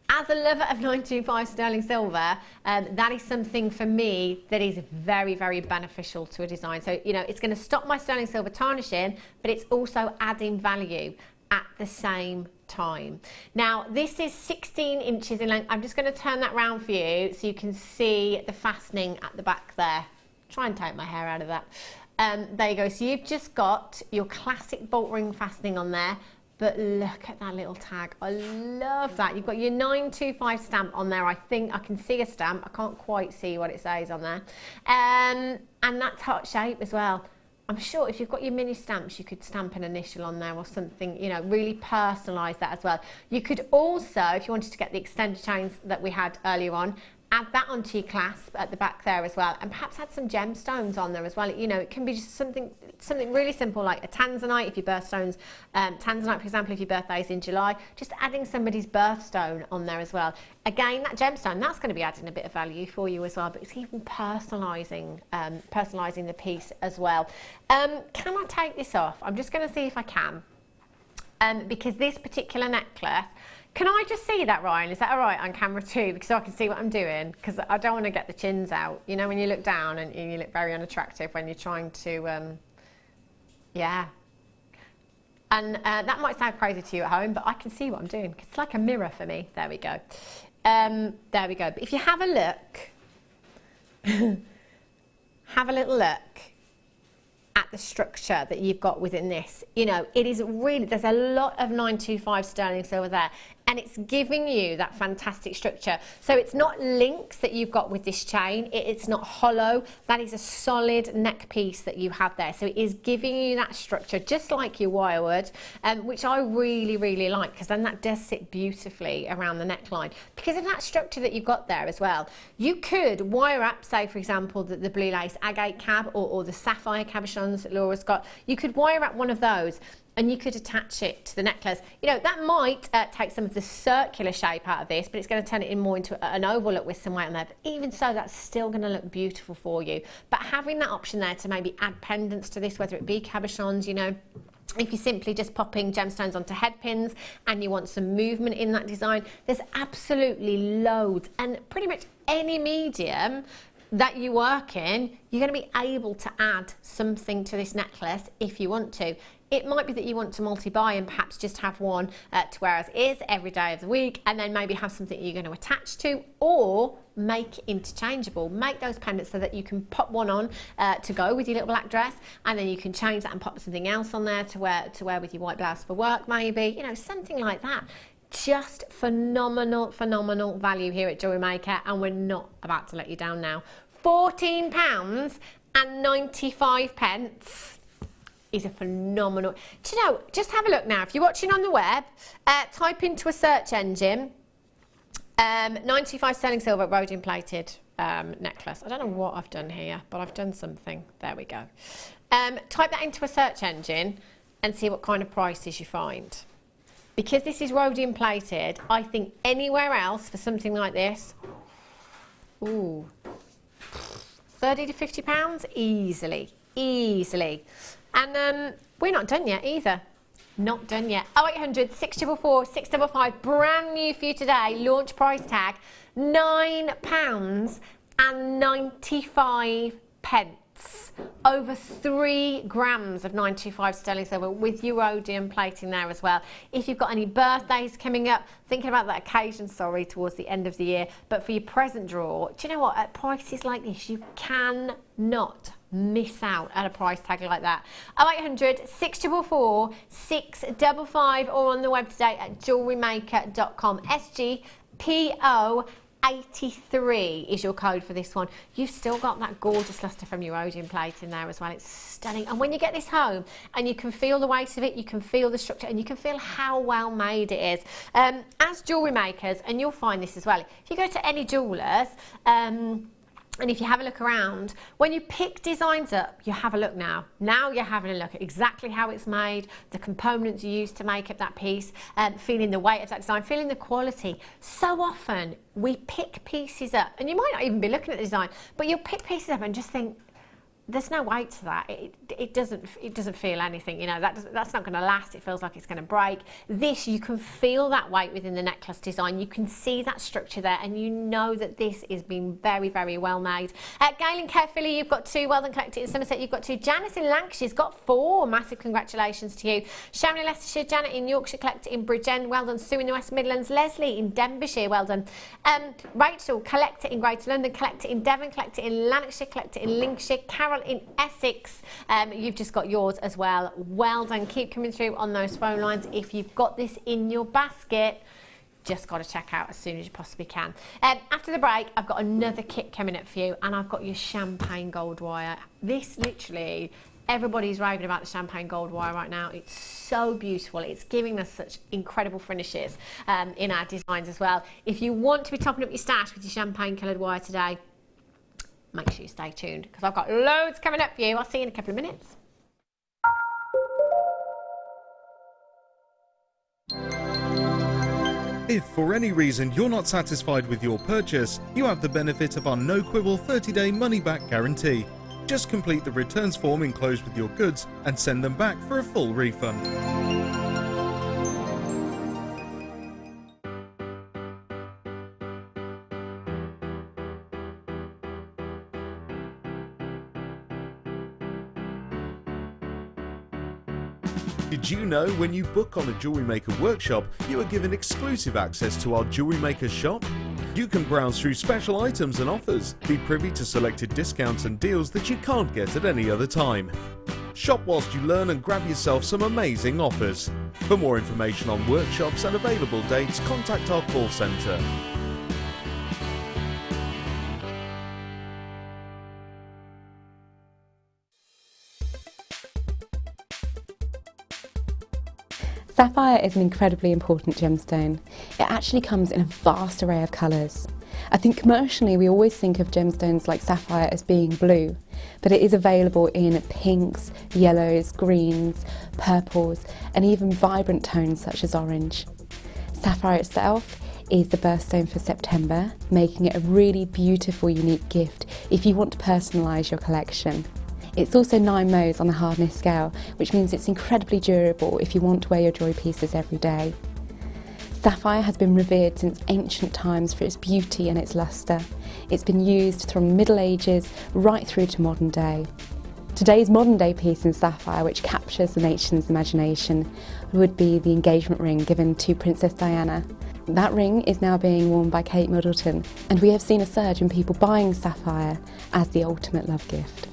As a lover of 925 sterling silver, that is something for me that is very, very beneficial to a design. So, you know, it's going to stop my sterling silver tarnishing, but it's also adding value at the same time. Now, this is 16 inches in length. I'm just going to turn that round for you so you can see the fastening at the back there. Try and take my hair out of that. There you go. So you've just got your classic bolt ring fastening on there, but look at that little tag. I love that. You've got your 925 stamp on there. I think I can see a stamp. I can't quite see what it says on there. And that's heart shape as well. I'm sure if you've got your mini stamps, you could stamp an initial on there or something, you know, really personalise that as well. You could also, if you wanted to get the extended chains that we had earlier on, add that onto your clasp at the back there as well, and perhaps add some gemstones on there as well. You know, it can be just something really simple, like a tanzanite if your birthstones, tanzanite, for example, if your birthday is in July, just adding somebody's birthstone on there as well. Again, that gemstone, that's going to be adding a bit of value for you as well, but it's even personalising the piece as well. Can I take this off? I'm just going to see if I can, because this particular necklace, can I just see that, Ryan? Is that all right on camera too? Because I can see what I'm doing, because I don't want to get the chins out. You know, when you look down and you look very unattractive when you're trying to, yeah. And that might sound crazy to you at home, but I can see what I'm doing. It's like a mirror for me. There we go. There we go. But if you have a look, have a little look at the structure that you've got within this. You know, it is really, there's a lot of 925 sterling silver there, and it's giving you that fantastic structure. So it's not links that you've got with this chain, it's not hollow, that is a solid neck piece that you have there. So it is giving you that structure, just like your wire would, which I really, really like, because then that does sit beautifully around the neckline. Because of that structure that you've got there as well, you could wire up, say for example, the blue lace agate cab or the sapphire cabochons that Laura's got. You could wire up one of those and you could attach it to the necklace. You know, that might take some of the circular shape out of this, but it's going to turn it in more into an oval look with some weight on there. But even so, that's still going to look beautiful for you. But having that option there to maybe add pendants to this, whether it be cabochons, you know, if you're simply just popping gemstones onto head pins and you want some movement in that design, there's absolutely loads, and pretty much any medium that you work in, you're going to be able to add something to this necklace if you want to. It might be that you want to multi-buy and perhaps just have one to wear as is every day of the week, and then maybe have something you're going to attach to, or make interchangeable. Make those pendants so that you can pop one on to go with your little black dress, and then you can change that and pop something else on there to wear with your white blouse for work, maybe, you know, something like that. Just phenomenal value here at Jewellery Maker, and we're not about to let you down now. £14.95 is a phenomenal. Do you know, just have a look now. If you're watching on the web, type into a search engine 95 sterling silver rhodium plated necklace. I don't know what I've done here, but I've done something. There we go. Type that into a search engine and see what kind of prices you find. Because this is rhodium plated, I think anywhere else for something like this, ooh, 30 to 50 pounds, easily. And we're not done yet either. Not done yet. 0800 644 655, brand new for you today. Launch price tag, £9.95. Over 3 grams of 95 sterling silver with your rhodium plating there as well. If you've got any birthdays coming up, thinking about that occasion, towards the end of the year, but for your present drawer, do you know what? At prices like this, you cannot miss out at a price tag like that. 0800 644 655, or on the web today at JewelleryMaker.com. SGPO 83 is your code for this one. You've still got that gorgeous lustre from your rhodium plate in there as well. It's stunning. And when you get this home and you can feel the weight of it, you can feel the structure, and you can feel how well made it is. As jewellery makers, and you'll find this as well, if you go to any jewellers, and if you have a look around, when you pick designs up, you have a look now. Now you're having a look at exactly how it's made, the components you use to make up that piece, feeling the weight of that design, feeling the quality. So often we pick pieces up, and you might not even be looking at the design, but you'll pick pieces up and just think, there's no weight to that. It doesn't feel anything, you know, that's not going to last. It feels like it's going to break. This, you can feel that weight within the necklace design. You can see that structure there, and you know that this is being very, very well made. Galen Carefully, you've got 2. Well done. Collected in Somerset, you've got 2. Janice in Lancashire's got 4. Massive congratulations to you. Sharon in Leicestershire, Janet in Yorkshire, collected in Bridgend. Well done. Sue in the West Midlands, Leslie in Denbighshire. Well done. Rachel, collector in Greater London, collector in Devon, collector in Lanarkshire, collector in Lincolnshire. Carol in Essex, you've just got yours as well. Well done. Keep coming through on those phone lines. If you've got this in your basket, just got to check out as soon as you possibly can. After the break, I've got another kit coming up for you, and I've got your champagne gold wire. This literally, everybody's raving about the champagne gold wire right now. It's so beautiful. It's giving us such incredible finishes in our designs as well. If you want to be topping up your stash with your champagne coloured wire today, make sure you stay tuned, because I've got loads coming up for you. I'll see you in a couple of minutes. If for any reason you're not satisfied with your purchase, you have the benefit of our no quibble 30-day money-back guarantee. Just complete the returns form enclosed with your goods and send them back for a full refund. Did you know when you book on a Jewellery Maker workshop, you are given exclusive access to our Jewellery Maker shop? You can browse through special items and offers, be privy to selected discounts and deals that you can't get at any other time. Shop whilst you learn and grab yourself some amazing offers. For more information on workshops and available dates, contact our call centre. Sapphire is an incredibly important gemstone. It actually comes in a vast array of colours. I think commercially we always think of gemstones like sapphire as being blue, but it is available in pinks, yellows, greens, purples, and even vibrant tones such as orange. Sapphire itself is the birthstone for September, making it a really beautiful, unique gift if you want to personalise your collection. It's also 9 Mohs on the hardness scale, which means it's incredibly durable if you want to wear your jewellery pieces every day. Sapphire has been revered since ancient times for its beauty and its lustre. It's been used from the Middle Ages right through to modern day. Today's modern day piece in sapphire, which captures the nation's imagination, would be the engagement ring given to Princess Diana. That ring is now being worn by Kate Middleton, and we have seen a surge in people buying sapphire as the ultimate love gift.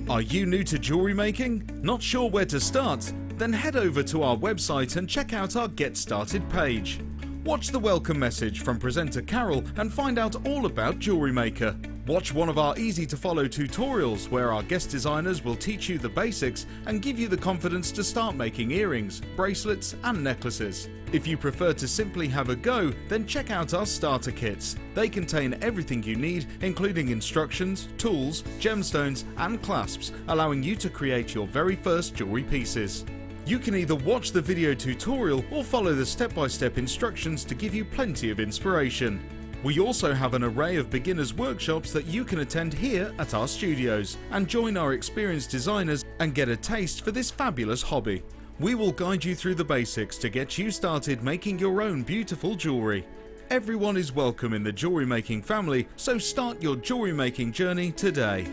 Are you new to jewellery making? Not sure where to start? Then head over to our website and check out our Get Started page. Watch the welcome message from presenter Carol and find out all about Jewellery Maker. Watch one of our easy to follow tutorials where our guest designers will teach you the basics and give you the confidence to start making earrings, bracelets and necklaces. If you prefer to simply have a go, then check out our starter kits. They contain everything you need, including instructions, tools, gemstones and clasps, allowing you to create your very first jewellery pieces. You can either watch the video tutorial or follow the step-by-step instructions to give you plenty of inspiration. We also have an array of beginners workshops that you can attend here at our studios and join our experienced designers and get a taste for this fabulous hobby. We will guide you through the basics to get you started making your own beautiful jewellery. Everyone is welcome in the jewellery making family, so start your jewellery making journey today.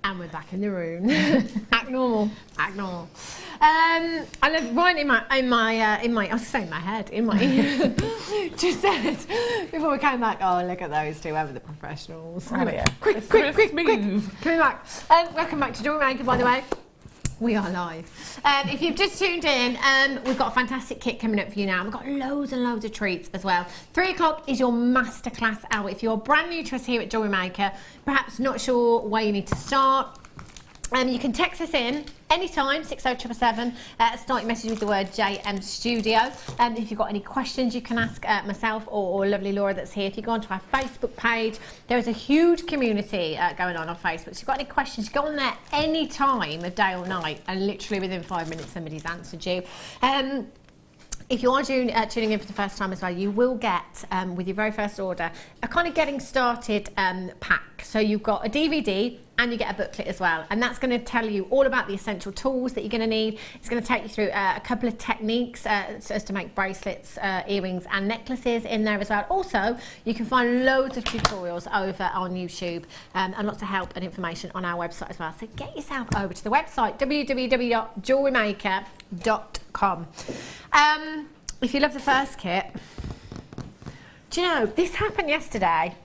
And we're back in the room. Act normal. Act normal. I love right in my I was saying my head, in my ear. Just said before we came back, oh look at those two, ever the professionals. Quick move. Coming back. Welcome back to Jewellery Maker, by the way. We are live. If you've just tuned in, we've got a fantastic kit coming up for you now. We've got loads and loads of treats as well. 3 o'clock is your masterclass hour. If you're brand new to us here at Jewellery Maker, perhaps not sure where you need to start, you can text us in anytime, 60777, start your message with the word JM Studio. If you've got any questions, you can ask myself or lovely Laura that's here. If you go onto our Facebook page, there is a huge community going on Facebook. So if you've got any questions, go on there any time of day or night, and literally within 5 minutes somebody's answered you. If you are tuning in for the first time as well, you will get, with your very first order, a kind of getting started pack. So you've got a DVD and you get a booklet as well. And that's going to tell you all about the essential tools that you're going to need. It's going to take you through a couple of techniques so as to make bracelets, earrings and necklaces in there as well. Also, you can find loads of tutorials over on YouTube and lots of help and information on our website as well. So get yourself over to the website, www.jewellerymaker.com. If you love the first kit, do you know, this happened yesterday.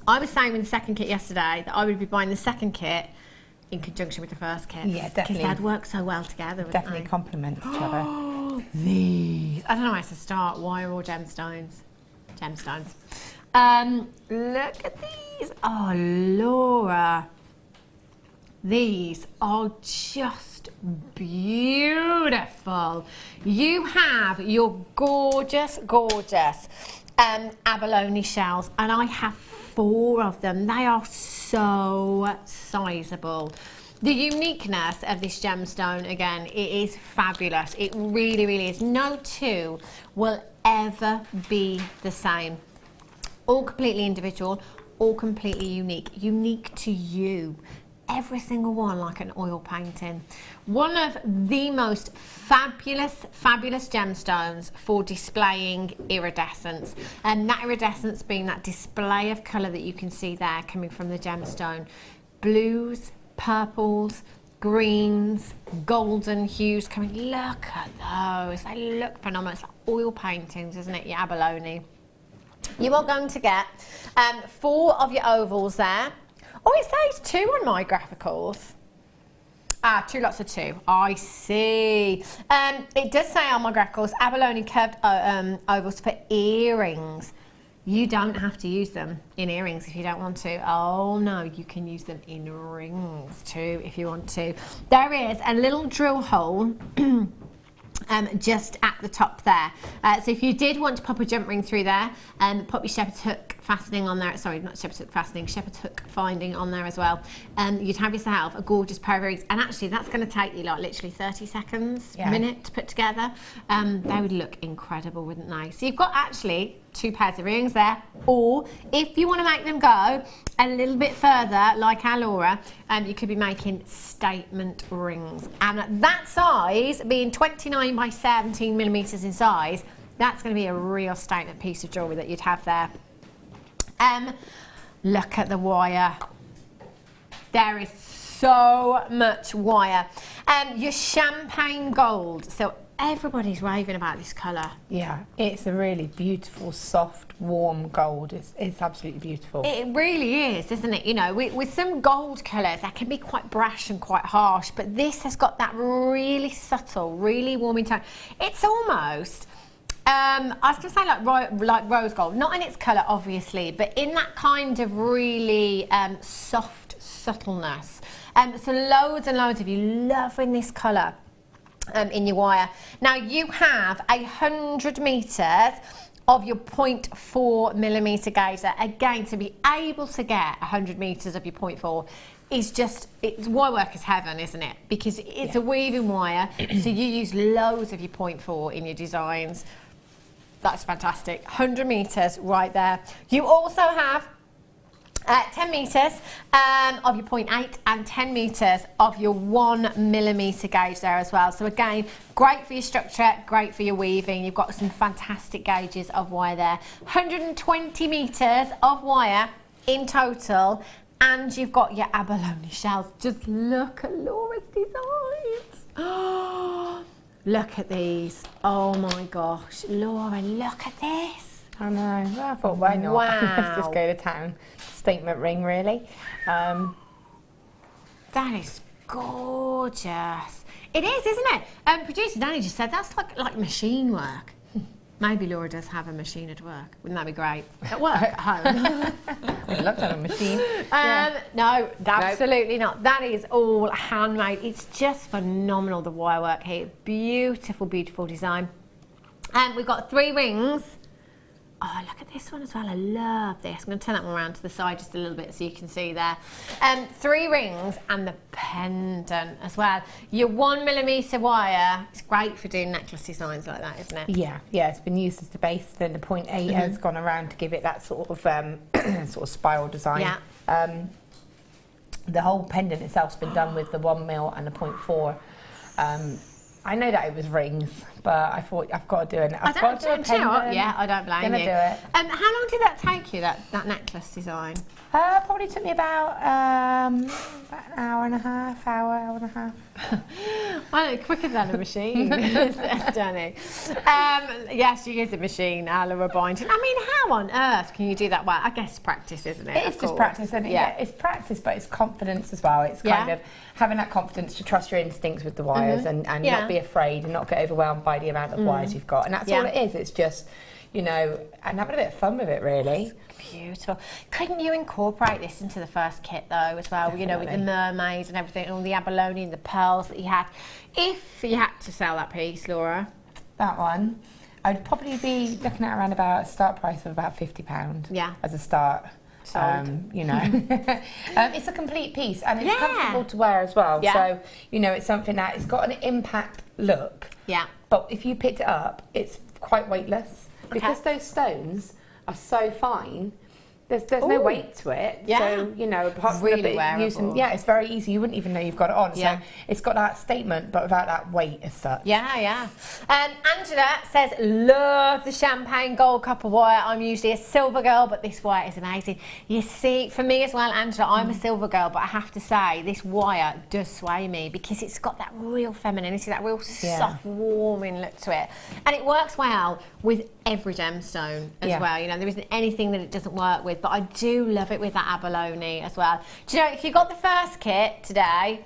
I was saying with the second kit yesterday that I would be buying the second kit in conjunction with the first kit. Yeah, definitely. Because they'd work so well together. Definitely complement each other. These. I don't know where to start. Wire or gemstones? Gemstones. Look at these. Oh, Laura. These are just beautiful. You have your gorgeous, gorgeous abalone shells, and I have 4 of them. They are so sizable. The uniqueness of this gemstone, again, it is fabulous. It really, really is. No two will ever be the same. All completely individual, all completely unique to you. Every single one like an oil painting. One of the most fabulous gemstones for displaying iridescence, and that iridescence being that display of colour that you can see there coming from the gemstone. Blues, purples, greens, golden hues coming. Look at those, they look phenomenal. It's like oil paintings, isn't it, your abalone? You are going to get 4 of your ovals there. Oh, it says 2 on my graphicals. 2 lots of 2. I see. It does say on my graphicals, abalone curved ovals for earrings. You don't have to use them in earrings if you don't want to. Oh no, you can use them in rings too if you want to. There is a little drill hole just at the top there. So if you did want to pop a jump ring through there, pop your shepherd's hook fastening on there, sorry, not shepherd's hook fastening, shepherd's hook finding on there as well, you'd have yourself a gorgeous pair of earrings. And actually that's going to take you like literally 30 seconds, minute to put together. They would look incredible, wouldn't they? So you've got actually 2 pairs of earrings there, or if you want to make them go a little bit further, like our Laura, you could be making statement rings. And that size, being 29 by 17 millimeters in size, that's going to be a real statement piece of jewellery that you'd have there. Look at the wire. There is so much wire. Your champagne gold. So everybody's raving about this colour. Yeah, it's a really beautiful, soft, warm gold. It's absolutely beautiful. It really is, isn't it? You know, with some gold colours, that can be quite brash and quite harsh, but this has got that really subtle, really warming tone. It's almost, I was going to say like rose gold, not in its colour, obviously, but in that kind of really soft subtleness. So loads and loads of you loving this colour. In your wire. Now you have 100 metres of your 0.4 millimetre gauge there. Again, to be able to get 100 metres of your 0.4 is just, wire work is heaven, isn't it? Because it's a weaving wire, so you use loads of your 0.4 in your designs. That's fantastic. 100 metres right there. You also have 10 metres of your 0.8 and 10 metres of your 1 millimetre gauge there as well. So again, great for your structure, great for your weaving. You've got some fantastic gauges of wire there. 120 metres of wire in total, and you've got your abalone shells. Just look at Laura's designs. Oh, look at these. Oh my gosh, Laura, look at this. I know. Well, I thought, why not? Wow. Let's just go to town. Statement ring, really. That is gorgeous. It is, isn't it? Producer Danny just said that's like machine work. Maybe Laura does have a machine at work. Wouldn't that be great? At work, at home. I'd love to have a machine. No, absolutely not. That is all handmade. It's just phenomenal, the wire work here. Beautiful, beautiful design. And we've got 3 rings. Oh, look at this one as well. I love this. I'm going to turn that one around to the side just a little bit so you can see there. 3 rings and the pendant as well. Your 1 millimetre wire. It's great for doing necklace designs like that, isn't it? Yeah, it's been used as the base. Then the 0.8 has gone around to give it that sort of sort of spiral design. Yeah. The whole pendant itself's been done with the 1 mil and the 0.4. I know that it was rings, but I thought I've got to do it. I've got to do a pendant. Yeah, I don't blame you. Gonna do it. How long did that take you, that necklace design? Probably took me about an hour and a half. I know, quicker than a machine, Danny. Yes, she is a machine, Laura Boynton. I mean, how on earth can you do that? Well, I guess practice, isn't it? It's just practice, and it's practice, but it's confidence as well. It's kind of having that confidence to trust your instincts with the wires and not be afraid and not get overwhelmed by the amount of wires you've got. And that's all it is. It's just, you know, and having a bit of fun with it, really. Beautiful. Couldn't you incorporate this into the first kit though as well? Definitely. You know, with the mermaids and everything, and all the abalone and the pearls that you had. If you had to sell that piece, Laura? That one, I'd probably be looking at around about a start price of about £50. Yeah. As a start. Sold. You know, it's a complete piece and it's comfortable to wear as well. Yeah. So, you know, it's something that it's got an impact look. Yeah. But if you picked it up, it's quite weightless. Because those stones are so fine, there's no weight to it. Yeah. So, you know, apart from really wearable. it's very easy. You wouldn't even know you've got it on. Yeah. So it's got that statement, but without that weight as such. Yeah. Angela says, love the champagne gold copper wire. I'm usually a silver girl, but this wire is amazing. You see, for me as well, Angela, I'm a silver girl, but I have to say, this wire does sway me because it's got that real femininity, that real soft, warming look to it. And it works well with every gemstone as well. You know, there isn't anything that it doesn't work with, but I do love it with that abalone as well. Do you know, if you got the first kit today,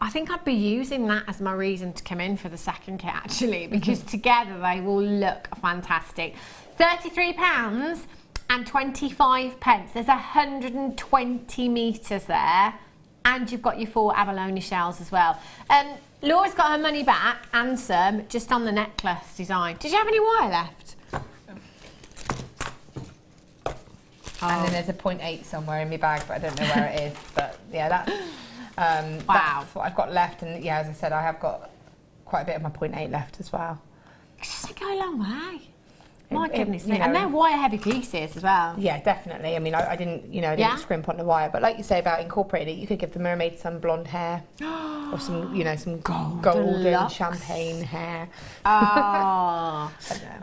I think I'd be using that as my reason to come in for the second kit actually, because together they will look fantastic. £33 and 25 pence. There's 120 metres there. and you've got your 4 abalone shells as well. Laura's got her money back and some just on the necklace design. Did you have any wire left? And then there's a 0.8 somewhere in my bag, but I don't know where it is. But yeah, that's what I've got left. And yeah, as I said, I have got quite a bit of my 0.8 left as well. It's just go a long way. My goodness me. And they're wire heavy pieces as well. Yeah, definitely. I mean, I didn't, I didn't scrimp on the wire. But like you say about incorporating it, you could give the mermaid some blonde hair or some, some golden champagne hair. Oh,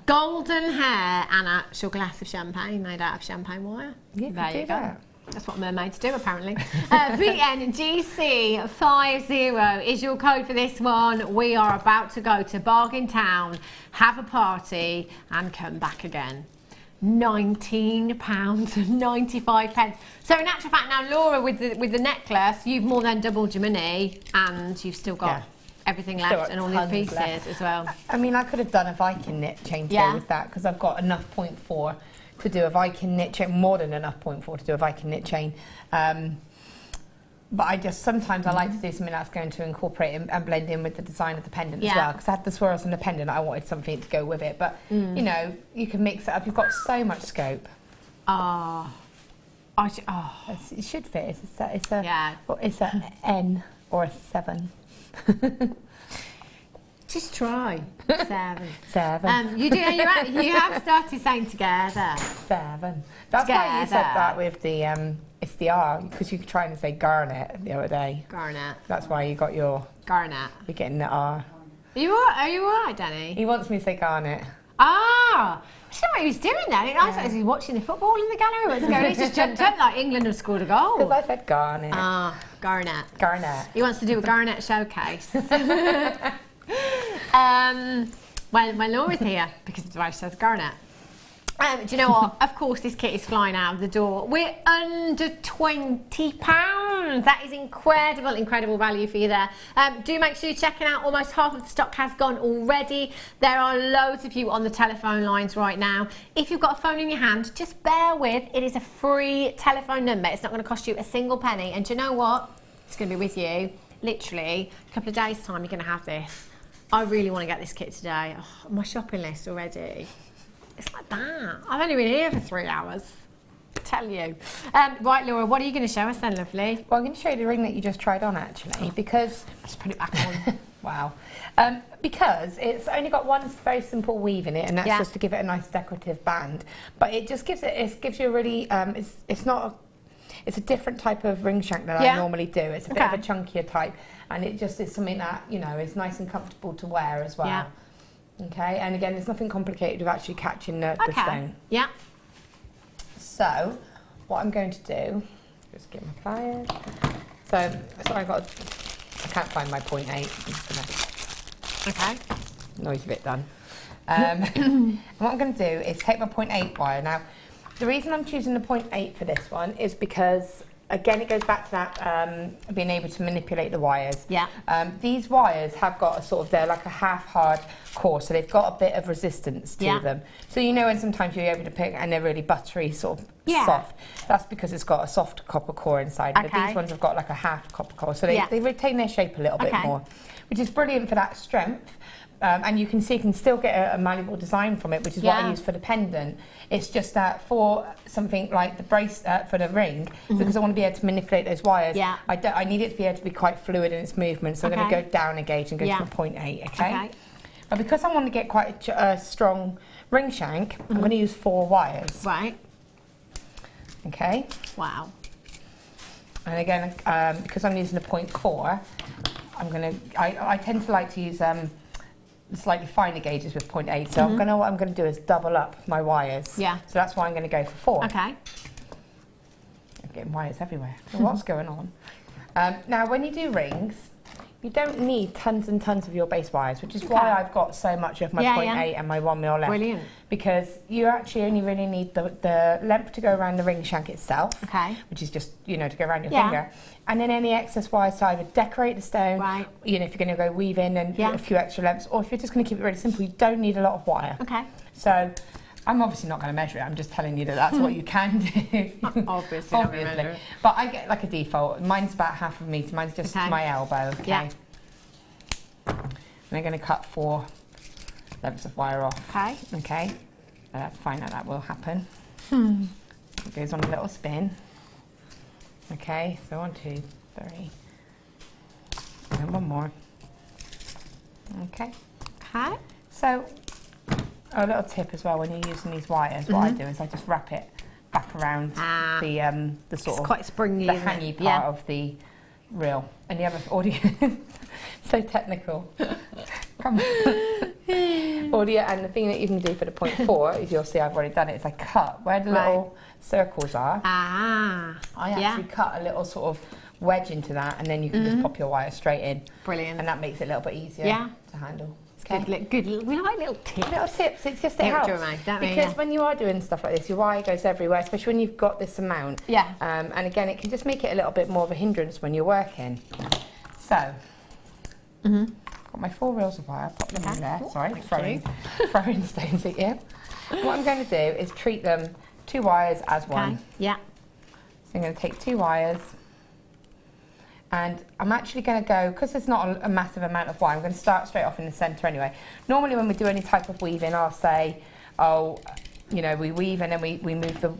golden hair and an actual glass of champagne made out of champagne wire. Yeah, there you go. That. That's what mermaids do, apparently. VNGC50 is your code for this one. We are about to go to Bargain Town, have a party, and come back again. £19.95. So in actual fact, now Laura, with the necklace, you've more than doubled your money, and you've still got everything left and all these pieces as well. I mean, I could have done a Viking knit chain to go with that because I've got enough 0.4 to do a Viking knit chain, more than enough 0.4 to do a Viking knit chain. But sometimes I like to do something that's going to incorporate and blend in with the design of the pendant as well. Because I had the swirls on the pendant, I wanted something to go with it. But, you can mix it up. You've got so much scope. It should fit. It's a N or a 7. Just try. 7. 7. You have started saying together. 7. That's why you said that with the it's the R, because you were trying to say garnet the other day. Garnet. That's why you got your garnet. You're getting the R. Are you all right, Danny? He wants me to say garnet. Ah, I don't know what he was doing then. I thought he was watching the football in the gallery. What's going on? He just jumped up like England have scored a goal. Because I said garnet. Ah, garnet. Garnet. He wants to do a garnet showcase. when Laura's here, because the wife says garnet. Do you know what? Of course, this kit is flying out of the door. We're under £20. That is incredible value for you there. Do make sure you're checking out. Almost half of the stock has gone already. There are loads of you on the telephone lines right now. If you've got a phone in your hand, just bear with. It is a free telephone number. It's not going to cost you a single penny. And do you know what? It's going to be with you. Literally, a couple of days' time, you're going to have this. I really want to get this kit today. Oh, my shopping list already. It's like that. I've only been here for 3 hours. I tell you. Right, Laura, what are you going to show us then, lovely? Well, I'm going to show you the ring that you just tried on, actually, because... Let's put it back on. Wow. Because it's only got one very simple weave in it, and that's just to give it a nice decorative band. But it just gives you a really... It's a different type of ring shank that I normally do. It's a bit of a chunkier type, and it just is something that, is nice and comfortable to wear as well. Yeah. Okay, and again, there's nothing complicated with actually catching the stone. Yeah. So, what I'm going to do, just get my pliers. So I can't find my 0.8. I'm just gonna. Okay. Noisy bit done. And what I'm going to do is take my 0.8 wire. Now, the reason I'm choosing the 0.8 for this one is because, again, it goes back to that being able to manipulate the wires. Yeah. These wires have got a sort of, they're like a half-hard core, so they've got a bit of resistance to them. So when sometimes you're able to pick and they're really buttery, sort of soft, that's because it's got a soft copper core inside. But these ones have got like a half copper core, so they retain their shape a little bit more, which is brilliant for that strength. And you can see you can still get a malleable design from it, which is what I use for the pendant. It's just that for something like the brace for the ring, because I want to be able to manipulate those wires, I need it to be able to be quite fluid in its movement. So I'm going to go down a gauge and go to a 0.8, okay? But because I want to get quite a strong ring shank, I'm going to use 4 wires. Right. Okay. Wow. And again, because I'm using a 0.4, I tend to like to use slightly finer gauges with 0.8, so what I'm going to do is double up my wires. Yeah. So that's why I'm going to go for 4. Okay. I'm getting wires everywhere. What's going on? Now, when you do rings, you don't need tons and tons of your base wires, which is why I've got so much of my 0.8 and my 1 mil left. Brilliant. Because you actually only really need the length to go around the ring shank itself, which is just, to go around your finger. And then any excess wires to either decorate the stone, if you're going to go weave in and a few extra lengths, or if you're just going to keep it really simple, you don't need a lot of wire. Okay. So I'm obviously not going to measure it, I'm just telling you that that's what you can do. Obviously. Not gonna measure it. But I get like a default. Mine's about half a metre, mine's just to my elbow, okay? Yeah. And I'm going to cut 4 lengths of wire off. Okay. Okay, that's fine, that will happen. It goes on a little spin. Okay, so 1, 2, 3. And 1 more. Okay. Okay. So, a little tip as well when you're using these wires, what I do is I just wrap it back around the sort of quite springy, the isn't it? hangy part of the reel. And the other audio, so technical. Come on. Audio, and the thing that you can do for the 0.4 is, you'll see I've already done it, is I cut where the little circles are. I actually cut a little sort of wedge into that, and then you can just pop your wire straight in. Brilliant. And that makes it a little bit easier to handle. Good. We like little tips. Little tips. It's just it helps. Because when you are doing stuff like this, your wire goes everywhere, especially when you've got this amount. Yeah. And again, it can just make it a little bit more of a hindrance when you're working. So, got my 4 reels of wire. Pop them in there. Sorry, throwing stones at you. What I'm going to do is treat them 2 wires as one. Yeah. So I'm going to take 2 wires. And I'm actually going to go, because there's not a massive amount of wire, I'm going to start straight off in the centre anyway. Normally when we do any type of weaving, I'll say, we weave and then we move the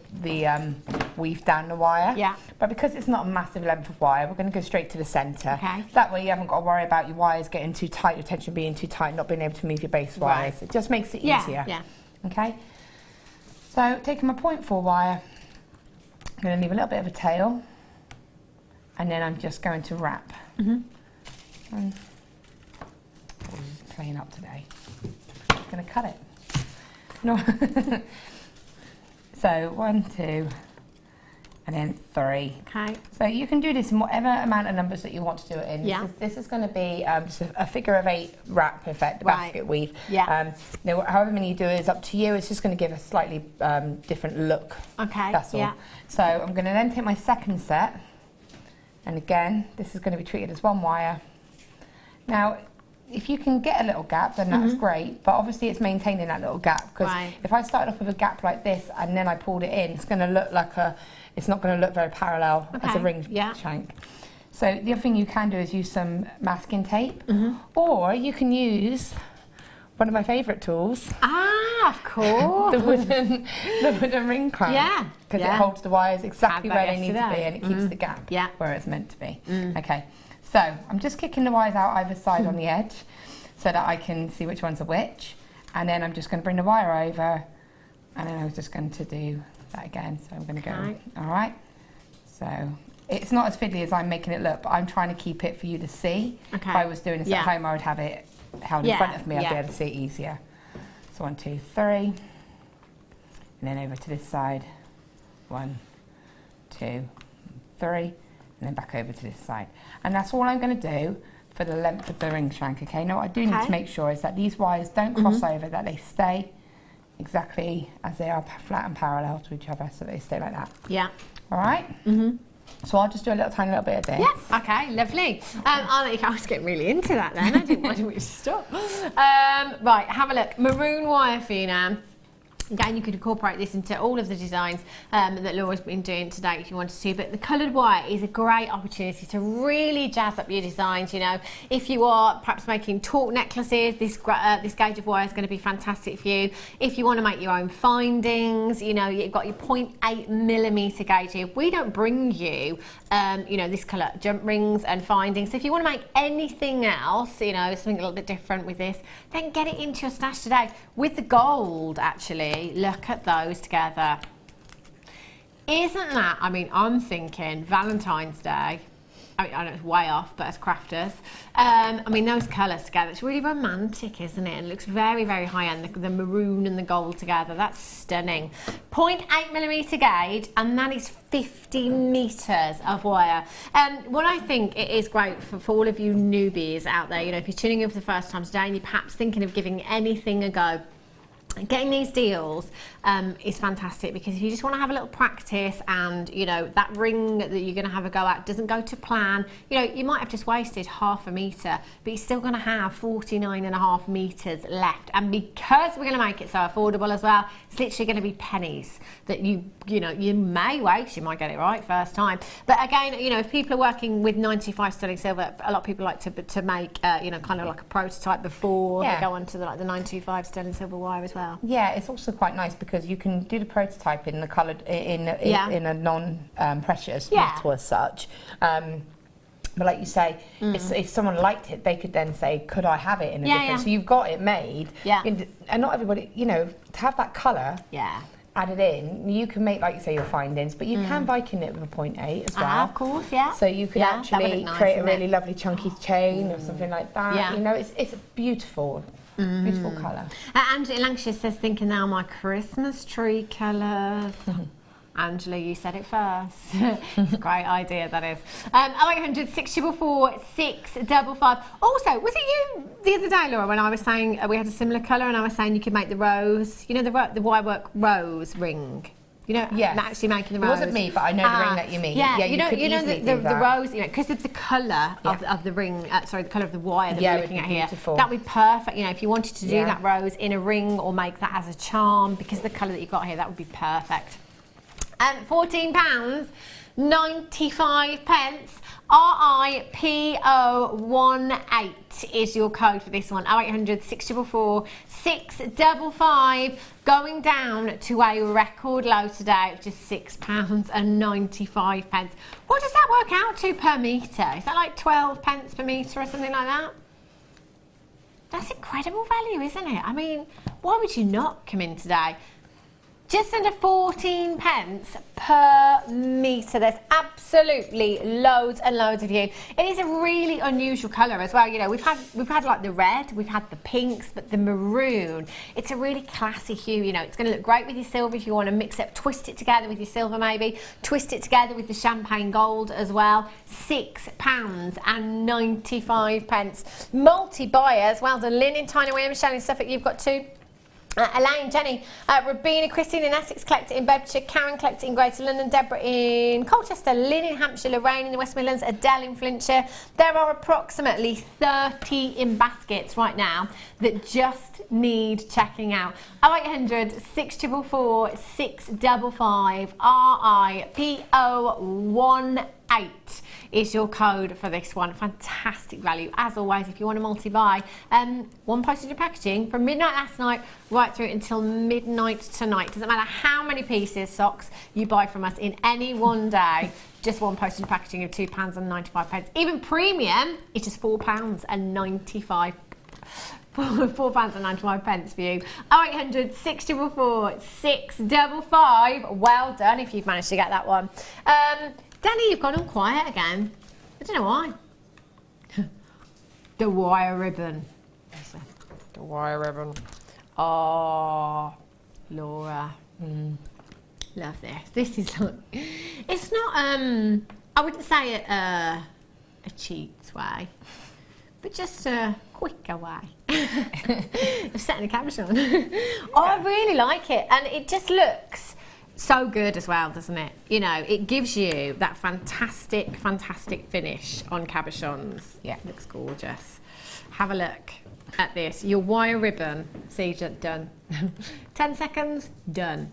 weave down the wire. Yeah. But because it's not a massive length of wire, we're going to go straight to the centre. Okay. That way you haven't got to worry about your wires getting too tight, your tension being too tight, not being able to move your base wires. It just makes it easier. Yeah. Okay. So taking my 0.4 wire, I'm going to leave a little bit of a tail. And then I'm just going to wrap. Playing up today. I'm going to cut it. No. So 1, 2, and then 3. Okay. So you can do this in whatever amount of numbers that you want to do it in. Yeah. This is going to be just a figure of 8 wrap effect, basket weave. Yeah. However many you do is up to you. It's just going to give a slightly different look. Okay. That's all. Yeah. So I'm going to then take my second set. And again, this is going to be treated as 1 wire. Now, if you can get a little gap, then that's great, but obviously it's maintaining that little gap, because if I started off with a gap like this and then I pulled it in, it's going to look like it's not going to look very parallel as a ring shank. So the other thing you can do is use some masking tape, or you can use one of my favourite tools. Of course. the wooden ring clamp. Yeah. Because it holds the wires exactly where they need to be, and it keeps the gap Yeah. where it's meant to be. Okay. So I'm just kicking the wires out either side on the edge so that I can see which ones are which. And then I'm just going to bring the wire over, and then I'm just going to do that again. So I'm going to go, all right. So it's not as fiddly as I'm making it look, but I'm trying to keep it for you to see. If I was doing this at home, I would have it held in front of me. I'd be able to see it easier. So 1, 2, 3. And then over to this side. 1, 2, 3. And then back over to this side. And that's all I'm going to do for the length of the ring shank, okay? Now what I do need to make sure is that these wires don't cross over, that they stay exactly as they are, flat and parallel to each other, so they stay like that. Yeah. All right? So I'll just do a tiny little bit of this. Yes. Okay, lovely. I was getting really into that then. I didn't want to stop. Right, have a look. Maroon wire for you now. Again, you could incorporate this into all of the designs that Laura's been doing today if you wanted to, but the coloured wire is a great opportunity to really jazz up your designs. If you are perhaps making torque necklaces, this gauge of wire is going to be fantastic for you. If you want to make your own findings, you've got your 0.8mm gauge here. We don't bring you, this colour jump rings and findings. So if you want to make anything else, something a little bit different with this, then get it into your stash today. With the gold, actually, look at those together. Isn't that, I'm thinking Valentine's Day. I know it's way off, but as crafters, those colours together, it's really romantic, isn't it? And it looks very, very high end, the maroon and the gold together. That's stunning. 0.8mm gauge, and that is 50 metres of wire. What I think it is great for all of you newbies out there, if you're tuning in for the first time today and you're perhaps thinking of giving anything a go, getting these deals is fantastic, because if you just want to have a little practice and, you know, that ring that you're going to have a go at doesn't go to plan, you know, you might have just wasted half a metre, but you're still going to have 49.5 metres left. And because we're going to make it so affordable as well, it's literally going to be pennies that you know, you may waste, you might get it right first time. But again, you know, if people are working with 95 sterling silver, a lot of people like to make, you know, kind of like a prototype before they go on to the 925 sterling silver wire as well. Yeah, it's also quite nice because you can do the prototype in the coloured in a non-precious metal as such. But like you say, if someone liked it, they could then say, could I have it in a different... So you've got it made. Yeah. And not everybody, you know, to have that colour added in, you can make, like you say, your findings, but you can Viking it with a 0.8 as well. Of course, yeah. So you could actually create a really lovely chunky chain or something like that. Yeah. You know, it's beautiful. Beautiful colour. Angela in Lancashire says, thinking now my Christmas tree colours. Angela, you said it first. It's a great idea, that is. 0800 644 655. Also, was it you the other day, Laura, when I was saying we had a similar colour, and I was saying you could make the rose, you know, the wirework rose ring? You know, actually making the rose. It wasn't me, but I know the ring that you mean. Yeah, you know the rose, you know, because of the colour of the ring, sorry, the colour of the wire that we're looking at here. Beautiful. That would be perfect, you know, if you wanted to do that rose in a ring or make that as a charm, because of the colour that you've got here, that would be perfect. £14.95. RIPO18 is your code for this one. 0800 644 655, going down to a record low today of just £6.95. What does that work out to per metre? Is that like 12 pence per metre or something like that? That's incredible value, isn't it? I mean, why would you not come in today? Just under 14 pence per metre. There's absolutely loads and loads of you. It is a really unusual colour as well. You know, we've had like the red, we've had the pinks, but the maroon, it's a really classy hue. You know, it's going to look great with your silver if you want to mix it, twist it together with your silver maybe, twist it together with the champagne gold as well. £6.95. Multi-buyers, well done. Lynn in Tiny William, Michelle in Suffolk, you've got two. Elaine, Jenny, Rabina, Christine in Essex, collected in Bedfordshire, Karen collected in Greater London, Deborah in Colchester, Lynn in Hampshire, Lorraine in the West Midlands, Adele in Flintshire. There are approximately 30 in baskets right now that just need checking out. 0800 644 655 RIPO18 is your code for this one. Fantastic value. As always, if you want to multi-buy, one postage and packaging from midnight last night right through until midnight tonight. Doesn't matter how many pieces, socks, you buy from us in any one day, just one postage and packaging of £2.95. Even premium is just £4.95. £4.95 for you. 0800 644 655. Well done if you've managed to get that one. Danny, you've gone on quiet again. I don't know why. The wire ribbon. The wire ribbon. Oh, Laura. Love this. This is like, it's not, I wouldn't say a cheat way, but just a quicker way of setting the caption on. Oh, I really like it. And it just looks so good as well, doesn't it? You know, it gives you that fantastic, fantastic finish on cabochons. Yeah, looks gorgeous. Have a look at this. Your wire ribbon. See, done. 10 seconds, done.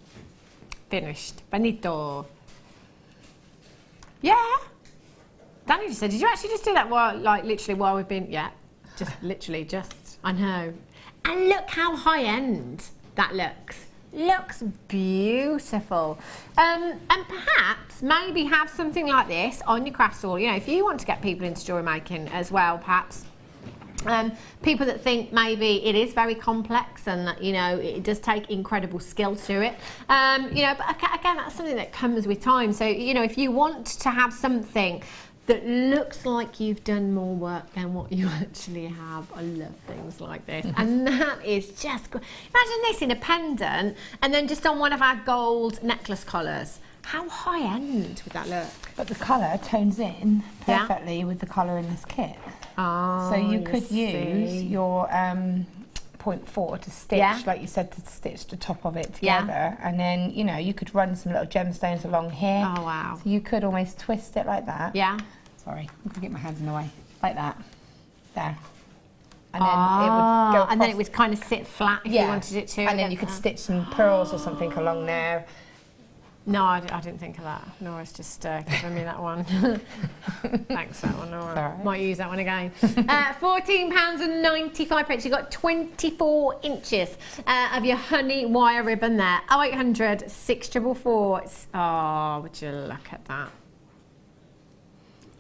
Finished. Bonito. Yeah. Danny just said, did you actually just do that while, like, literally while we've been, yeah. Just literally, just, I know. And look how high end that looks. Looks beautiful. And perhaps maybe have something like this on your craft stall. You know, if you want to get people into jewellery making as well, perhaps. People that think maybe it is very complex and that, you know, it does take incredible skill to it. You know, but again, that's something that comes with time. So, you know, if you want to have something that looks like you've done more work than what you actually have. I love things like this. And that is just good. Imagine this in a pendant and then just on one of our gold necklace collars. How high end would that look? But the colour tones in perfectly with the colour in this kit. Oh, so you could use your 0.4 to stitch, Yeah. like you said, to stitch the top of it together. And then, you know, you could run some little gemstones along here. Oh, wow. So you could almost twist it like that. Yeah. Sorry, I'm gonna get my hands in the way. Like that. There. And then it would go across. And then it would kind of sit flat if you wanted it to. And then you could stitch some pearls or something along there. No, I didn't think of that. Nora's just giving me that one. Thanks for that one, Nora. Right. Might use that one again. £14.95. You've got 24 inches of your honey wire ribbon there. 0800 644. Oh, would you look at that?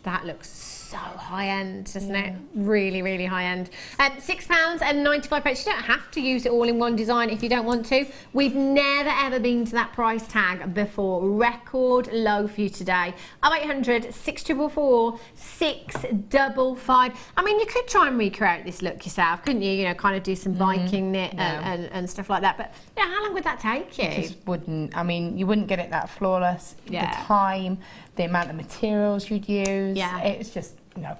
That looks so high end, doesn't it? Really, really high end. £6.95. You don't have to use it all in one design if you don't want to. We've never ever been to that price tag before. Record low for you today. 0800 644 655. I mean, you could try and recreate this look yourself, couldn't you? You know, kind of do some Viking knit and stuff like that. But you know, how long would that take you? It just wouldn't. I mean, you wouldn't get it that flawless. Yeah. The time, the amount of materials you'd use. Yeah. It's just, no.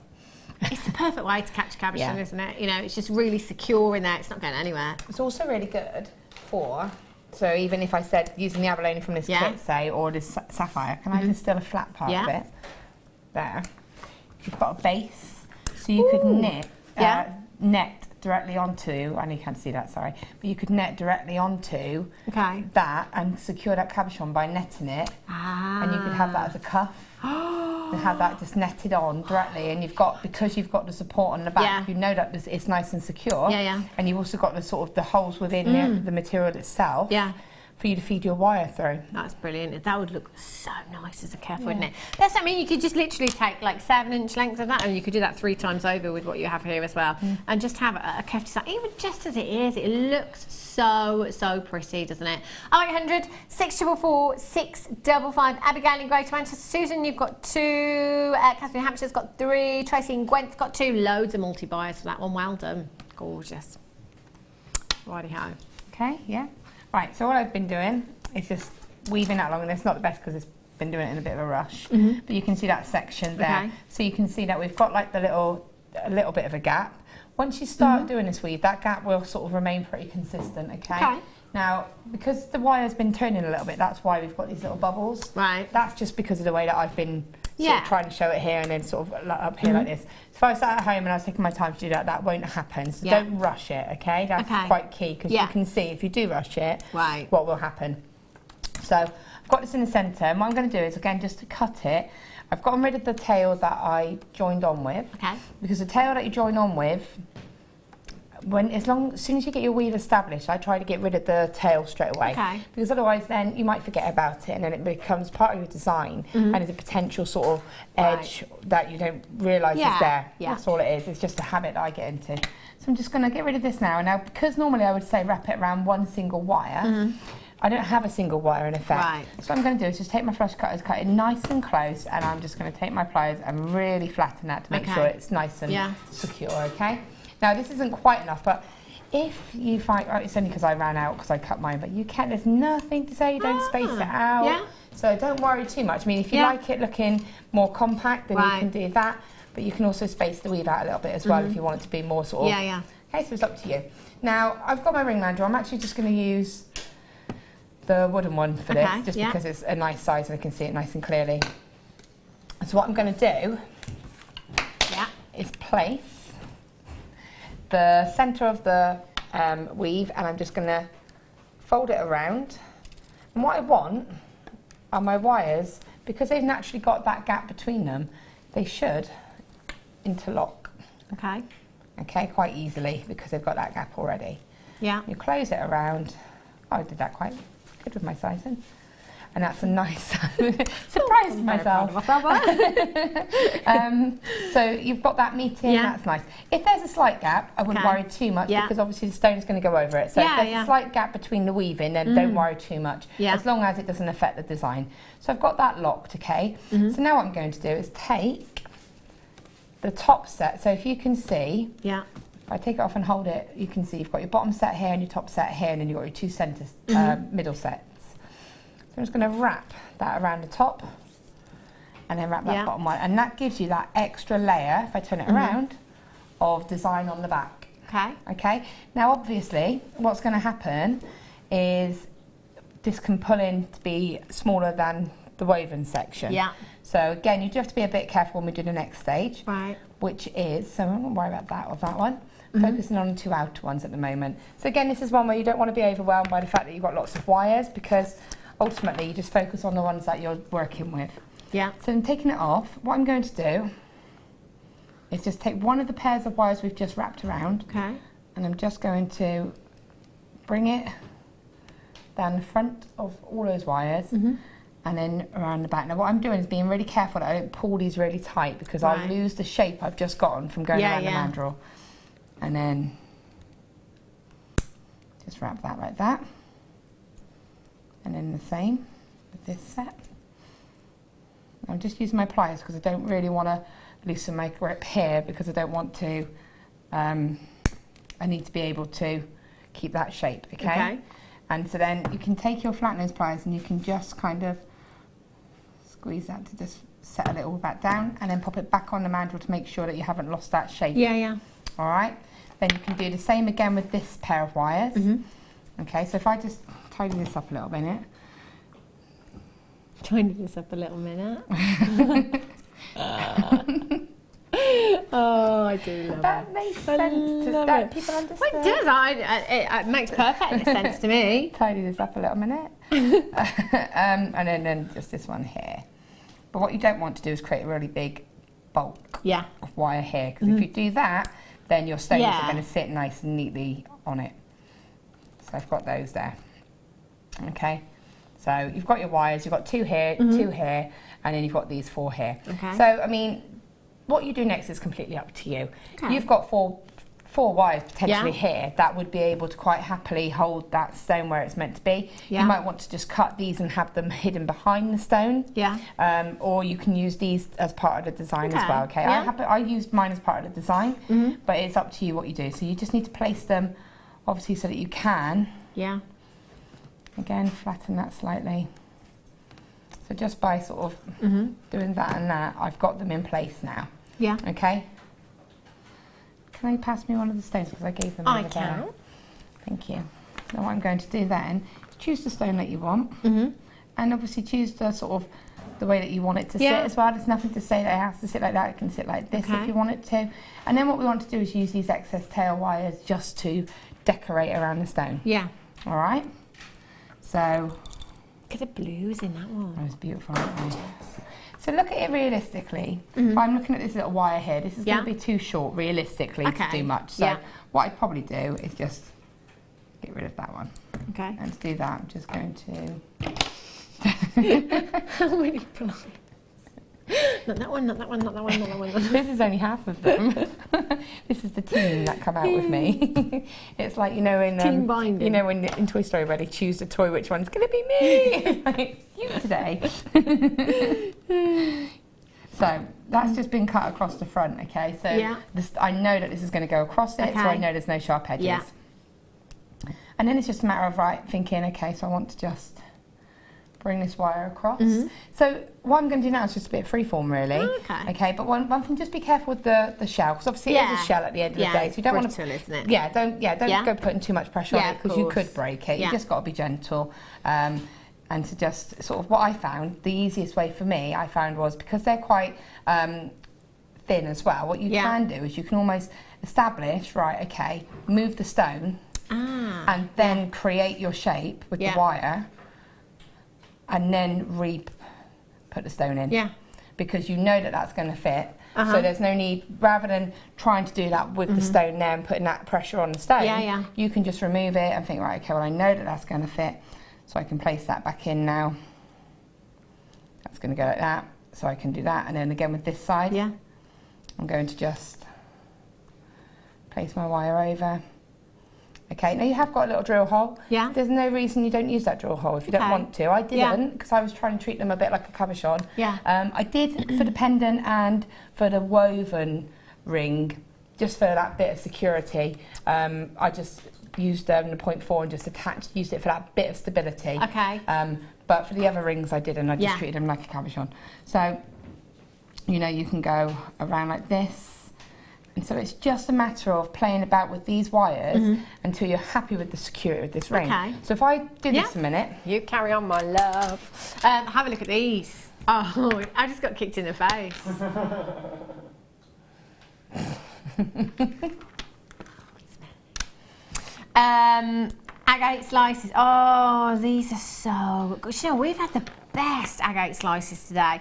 It's the perfect way to catch a cabochon, Yeah. isn't it? You know, it's just really secure in there. It's not going anywhere. It's also really good for, so even if I said using the abalone from this kit, say, or this sapphire, can I distill a flat part of it? There. You've got a base, so you could knit, net directly onto, I know you can't see that, sorry, but you could net directly onto that and secure that cabochon by netting it, and you could have that as a cuff. And have that just netted on directly, and you've got, because you've got the support on the back, you know that it's nice and secure. And you've also got the sort of the holes within the material itself. For you to feed your wire through. That's brilliant. That would look so nice as a cuff, wouldn't it? That's, I mean, you could just literally take like 7-inch lengths of that, and you could do that 3 times over with what you have here as well, and just have a cuff design. Even just as it is, it looks so pretty, doesn't it? 0800 644 655. Abigail in Greater Manchester. Susan, you've got 2. Catherine Hampshire's got 3. Tracy in Gwent's got 2. Loads of multi-buyers for that one. Well done. Gorgeous. Righty-ho. Okay, yeah. Right, so what I've been doing is just weaving that along, and it's not the best because it's been doing it in a bit of a rush, but you can see that section there. So you can see that we've got like a little bit of a gap. Once you start doing this weave, that gap will sort of remain pretty consistent, okay? Now, because the wire's been turning a little bit, that's why we've got these little bubbles. Right. That's just because of the way that I've been sort of trying to show it here and then sort of up here like this. So if I was sat at home and I was taking my time to do that, that won't happen. So don't rush it, okay? That's quite key, because you can see if you do rush it, what will happen. So I've got this in the centre, and what I'm going to do is, again, just to cut it, I've gotten rid of the tail that I joined on with. Because the tail that you join on with, as soon as you get your weave established, I try to get rid of the tail straight away. Because otherwise then you might forget about it, and then it becomes part of your design, and there's a potential sort of edge that you don't realise is there. That's all it is. It's just a habit that I get into. So I'm just going to get rid of this now. Now, because normally I would say wrap it around one single wire, I don't have a single wire in effect. So what I'm going to do is just take my flush cutters, cut it nice and close, and I'm just going to take my pliers and really flatten that to make sure it's nice and secure, okay? Now, this isn't quite enough, but if you find, it's only because I ran out because I cut mine, but you can, there's nothing to say, don't space it out. So don't worry too much. I mean, if you like it looking more compact, then you can do that, but you can also space the weave out a little bit as well if you want it to be more sort of... Okay, so it's up to you. Now, I've got my ring lander. I'm actually just going to use the wooden one for this, just because it's a nice size and I can see it nice and clearly. So what I'm going to do is place the centre of the weave, and I'm just going to fold it around. And what I want are my wires, because they've naturally got that gap between them, they should interlock. Okay, quite easily, because they've got that gap already. You close it around. Oh, I did that quite good with my sizing. And that's a nice surprise to myself. So you've got that meeting, that's nice. If there's a slight gap, I wouldn't worry too much, because obviously the stone's going to go over it. So if there's a slight gap between the weaving, then don't worry too much, as long as it doesn't affect the design. So I've got that locked, okay? So now what I'm going to do is take the top set. So if you can see, if I take it off and hold it, you can see you've got your bottom set here and your top set here, and then you've got your 2 centre middle sets. So I'm just going to wrap that around the top, and then wrap that bottom one, and that gives you that extra layer, if I turn it around, of design on the back. Okay. Okay, now obviously what's going to happen is this can pull in to be smaller than the woven section. Yeah. So again, you do have to be a bit careful when we do the next stage. Right. Which is, so I'm not worry about that or that one. Focusing on the 2 outer ones at the moment. So again, this is one where you don't want to be overwhelmed by the fact that you've got lots of wires, because ultimately you just focus on the ones that you're working with. Yeah. So I'm taking it off. What I'm going to do is just take one of the pairs of wires we've just wrapped around, Okay. and I'm just going to bring it down the front of all those wires, and then around the back. Now what I'm doing is being really careful that I don't pull these really tight, because I'll Right. lose the shape I've just gotten from going around the mandrel. And then just wrap that like that. And then the same with this set. I'm just using my pliers because I don't really want to loosen my grip here, because I don't want to, I need to be able to keep that shape, okay? And so then you can take your flat nose pliers and you can just kind of squeeze that to just settle it all back down, and then pop it back on the mandrel to make sure that you haven't lost that shape. Yeah, yeah. All right, then you can do the same again with this pair of wires. Okay, so if I just tidy this up a little minute. Tidy this up a little minute. Oh, I do love That it. makes I sense to love that. it. People Well, understand. it does. It makes perfect sense to me. Tidy this up a little minute. And then just this one here. But what you don't want to do is create a really big bulk Yeah. of wire here, because if you do that, then your stones Yeah. are going to sit nice and neatly on it. So I've got those there. Okay, so you've got your wires, you've got 2 here, 2 here, and then you've got these 4 here. Okay. So I mean, what you do next is completely up to you. Okay. You've got four wires potentially Yeah. here that would be able to quite happily hold that stone where it's meant to be. Yeah. You might want to just cut these and have them hidden behind the stone. Yeah. Or you can use these as part of the design as Okay. well. Okay, Yeah. I used mine as part of the design, but it's up to you what you do. So you just need to place them, obviously, so that you can, Yeah. again, flatten that slightly. So just by sort of doing that and that, I've got them in place now. Yeah. Okay. Can you pass me one of the stones, because I gave them I over can. there. Thank you. Now what I'm going to do then is choose the stone that you want, and obviously choose the sort of the way that you want it to Yeah. sit as well. There's nothing to say that it has to sit like that. It can sit like this Okay. if you want it to. And then what we want to do is use these excess tail wires just to decorate around the stone. Yeah. All right. So Look at the blues in that one. that was beautiful, aren't they? So look at it realistically. If I'm looking at this little wire here, this is Yeah. going to be too short realistically to Okay. do much. So Yeah. what I'd probably do is just get rid of that one. Okay. And to do that, I'm just going to... How many blind? Not that one, not that one, not that one, not that one. This is only half of them. This is the team that come out with me. It's like, you know, in Team binding. you know, when in Toy Story where they choose the toy, which one's going to be me? Like, you today. So that's just been cut across the front. Okay, so Yeah. I know that this is going to go across it, so Okay. I know there's no sharp edges. Yeah. And then it's just a matter of thinking, okay, so I want to just bring this wire across. So what I'm going to do now is just a bit of freeform, really. Okay. Okay, but one thing, just be careful with the shell, because obviously it is Yeah. a shell at the end of the Yeah, day, so you don't want brittle, isn't it? Yeah, don't Yeah. go putting too much pressure Yeah, on it, of because you course. could break it. Yeah. You just got to be gentle. And to just sort of, what I found, the easiest way for me, I found, was because they're quite thin as well, what you Yeah. can do is you can almost establish, right, okay, move the stone, and then create your shape with Yeah. the wire, and then put the stone in. Yeah. Because you know that that's going to fit. So there's no need, rather than trying to do that with the stone there and putting that pressure on the stone, Yeah, yeah. you can just remove it and think, right, okay, well, I know that that's going to fit, so I can place that back in now. That's going to go like that, so I can do that. And then again with this side, Yeah. I'm going to just place my wire over. Okay, now you have got a little drill hole. Yeah. There's no reason you don't use that drill hole if you don't Okay. want to. I Yeah. didn't, because I was trying to treat them a bit like a cabochon. Yeah. I did for the pendant and for the woven ring, just for that bit of security. I just used the 0.4 and just used it for that bit of stability. Okay. But for the other rings I didn't. I just Yeah. treated them like a cabochon. So, you know, you can go around like this, And so it's just a matter of playing about with these wires until you're happy with the security of this ring. Okay. So if I do this a minute. You carry on, my love. Have a look at these. Oh, I just got kicked in the face. Agate slices. Oh, these are so good. You know, we've had the best agate slices today.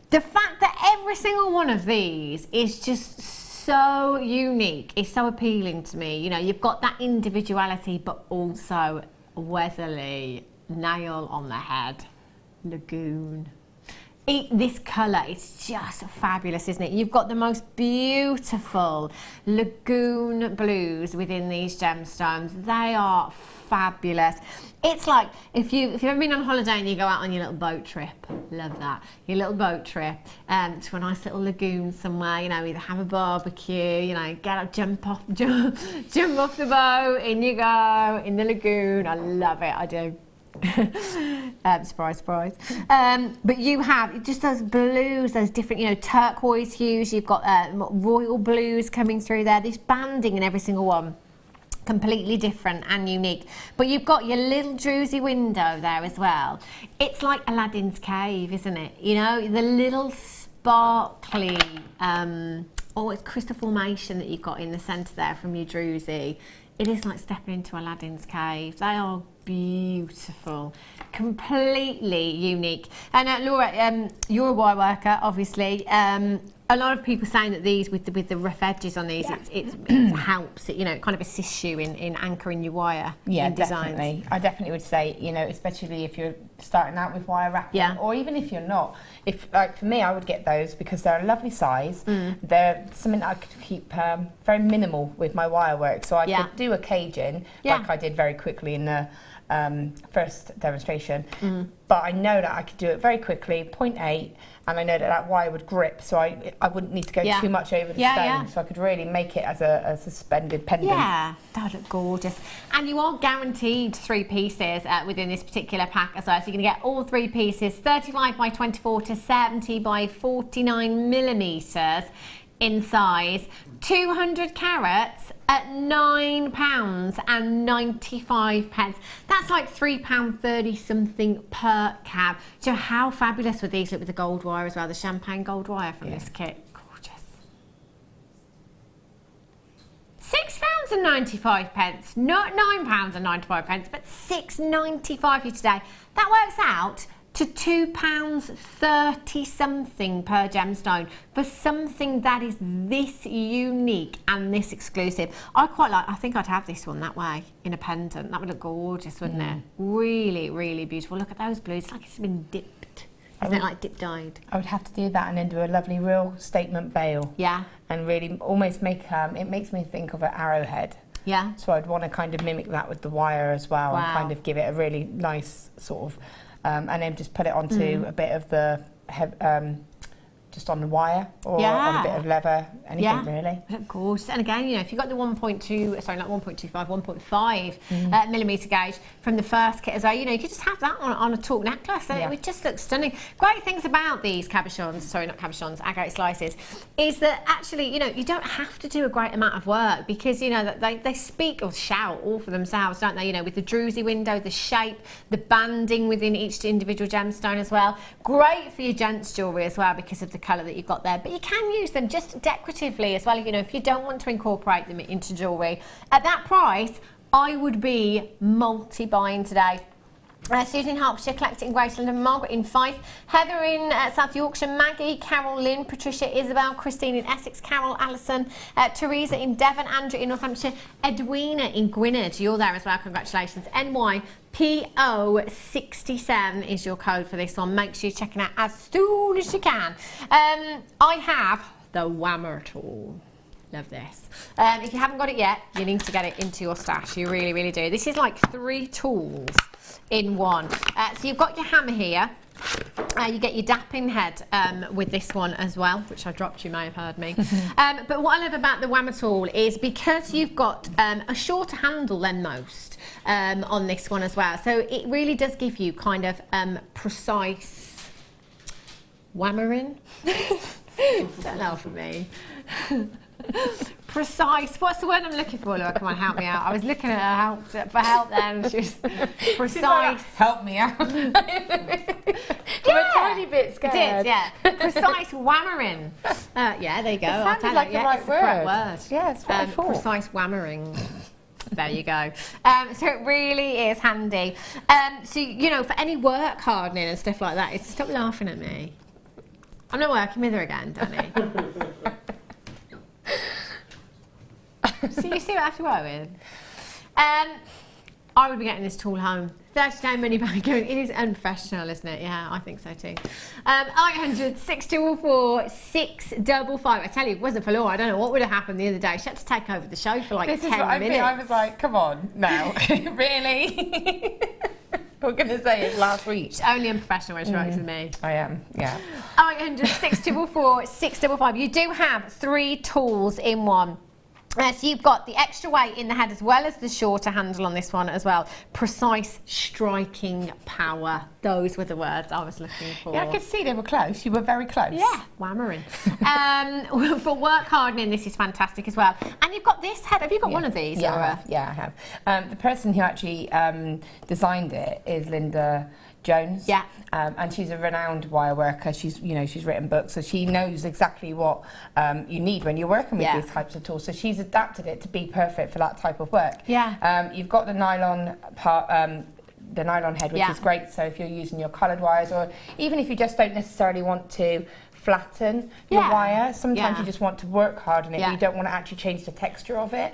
The fact that every single one of these is just so unique is so appealing to me. You know, you've got that individuality, but also Wesley, nail on the head, lagoon. This colour is just fabulous, isn't it? You've got the most beautiful lagoon blues within these gemstones. They are fabulous. It's like if you've ever been on holiday and you go out on your little boat trip, love that, your little boat trip to a nice little lagoon somewhere, you know, either have a barbecue, you know, get up, jump off the boat, in you go, in the lagoon. I love it, I do. Surprise, surprise. But you have just those blues, those different, you know, turquoise hues. You've got royal blues coming through there. This banding in every single one, completely different and unique. But you've got your little druzy window there as well. It's like Aladdin's cave, isn't it? You know, the little sparkly, it's crystal formation that you've got in the centre there from your druzy. It is like stepping into Aladdin's cave. They are beautiful, completely unique. And Laura, you're a wire worker, obviously. A lot of people saying that these, with the rough edges on these, it helps. It, you know, it kind of assists you in anchoring your wire. Yeah, in designs. definitely. I definitely would say, you know, especially if you're starting out with wire wrapping, or even if you're not. If, like, for me, I would get those because they're a lovely size. They're something that I could keep very minimal with my wire work. So I could do a caging, like I did very quickly in the first demonstration. But I know that I could do it very quickly, 0.8, and I know that wire would grip, so I wouldn't need to go too much over the stone, so I could really make it as a suspended pendant. Yeah, that would look gorgeous. And you are guaranteed 3 pieces within this particular pack as well, so you're going to get all 3 pieces, 35 by 24 to 70 by 49 millimetres in size, 200 carats at £9.95. That's like £3.30 something per cab. So how fabulous would these look with the gold wire as well, the champagne gold wire from this kit? Gorgeous. £6.95, not £9.95, but £6.95 for today. That works out to £2.30 something per gemstone for something that is this unique and this exclusive. I think I'd have this one that way in a pendant. That would look gorgeous, wouldn't it? Really, really beautiful. Look at those blues. It's like it's been dipped. Isn't it like dip dyed? I would have to do that and then do a lovely real statement bail. Yeah. And really almost make, it makes me think of an arrowhead. Yeah. So I'd want to kind of mimic that with the wire as well and kind of give it a really nice sort of, and then just put it onto a bit of the, just on the wire or on a bit of leather, anything really. Of course. And again, you know, if you've got the 1.25 millimetre gauge from the first kit as well, you know, you could just have that on a taupe necklace and it would just look stunning. Great things about these agate slices, is that actually, you know, you don't have to do a great amount of work because, you know, that they speak or shout all for themselves, don't they? You know, with the druzy window, the shape, the banding within each individual gemstone as well. Great for your gents jewellery as well because of the colour that you've got there, but you can use them just decoratively as well, you know, if you don't want to incorporate them into jewellery. At that price, I would be multi-buying today. Susan in Hertfordshire, Collecting in Graceland, and Margaret in Fife, Heather in South Yorkshire, Maggie, Carol, Lynn, Patricia, Isabel, Christine in Essex, Carol, Alison, Teresa in Devon, Andrew in Northamptonshire, Edwina in Gwynedd. You're there as well, congratulations. NYPO67 is your code for this one. Make sure you check it out as soon as you can. I have the Whammer tool. Love this. If you haven't got it yet, you need to get it into your stash. You really, really do. This is like 3 tools in one. So you've got your hammer here. You get your dapping head with this one as well, which I dropped, you may have heard me. But what I love about the Whammer tool is because you've got a shorter handle than most on this one as well. So it really does give you kind of precise whammering. Don't laugh at me. Precise. What's the word I'm looking for, Laura? Come on, help me out. I was looking at her for help then. She was precise. Help me out. I'm a tiny bit scared. Did, yeah. Precise whammering. Yeah, there you go. It sounded like the yeah, right it's the correct word. Yeah, it's what I thought. Precise whammering. There you go. So it really is handy. So, you know, for any work hardening and stuff like that, it's stop laughing at me. I'm not working with her again, Danny. So you see what I have to work with? I would be getting this tool home. 30-day money back going. It is unprofessional, isn't it? Yeah, I think so too. 800 644 655. I tell you, if it wasn't for Laura, I don't know what would have happened the other day. She had to take over the show for like 10 minutes. I was like, come on, now. Really? We're going to say it last week. She's only unprofessional when she works with me. I am, yeah. 800 644 655. You do have 3 tools in one. So you've got the extra weight in the head as well as the shorter handle on this one as well. Precise striking power. Those were the words I was looking for. Yeah, I could see they were close. You were very close. Yeah, whammering. For work hardening, this is fantastic as well. And you've got this head. Have you got one of these? Yeah, Laura? I have. The person who actually designed it is Linda Jones. Yeah. And she's a renowned wire worker. She's written books, so she knows exactly what you need when you're working with these types of tools. So she's adapted it to be perfect for that type of work. Yeah. You've got the nylon part, the nylon head, which is great. So if you're using your coloured wires, or even if you just don't necessarily want to flatten your wire, sometimes you just want to work hard on it, but you don't want to actually change the texture of it.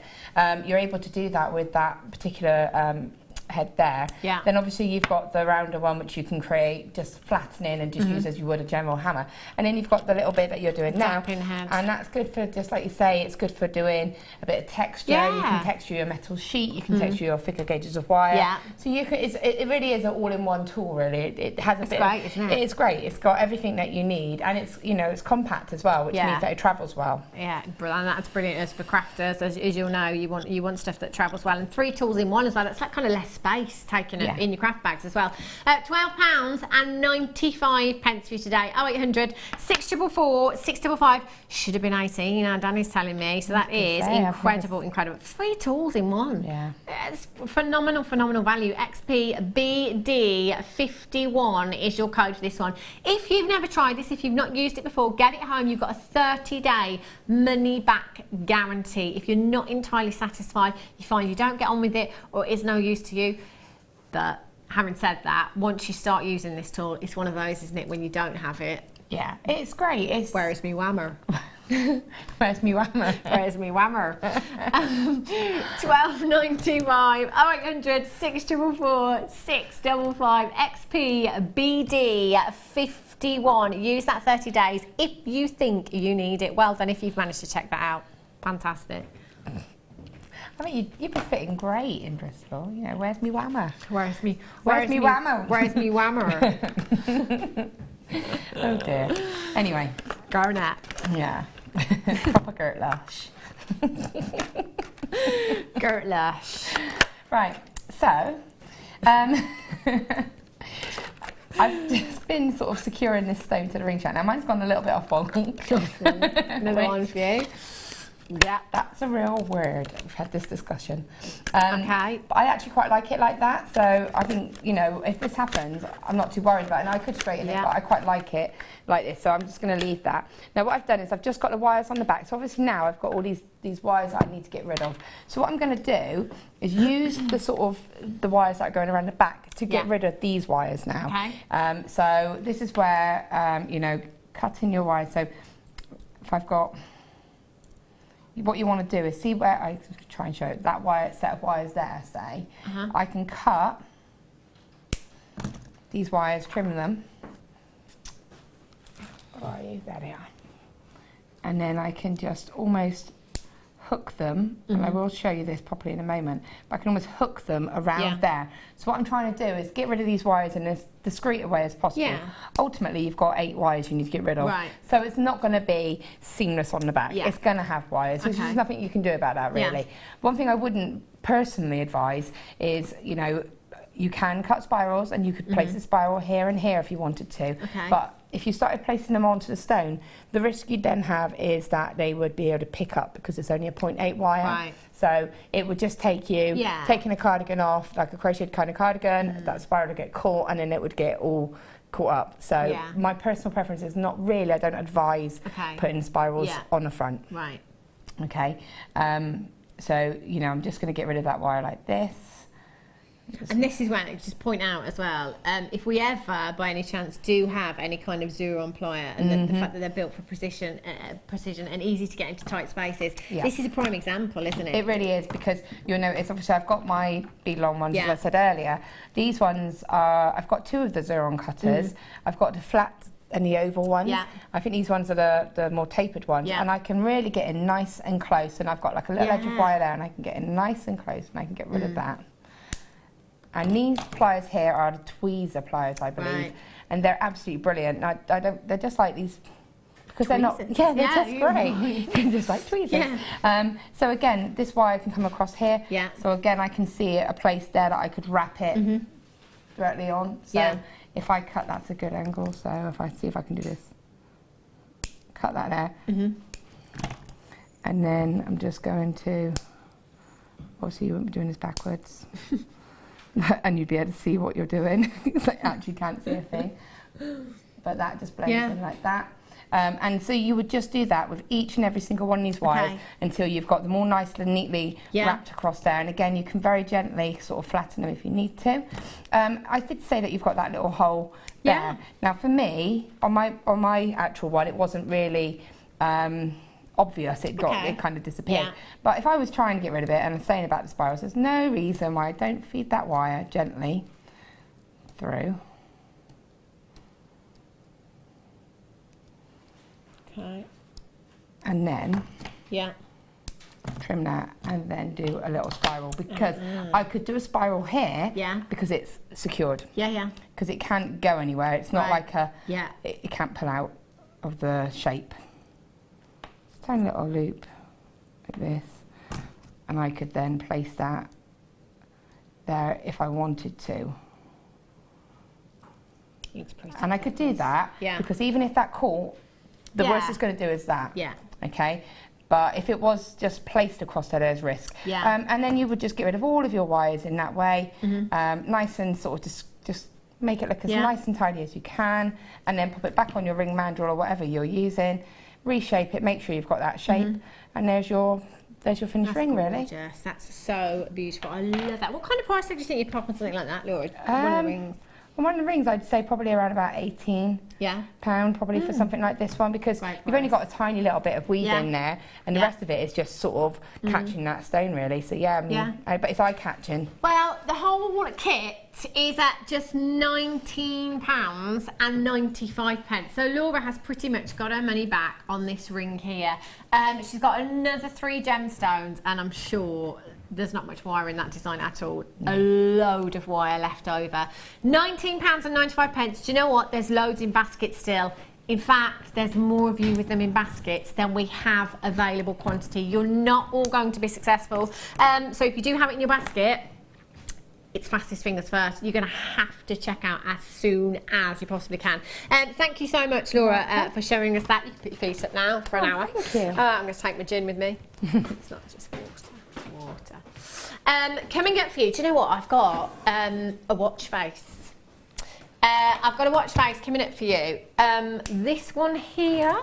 You're able to do that with that particular head there. Yeah. Then obviously you've got the rounder one which you can create just flattening and just use as you would a general hammer. And then you've got the little bit that you're doing now. And that's good for, just like you say, it's good for doing a bit of texture. Yeah. You can texture your metal sheet, you can texture your thicker gauges of wire. Yeah. So you can, it really is an all-in-one tool really. It has a bit great, isn't it? It's great. It's got everything that you need, and it's, you know, it's compact as well, which means that it travels well. Yeah, brilliant. That's brilliant as for crafters. As you'll know, you want stuff that travels well, and 3 tools in one as well. It's like kind of less space taken up in your craft bags as well. £12.95 for you today. 0800 644 655. Should have been 18. Now Danny's telling me, so that is incredible. 3 tools in one. Yeah, it's phenomenal value. XPBD 51 is your code for this one. If you've never tried this, if you've not used it before, get it home. You've got a 30-day money back guarantee. If you're not entirely satisfied, you find you don't get on with it, or it is no use to you. But having said that, once you start using this tool, it's one of those, isn't it, when you don't have it? Yeah, it's great. It's where's me whammer? Where's me whammer? Where's me whammer? £12.95. 0800 644 655. XPBD 51. Use that 30 days if you think you need it. Well done if you've managed to check that out. Fantastic. I mean, you'd be fitting great in Bristol. You know, where's me whammer? Where's me whammer? Where's me whammer? Oh dear. Anyway. Garnet. Yeah. Proper Gert Lush. Gert Lush. Right, so I've just been sort of securing this stone to the ring shank. Now mine's gone a little bit off bonk. Another one for you. Yeah, that's a real word. We've had this discussion. Okay. But I actually quite like it like that. So I think, you know, if this happens, I'm not too worried about it. And I could straighten it, but I quite like it like this. So I'm just going to leave that. Now what I've done is I've just got the wires on the back. So obviously now I've got all these wires that I need to get rid of. So what I'm going to do is use the sort of the wires that are going around the back to get rid of these wires now. Okay. So this is where, you know, cutting your wires. So if I've got... What you want to do is see where I try and show it, that wire set of wires there, say. I can cut these wires, trim them. Where are you? There they are. And then I can just almost hook them, and I will show you this properly in a moment, but I can almost hook them around there. So what I'm trying to do is get rid of these wires in as discreet a way as possible. Yeah. Ultimately, you've got 8 wires you need to get rid of. Right. So it's not going to be seamless on the back. Yeah. It's going to have wires. There's just nothing you can do about that, really. One thing I wouldn't personally advise is, you know, you can cut spirals, and you could place a spiral here and here if you wanted to. Okay. But if you started placing them onto the stone, the risk you'd then have is that they would be able to pick up, because it's only a 0.8 wire. Right. So it would just take you taking a cardigan off, like a crocheted kind of cardigan, that spiral would get caught, and then it would get all caught up. So my personal preference is not really, I don't advise putting spirals on the front. Right. Okay. So, you know, I'm just going to get rid of that wire like this. And this is when I just point out as well, if we ever, by any chance, do have any kind of Xuron plier, and the fact that they're built for precision and easy to get into tight spaces, this is a prime example, isn't it? It really is, because you'll notice, obviously, I've got my big long ones, as I said earlier. These ones are, I've got 2 of the Xuron cutters. I've got the flat and the oval ones. I think these ones are the more tapered ones, and I can really get in nice and close, and I've got like a little edge of wire there, and I can get in nice and close, and I can get rid of that. And these pliers here are the tweezer pliers, I believe, and they're absolutely brilliant. I don't, they're just like these, because they're not, they're just great. They're just like tweezers. So again, this wire can come across here. So again, I can see a place there that I could wrap it directly on. So if I cut, that's a good angle. So if I see if I can do this, cut that there, and then I'm just going to. Obviously, you won't be doing this backwards. And you'd be able to see what you're doing. So you actually can't see a thing. But that just blends in like that. And so you would just do that with each and every single one of these wires until you've got them all nicely and neatly wrapped across there. And again, you can very gently sort of flatten them if you need to. I did say that you've got that little hole there. Now for me, on my actual one, it wasn't really obvious. It kind of disappeared. But if I was trying to get rid of it, and I'm saying about the spirals, there's no reason why I don't feed that wire gently through. Okay. And then trim that, and then do a little spiral, because I could do a spiral here because it's secured. Because it can't go anywhere. It's not like a it can't pull out of the shape. Tiny little loop like this, and I could then place that there if I wanted to. And I could do that because even if that caught, the worst it's going to do is that. Okay. But if it was just placed across there, there's risk. And then you would just get rid of all of your wires in that way, nice and sort of just make it look as nice and tidy as you can, and then pop it back on your ring mandrel or whatever you're using. Reshape it, make sure you've got that shape, and there's your finished ring, really. Gorgeous. That's so beautiful. I love that. What kind of price do you think you'd pop on something like that, Laura? One of the rings. On one of the rings, I'd say probably around about £18 probably for something like this one, because you've only got a tiny little bit of weave in there, and the rest of it is just sort of catching that stone, really. So but it's eye-catching. Well, the whole kit is at just £19.95. So Laura has pretty much got her money back on this ring here. She's got another 3 gemstones, and I'm sure there's not much wire in that design at all. A load of wire left over. £19.95. Do you know what? There's loads in baskets still. In fact, there's more of you with them in baskets than we have available quantity. You're not all going to be successful. So if you do have it in your basket, it's fastest fingers first. You're going to have to check out as soon as you possibly can. Thank you so much, Laura, for showing us that. You can put your feet up now for an hour. Thank you. I'm going to take my gin with me. It's not just water. Coming up for you, do you know what? I've got a watch face. I've got a watch face coming up for you. This one here.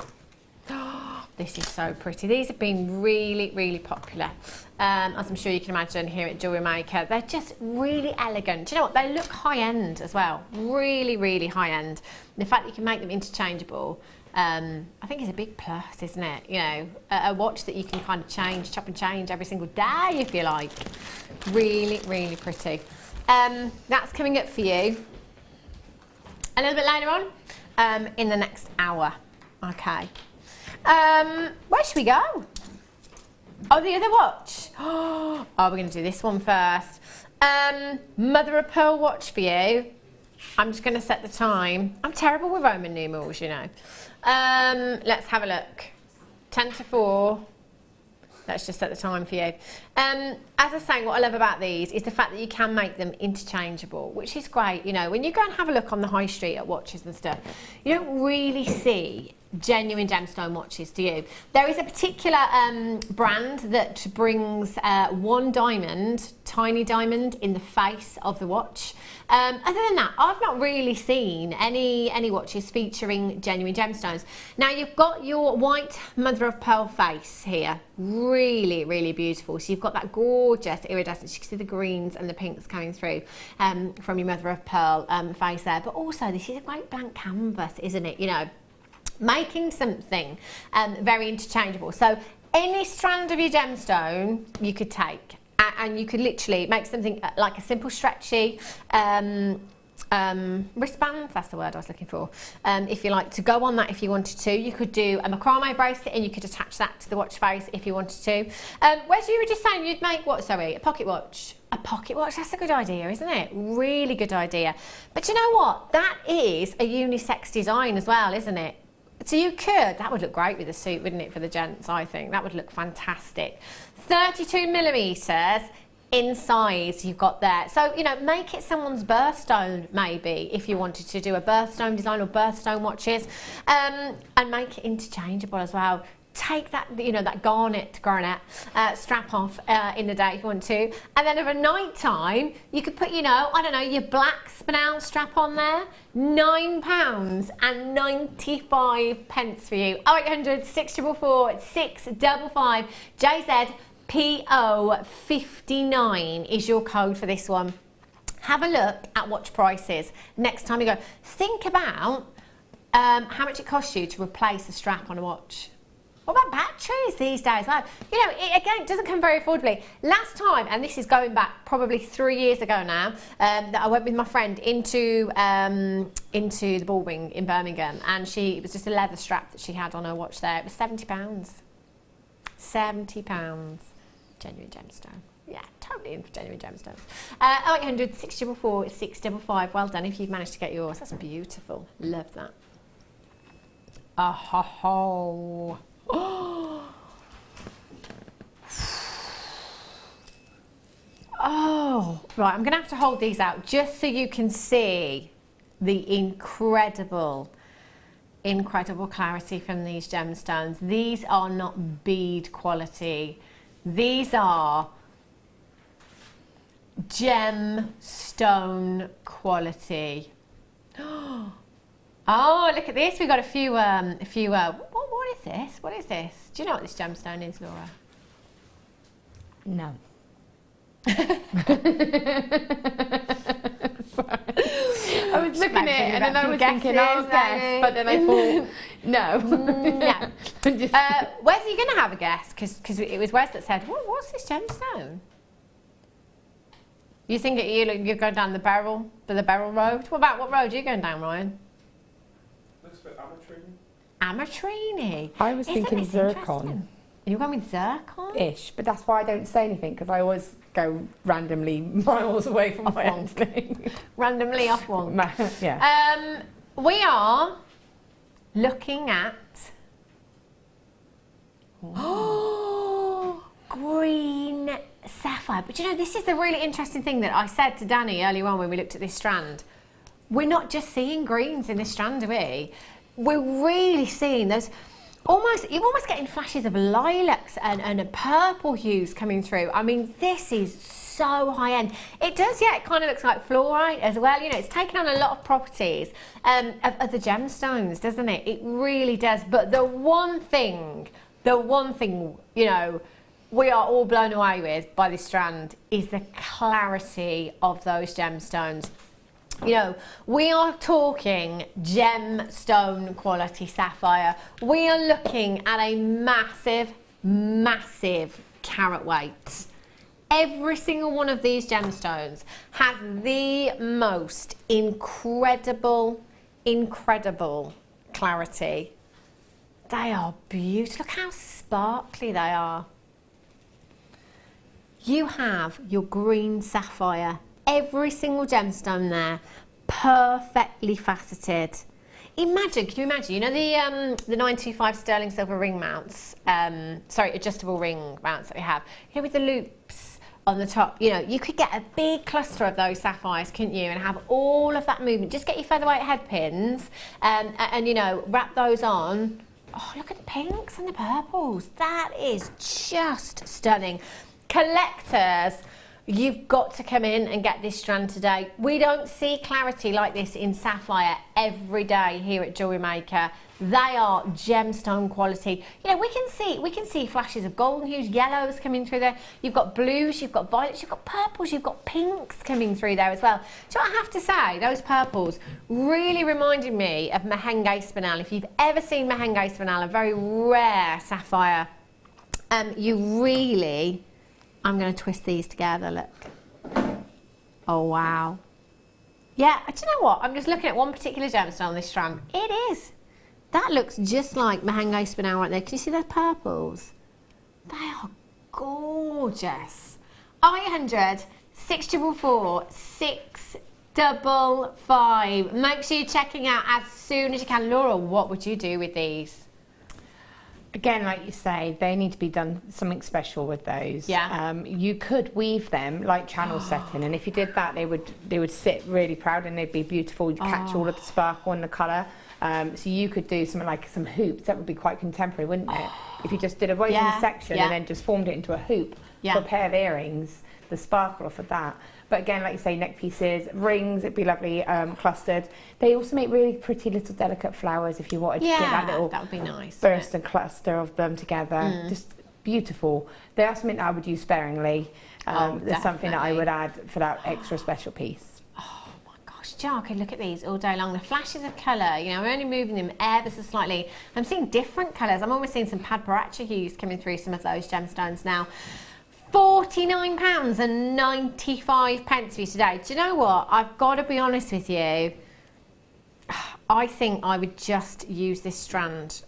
This is so pretty. These have been really, really popular. As I'm sure you can imagine here at Jewellery Maker. They're just really elegant. Do you know what? They look high-end as well. Really, really high-end. The fact that you can make them interchangeable, I think is a big plus, isn't it? You know, a watch that you can kind of chop and change every single day, if you like. Really, really pretty. That's coming up for you a little bit later on in the next hour. Okay. Where should we go? Oh, the other watch. Oh, we're going to do this one first. Mother of pearl watch for you. I'm just going to set the time. I'm terrible with Roman numerals, you know. Let's have a look. 10 to 4. Let's just set the time for you. As I was saying, what I love about these is the fact that you can make them interchangeable, which is great. You know, when you go and have a look on the high street at watches and stuff, you don't really see genuine gemstone watches, do you? There is a particular brand that brings one diamond, tiny diamond, in the face of the watch. Other than that, I've not really seen any watches featuring genuine gemstones. Now you've got your white mother of pearl face here, really, really beautiful. So you've got that gorgeous iridescence. You can see the greens and the pinks coming through from your mother of pearl face there. But also, this is a great blank canvas, isn't it? You know, making something very interchangeable. So any strand of your gemstone you could take, and you could literally make something like a simple stretchy wristband, that's the word I was looking for, if you like to go on that. If you wanted to, you could do a macrame bracelet and you could attach that to the watch face if you wanted to. Wes, you were just saying you'd make what, sorry, a pocket watch? A pocket watch, that's a good idea, isn't it? Really good idea. But you know what, that is a unisex design as well, isn't it? So you could, that would look great with a suit, wouldn't it, for the gents, I think. That would look fantastic. 32 millimetres in size you've got there. So, you know, make it someone's birthstone, maybe, if you wanted to do a birthstone design or birthstone watches, and make it interchangeable as well. Take that, you know, that garnet strap off in the day if you want to, and then over night time you could put, you know, I don't know, your black spinel strap on there. £9.95 for you. 0800 644 655 JZPO59 is your code for this one. Have a look at watch prices next time you go. Think about how much it costs you to replace a strap on a watch. What about batteries these days? Well, you know, again, it doesn't come very affordably. Last time, and this is going back probably 3 years ago now, that I went with my friend into the Bullring in Birmingham, and it was just a leather strap that she had on her watch there. It was £70. £70. Genuine gemstone. Yeah, totally in for genuine gemstones. 0800 644 655. Well done if you've managed to get yours. That's beautiful. Love that. Oh, ho, ho. Oh, right, I'm going to have to hold these out just so you can see the incredible clarity from these gemstones. These are not bead quality. These are gemstone quality. Oh, look at this. We've got a few what is this? What is this? Do you know what this gemstone is, Laura? No. I was looking at it and then I was thinking, I'll guess, but then I thought, no. No. Wes, are you going to have a guess? Because it was Wes that said, what's this gemstone? You think you're going down the barrel road? What road are you going down, Ryan? Looks a bit ametrine. Ametrine. I was thinking zircon. You're going with zircon? Ish, but that's why I don't say anything, because I always go randomly miles away from my own thing. Randomly off one. Yeah. We are looking at green sapphire. But you know, this is the really interesting thing that I said to Danny earlier on when we looked at this strand. We're not just seeing greens in this strand, are we? We're really seeing those you're almost getting flashes of lilacs and purple hues coming through. I mean, this is so high end. It does, yeah, it kind of looks like fluorite as well. You know, it's taken on a lot of properties of the gemstones, doesn't it? It really does. But the one thing, you know, we are all blown away with by this strand is the clarity of those gemstones. You know, we are talking gemstone quality sapphire. We are looking at a massive, massive carat weight. Every single one of these gemstones has the most incredible clarity. They are beautiful. Look how sparkly they are. You have your green sapphire. Every single gemstone there, perfectly faceted. Imagine, can you imagine? You know the 925 sterling silver ring mounts, adjustable ring mounts that we have, you know, with the loops on the top. You know, you could get a big cluster of those sapphires, couldn't you, and have all of that movement. Just get your featherweight head pins and you know, wrap those on. Oh, look at the pinks and the purples. That is just stunning. Collectors, you've got to come in and get this strand today. We don't see clarity like this in sapphire every day here at Jewellery Maker. They are gemstone quality. You know, we can see flashes of golden hues, yellows coming through there. You've got blues, you've got violets, you've got purples, you've got pinks coming through there as well. Do you know what I have to say? Those purples really reminded me of Mahenge Spinel. If you've ever seen Mahenge Spinel, a very rare sapphire, you really... I'm going to twist these together, look. Oh, wow. Yeah, do you know what? I'm just looking at one particular gemstone on this strand. It is. That looks just like Mahenge Spinel right there. Can you see those purples? They are gorgeous. 0800 644 655. Make sure you're checking out as soon as you can. Laura, what would you do with these? Again, like you say, they need to be done something special with those. Yeah. You could weave them like channel setting, and if you did that, they would sit really proud and they'd be beautiful. You'd catch all of the sparkle and the colour. So you could do something like some hoops. That would be quite contemporary, wouldn't it? If you just did a woven section and then just formed it into a hoop for a pair of earrings, the sparkle off of that. But again, like you say, neck pieces, rings, it'd be lovely clustered. They also make really pretty little delicate flowers if you wanted to get that little that would be nice, burst and cluster of them together. Just beautiful. They are something that I would use sparingly. There's something that I would add for that extra special piece. Oh my gosh, Jar, I could look at these all day long. The flashes of colour, you know, I'm only moving them ever so slightly. I'm seeing different colours. I'm almost seeing some Padparacha hues coming through some of those gemstones now. £49.95 for you today. Do you know what? I've got to be honest with you. I think I would just use this strand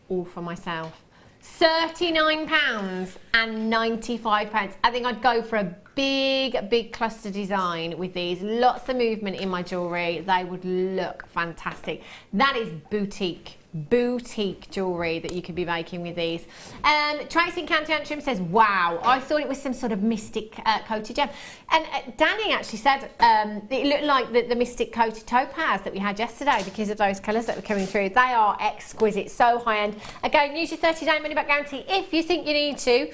all for myself. £39.95. I think I'd go for a big cluster design with these. Lots of movement in my jewellery. They would look fantastic. That is boutique jewellery that you could be making with these. Tracy in County Antrim says, wow, I thought it was some sort of mystic coated gem. And Danny actually said it looked like the mystic coated topaz that we had yesterday because of those colours that were coming through. They are exquisite, so high end. Again, use your 30-day money back guarantee if you think you need to.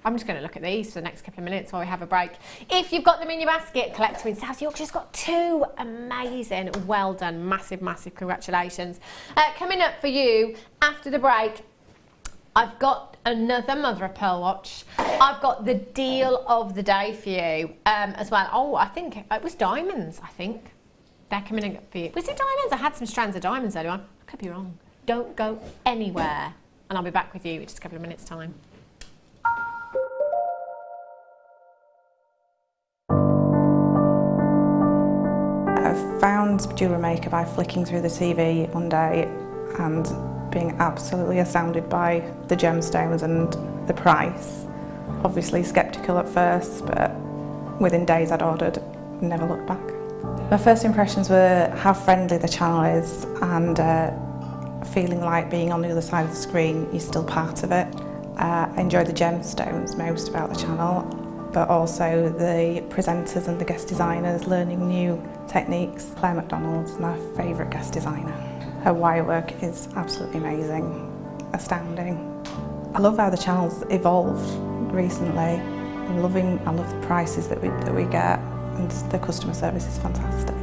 I'm just going to look at these for the next couple of minutes while we have a break. If you've got them in your basket, Collector in South Yorkshire's got two amazing. Well done. Massive congratulations. Coming up for you after the break, I've got another mother of pearl watch. I've got the deal of the day for you as well. Oh, I think it was diamonds, I think. They're coming up for you. Was it diamonds? I had some strands of diamonds earlier on. I could be wrong. Don't go anywhere. And I'll be back with you in just a couple of minutes' time. I found Jewellery Maker by flicking through the TV one day and being absolutely astounded by the gemstones and the price. Obviously sceptical at first, but within days I'd ordered, never looked back. My first impressions were how friendly the channel is and feeling like being on the other side of the screen, you're still part of it. I enjoy the gemstones most about the channel, but also the presenters and the guest designers learning new techniques. Claire McDonald's my favourite guest designer. Her wire work is absolutely amazing, astounding. I love how the channel's evolved recently. I love the prices that we get, and the customer service is fantastic.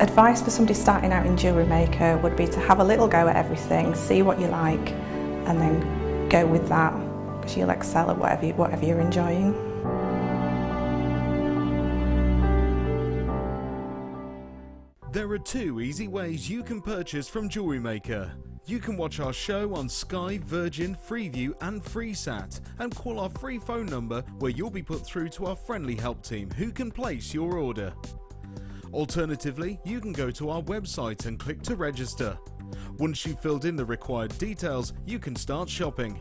Advice for somebody starting out in Jewellery Maker would be to have a little go at everything, see what you like, and then go with that, because you'll excel at whatever you're enjoying. There are two easy ways you can purchase from Jewellery Maker. You can watch our show on Sky, Virgin, Freeview and FreeSat and call our free phone number where you'll be put through to our friendly help team who can place your order. Alternatively, you can go to our website and click to register. Once you've filled in the required details, you can start shopping.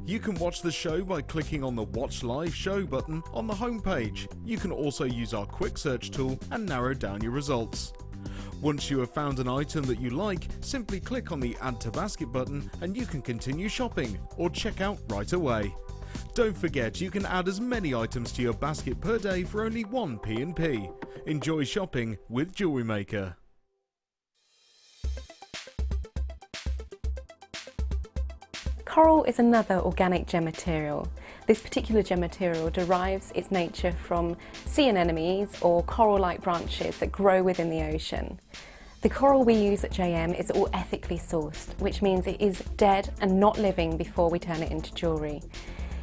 You can watch the show by clicking on the Watch Live Show button on the homepage. You can also use our quick search tool and narrow down your results. Once you have found an item that you like, simply click on the Add to Basket button and you can continue shopping or check out right away. Don't forget, you can add as many items to your basket per day for only 1 P&P. Enjoy shopping with Jewellery Maker. Coral is another organic gem material. This particular gem material derives its nature from sea anemones or coral-like branches that grow within the ocean. The coral we use at JM is all ethically sourced, which means it is dead and not living before we turn it into jewellery.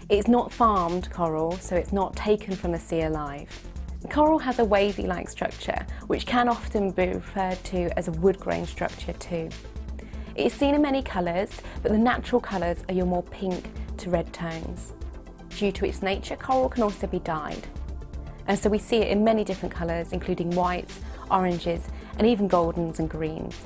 It's not farmed coral, so it's not taken from the sea alive. Coral has a wavy-like structure, which can often be referred to as a wood grain structure too. It is seen in many colours, but the natural colours are your more pink to red tones. Due to its nature, coral can also be dyed. And so we see it in many different colours, including whites, oranges, and even goldens and greens.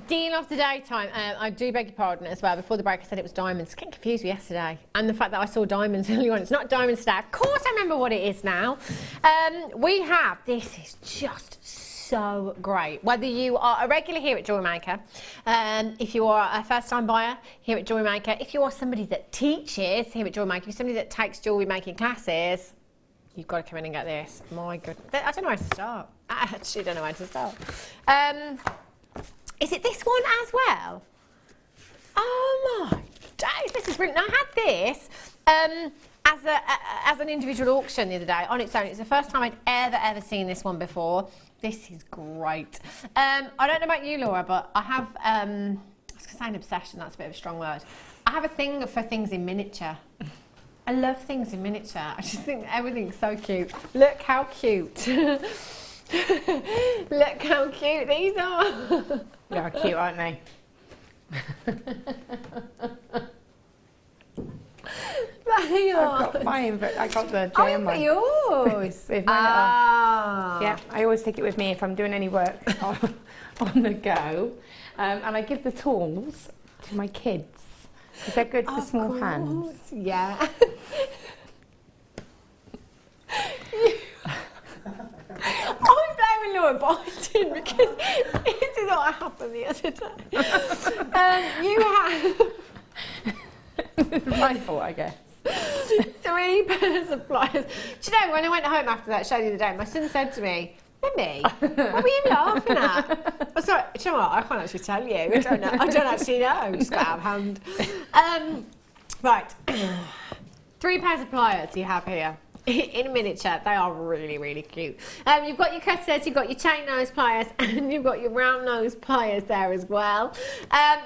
Deal of the daytime. I do beg your pardon as well. Before the break I said it was diamonds. Getting confused with yesterday. And the fact that I saw diamonds earlier on. It's not diamonds today. Of course I remember what it is now. We have, this is just so great. Whether you are a regular here at Jewellery Maker, if you are a first time buyer here at Jewellery Maker, if you are somebody that teaches here at Jewellery Maker, if you're somebody that takes jewellery making classes, you've got to come in and get this. My goodness. I don't know where to start. I actually don't know where to start. Is it this one as well? Oh my days, this is brilliant. Now, I had this as an individual auction the other day on its own. It's the first time I'd ever seen this one before. This is great. I don't know about you, Laura, but I have, I was going to say an obsession, that's a bit of a strong word. I have a thing for things in miniature. I love things in miniature. I just think everything's so cute. Look how cute. Look how cute these are. They're cute, aren't they? They are. I've got mine, but I got the Oh, JM one. yours. With mine yeah, I always take it with me if I'm doing any work on the go. And I give the tools to my kids because they're good for small hands. Yeah. I'm blaming Laura, but I didn't because this is what happened the other day. You have It's my fault, I guess. 3 pairs of pliers. Do you know, when I went home after that show the other day, my son said to me, Mummy, what were you laughing at? Oh, sorry, do you know what? I can't actually tell you. I don't know. I don't actually know. Just got out of hand. Right. 3 pairs of pliers you have here. In a miniature, they are really, really cute. You've got your cutters, you've got your chain nose pliers, and you've got your round nose pliers there as well.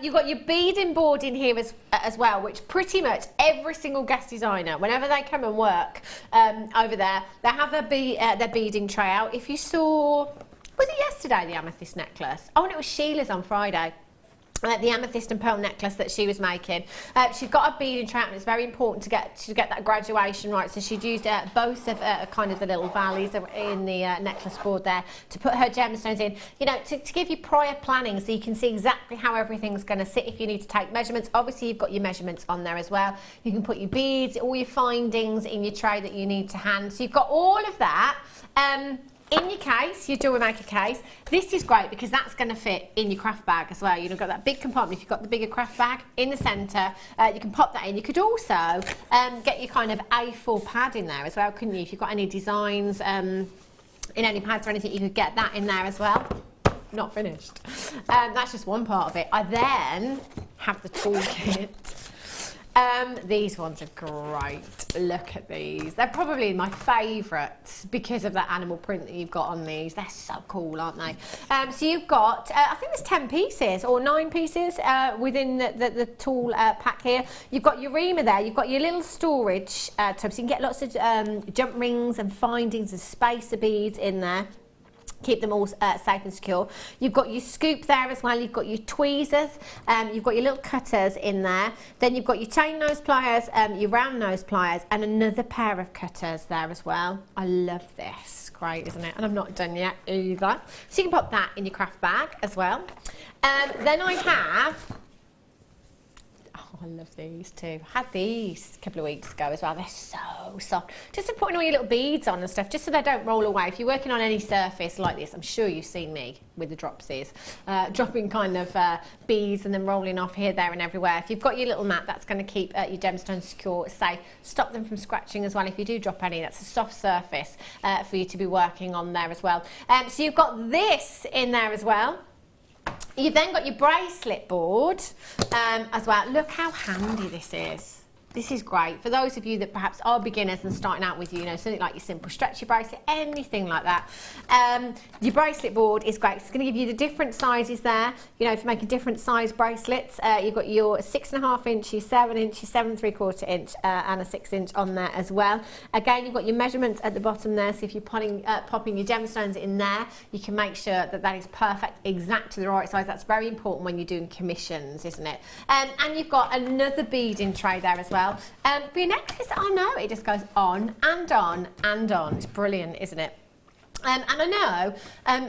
You've got your beading board in here as well, which pretty much every single guest designer, whenever they come and work over there, they have their beading tray out. If you saw, was it yesterday, the amethyst necklace? Oh, and it was Sheila's on Friday. The amethyst and pearl necklace that she was making. She's got a beading tray, and it's very important to get that graduation right. So she'd used both of kind of the little valleys in the necklace board there to put her gemstones in. You know, to give you prior planning, so you can see exactly how everything's going to sit. If you need to take measurements, obviously you've got your measurements on there as well. You can put your beads, all your findings in your tray that you need to hand. So you've got all of that. In your case, your Jewellery Maker case, this is great because that's going to fit in your craft bag as well. You've got that big compartment. If you've got the bigger craft bag in the centre, you can pop that in. You could also get your kind of A4 pad in there as well, couldn't you? If you've got any designs in any pads or anything, you could get that in there as well. Not finished. That's just one part of it. I then have the toolkit. These ones are great. Look at these. They're probably my favourites because of that animal print that you've got on these. They're so cool, aren't they? So you've got, I think there's 10 pieces or 9 pieces within the tool pack here. You've got your reamer there. You've got your little storage tub, so you can get lots of jump rings and findings and spacer beads in there. Keep them all safe and secure. You've got your scoop there as well. You've got your tweezers. You've got your little cutters in there. Then you've got your chain nose pliers, your round nose pliers, and another pair of cutters there as well. I love this. Great, isn't it? And I'm not done yet either. So you can pop that in your craft bag as well. Then I have... I love these too. I had these a couple of weeks ago as well. They're so soft. Just to putting all your little beads on and stuff, just so they don't roll away. If you're working on any surface like this, I'm sure you've seen me with the dropsies, dropping kind of beads and then rolling off here, there and everywhere. If you've got your little mat, that's going to keep your gemstones secure, safe, stop them from scratching as well. If you do drop any, that's a soft surface for you to be working on there as well. So you've got this in there as well. You've then got your bracelet board as well. Look how handy this is. This is great for those of you that perhaps are beginners and starting out with, you know, something like your simple stretchy bracelet, anything like that. Your bracelet board is great. It's going to give you the different sizes there. You know, if you're making different size bracelets, you've got your 6.5 inch, your 7 inch, your 7 3/4 inch, and a 6 inch on there as well. Again, you've got your measurements at the bottom there. So if you're popping your gemstones in there, you can make sure that that is perfect, exact to the right size. That's very important when you're doing commissions, isn't it? And you've got another beading tray there as well. For your necklace, I know it just goes on and on and on. It's brilliant, isn't it? And I know,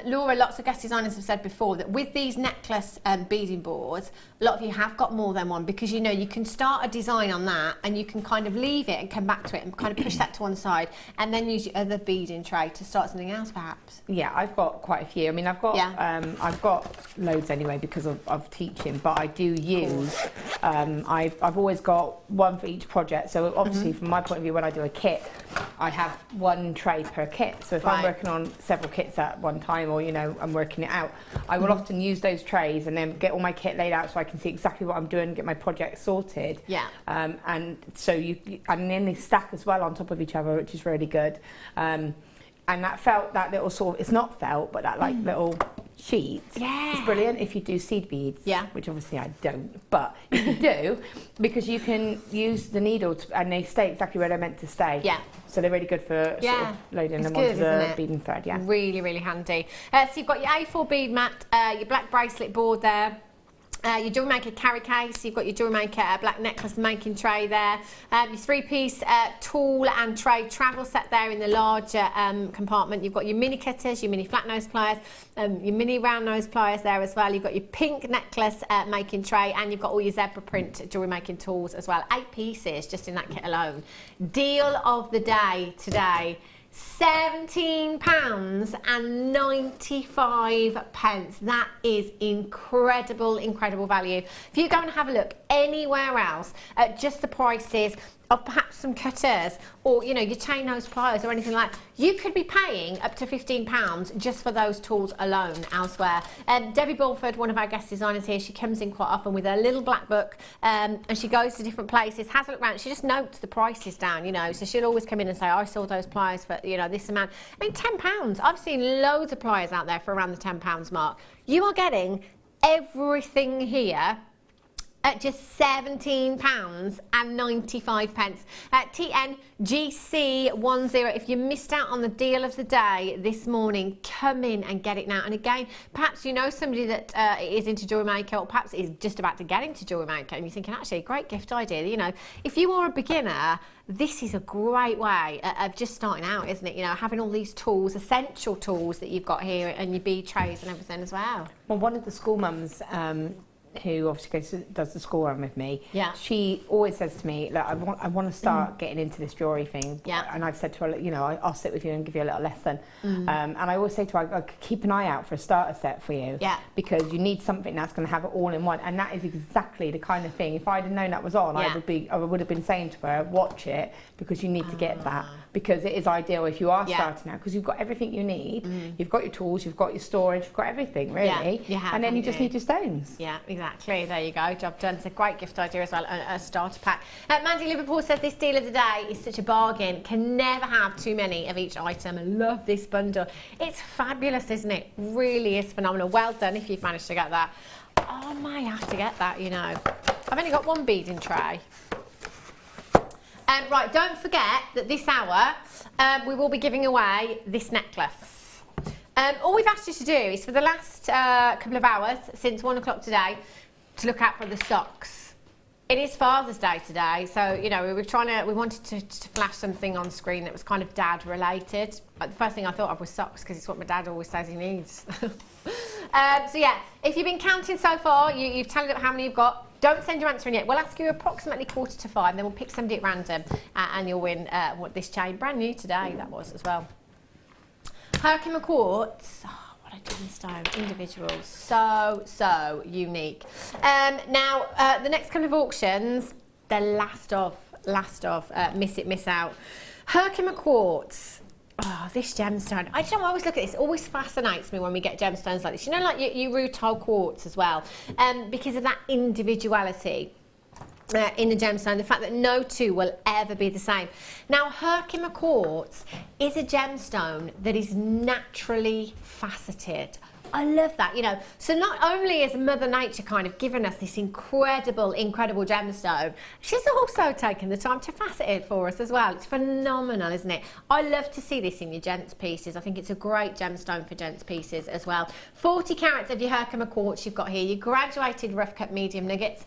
Laura, lots of guest designers have said before that with these necklace beading boards, a lot of you have got more than one, because you know you can start a design on that and you can kind of leave it and come back to it and kind of push that to one side and then use your other beading tray to start something else perhaps. Yeah, I've got quite a few. I mean, I've got loads anyway because of teaching, but I do use, I've always got one for each project. So obviously from my point of view, when I do a kit, I have one tray per kit. So if I'm working on several kits at one time, or you know, I'm working it out, I will often use those trays and then get all my kit laid out so I can see exactly what I'm doing, get my project sorted. Yeah. And so and then they stack as well on top of each other, which is really good. And that little sort of, it's not felt, but that like little sheet is brilliant if you do seed beads, which obviously I don't, but if you do, because you can use the needle and they stay exactly where they're meant to stay. Yeah. So they're really good for sort of loading them onto the beading thread. Yeah. Really, really handy. So you've got your A4 bead mat, your black bracelet board there. Your Jewellery Maker carry case, you've got your Jewellery Maker black necklace making tray there, your 3-piece tool and tray travel set there in the larger compartment. You've got your mini cutters, your mini flat nose pliers, your mini round nose pliers there as well. You've got your pink necklace making tray, and you've got all your zebra print jewellery making tools as well. 8 pieces just in that kit alone. Deal of the day today. £17.95. That is incredible, incredible value. If you go and have a look anywhere else at just the prices of perhaps some cutters or, you know, your chain nose pliers or anything like that, you could be paying up to £15 just for those tools alone elsewhere. Debbie Bulford, one of our guest designers here, she comes in quite often with her little black book and she goes to different places, has a look around, she just notes the prices down, you know, so she'll always come in and say, I saw those pliers for, you know, this amount. I mean, £10. I've seen loads of pliers out there for around the £10 mark. You are getting everything here at just £17.95. TNGC10. If you missed out on the deal of the day this morning, come in and get it now. And again, perhaps you know somebody that is into Jewellery Maker, or perhaps is just about to get into Jewellery Maker, and you're thinking, actually, great gift idea. You know, if you are a beginner, this is a great way of just starting out, isn't it? You know, having all these tools, essential tools that you've got here, and your bead trays and everything as well. Well, one of the school mums who obviously does the school run with me, she always says to me, look, I want to start getting into this jewellery thing. And I've said to her, you know, I'll sit with you and give you a little lesson. And I always say to her, I keep an eye out for a starter set for you, because you need something that's going to have it all in one. And that is exactly the kind of thing. If I'd have known that was on, I would have been saying to her, watch it, because you need to get that, because it is ideal if you are starting out, because you've got everything you need. You've got your tools, you've got your storage, you've got everything really, and then you just need your stones. Yeah, Exactly, there you go, job done. It's a great gift idea as well, a starter pack. Mandy Liverpool says this deal of the day is such a bargain, can never have too many of each item. I love this bundle. It's fabulous, isn't it? Really is phenomenal. Well done if you've managed to get that. Oh, I might have to get that, you know. I've only got one beading tray. Right, don't forget that this hour we will be giving away this necklace. All we've asked you to do is for the last couple of hours, since 1 o'clock today, to look out for the socks. It is Father's Day today, so you know we wanted to flash something on screen that was kind of dad related. The first thing I thought of was socks because it's what my dad always says he needs. So yeah, if you've been counting so far, you've tallied up how many you've got. Don't send your answer in yet. We'll ask you approximately 4:45, then we'll pick somebody at random and you'll win this chain. Brand new today, that was as well. Herkimer quartz. Oh, what a gemstone. Individual. So unique. Now, the next couple of auctions, they're last of. Miss it, miss out. Herkimer quartz. Oh, this gemstone. I don't know, I always look at this. It always fascinates me when we get gemstones like this. You know, like your rutile quartz as well. Because of that individuality in the gemstone, the fact that no two will ever be the same. Now, Herkimer quartz is a gemstone that is naturally faceted. I love that, you know. So not only has Mother Nature kind of given us this incredible gemstone, she's also taken the time to facet it for us as well. It's phenomenal, isn't it? I love to see this in your gents pieces. I think it's a great gemstone for gents pieces as well. 40 carats of your Herkimer quartz you've got here. Your graduated rough cut medium nuggets,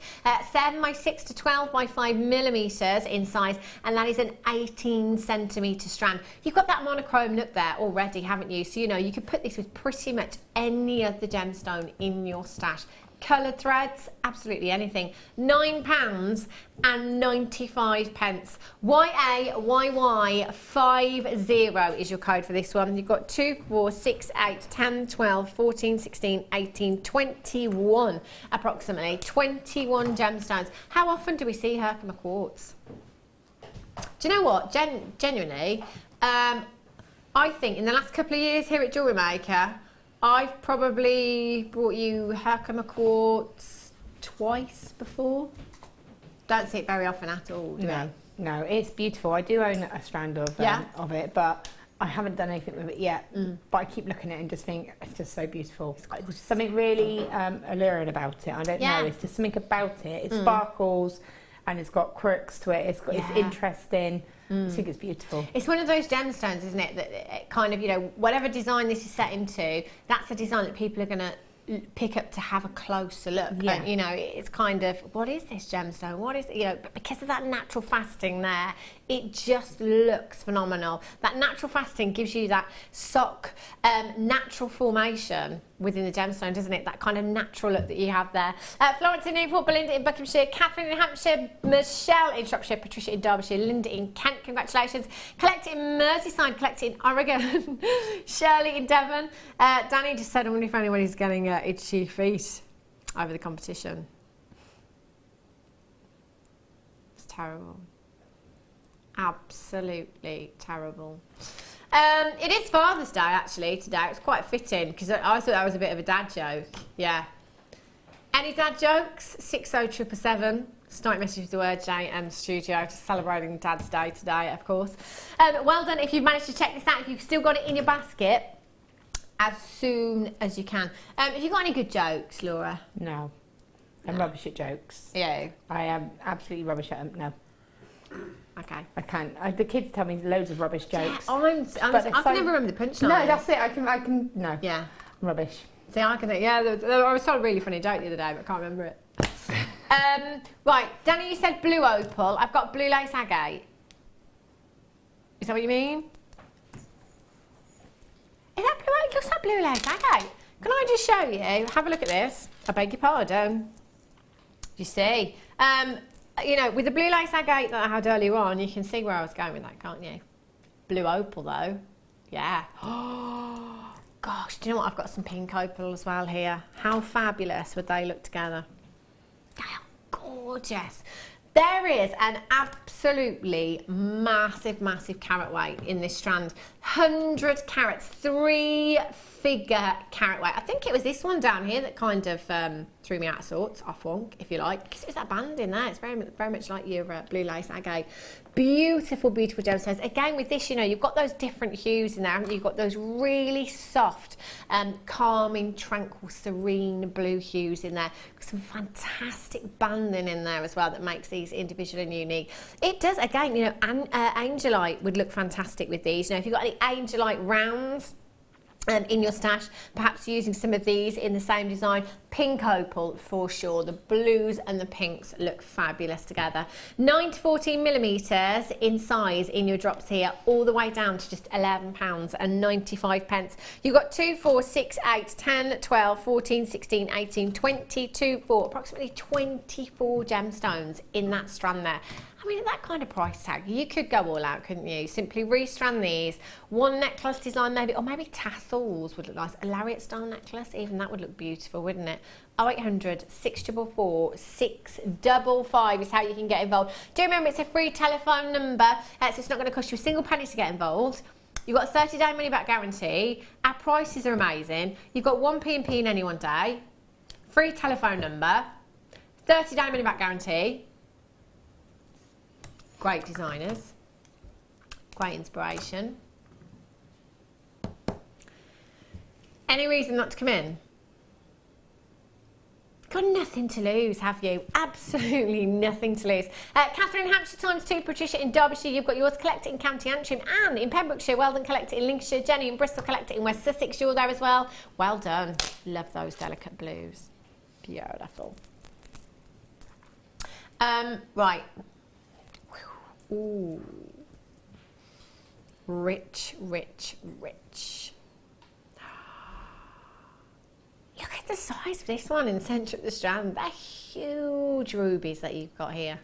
7 by 6 to 12 by 5 millimeters in size, and that is an 18 centimeter strand. You've got that monochrome look there already, haven't you? So you know you could put this with pretty much any other gemstone in your stash. Coloured threads, absolutely anything. £9.95. YAYY50 is your code for this one. You've got 2, 4, 6, 8, 10, 12, 14, 16, 18, 21 approximately. 21 gemstones. How often do we see Herkimer quartz? Do you know what? Genuinely, I think in the last couple of years here at Jewellery Maker, I've probably brought you Herkimer quartz twice before. Don't see it very often at all, do you? No, it's beautiful. I do own a strand of it, but I haven't done anything with it yet. But I keep looking at it and just think it's just so beautiful. There's something really alluring about it. I don't know. It's just something about it. It sparkles and it's got crooks to it. It's interesting. I think it's beautiful. It's one of those gemstones, isn't it, that it kind of, you know, whatever design this is set into, that's a design that people are going to pick up to have a closer look. Yeah. And, you know, it's kind of, what is this gemstone? What is it? You know, but because of that natural faceting there, it just looks phenomenal. That natural faceting gives you that sock natural formation within the gemstone, doesn't it? That kind of natural look that you have there. Florence in Newport, Belinda in Buckinghamshire, Catherine in Hampshire, Michelle in Shropshire, Patricia in Derbyshire, Linda in Kent, congratulations. Collect it in Merseyside, collect it in Oregon. Shirley in Devon. Danny just said, I wonder if anyone is getting itchy feet over the competition. It's terrible. Absolutely terrible. It is Father's Day actually today. It's quite fitting because I thought that was a bit of a dad joke. Yeah. Any dad jokes? 60777. Start message with the word JM Studio. Just celebrating Dad's Day today, of course. Well done if you've managed to check this out. If you've still got it in your basket, as soon as you can. Have you got any good jokes, Laura? No. I'm rubbish at jokes. Yeah. I am absolutely rubbish at them. No. Okay. I can't. The kids tell me loads of rubbish jokes. Yeah, I can never remember the punchline. No, that's it. I can. No. Yeah. I'm rubbish. See, I can. Yeah, I was told a really funny joke the other day, but I can't remember it. Right, Danny, you said blue opal. I've got blue lace agate. Is that what you mean? Is that blue? It looks like blue lace agate. Can I just show you? Have a look at this. I beg your pardon. You see? You know, with the blue lace agate that I had earlier on, you can see where I was going with that, can't you? Blue opal, though. Yeah. Oh, gosh, do you know what? I've got some pink opal as well here. How fabulous would they look together? They are gorgeous. There is an absolutely massive carat weight in this strand. 100 carats, 3-figure carat weight. I think it was this one down here that kind of threw me out of sorts, off wonk, if you like, because it's that band in there. It's very much like your blue lace agate. Beautiful, beautiful gemstones. Again, with this, you know, you've got those different hues in there, haven't you? You've got those really soft, calming, tranquil, serene blue hues in there. Some fantastic banding in there as well that makes these individual and unique. It does, again, you know, angelite would look fantastic with these. You know, if you've got any angelite rounds in your stash, perhaps using some of these in the same design. Pink opal for sure. The blues and the pinks look fabulous together. 9 to 14 millimeters in size in your drops here, all the way down to just £11.95. You've got 2, 4, 6, 8, 10, 12, 14, 16, 18, 22, 4, approximately 24 gemstones in that strand there. I mean, at that kind of price tag, you could go all out, couldn't you? Simply restrand these, one necklace design maybe, or maybe tassels would look nice. A lariat style necklace, even that would look beautiful, wouldn't it? 0800 644 655 is how you can get involved. Do remember, it's a free telephone number, so it's not going to cost you a single penny to get involved. You've got a 30-day money-back guarantee. Our prices are amazing. You've got 1 P&P in any one day, free telephone number, 30-day money-back guarantee. Great designers, great inspiration. Any reason not to come in? Got nothing to lose, have you? Absolutely nothing to lose. Catherine in Hampshire ×2, Patricia in Derbyshire, you've got yours. Collect it in County Antrim. Anne in Pembrokeshire, well done. Collect it in Lincolnshire. Jenny in Bristol, collect it in West Sussex. You're there as well. Well done. Love those delicate blues. Beautiful. Right. Ooh. Rich, rich, rich. Look at the size of this one in the centre of the strand. They're huge rubies that you've got here.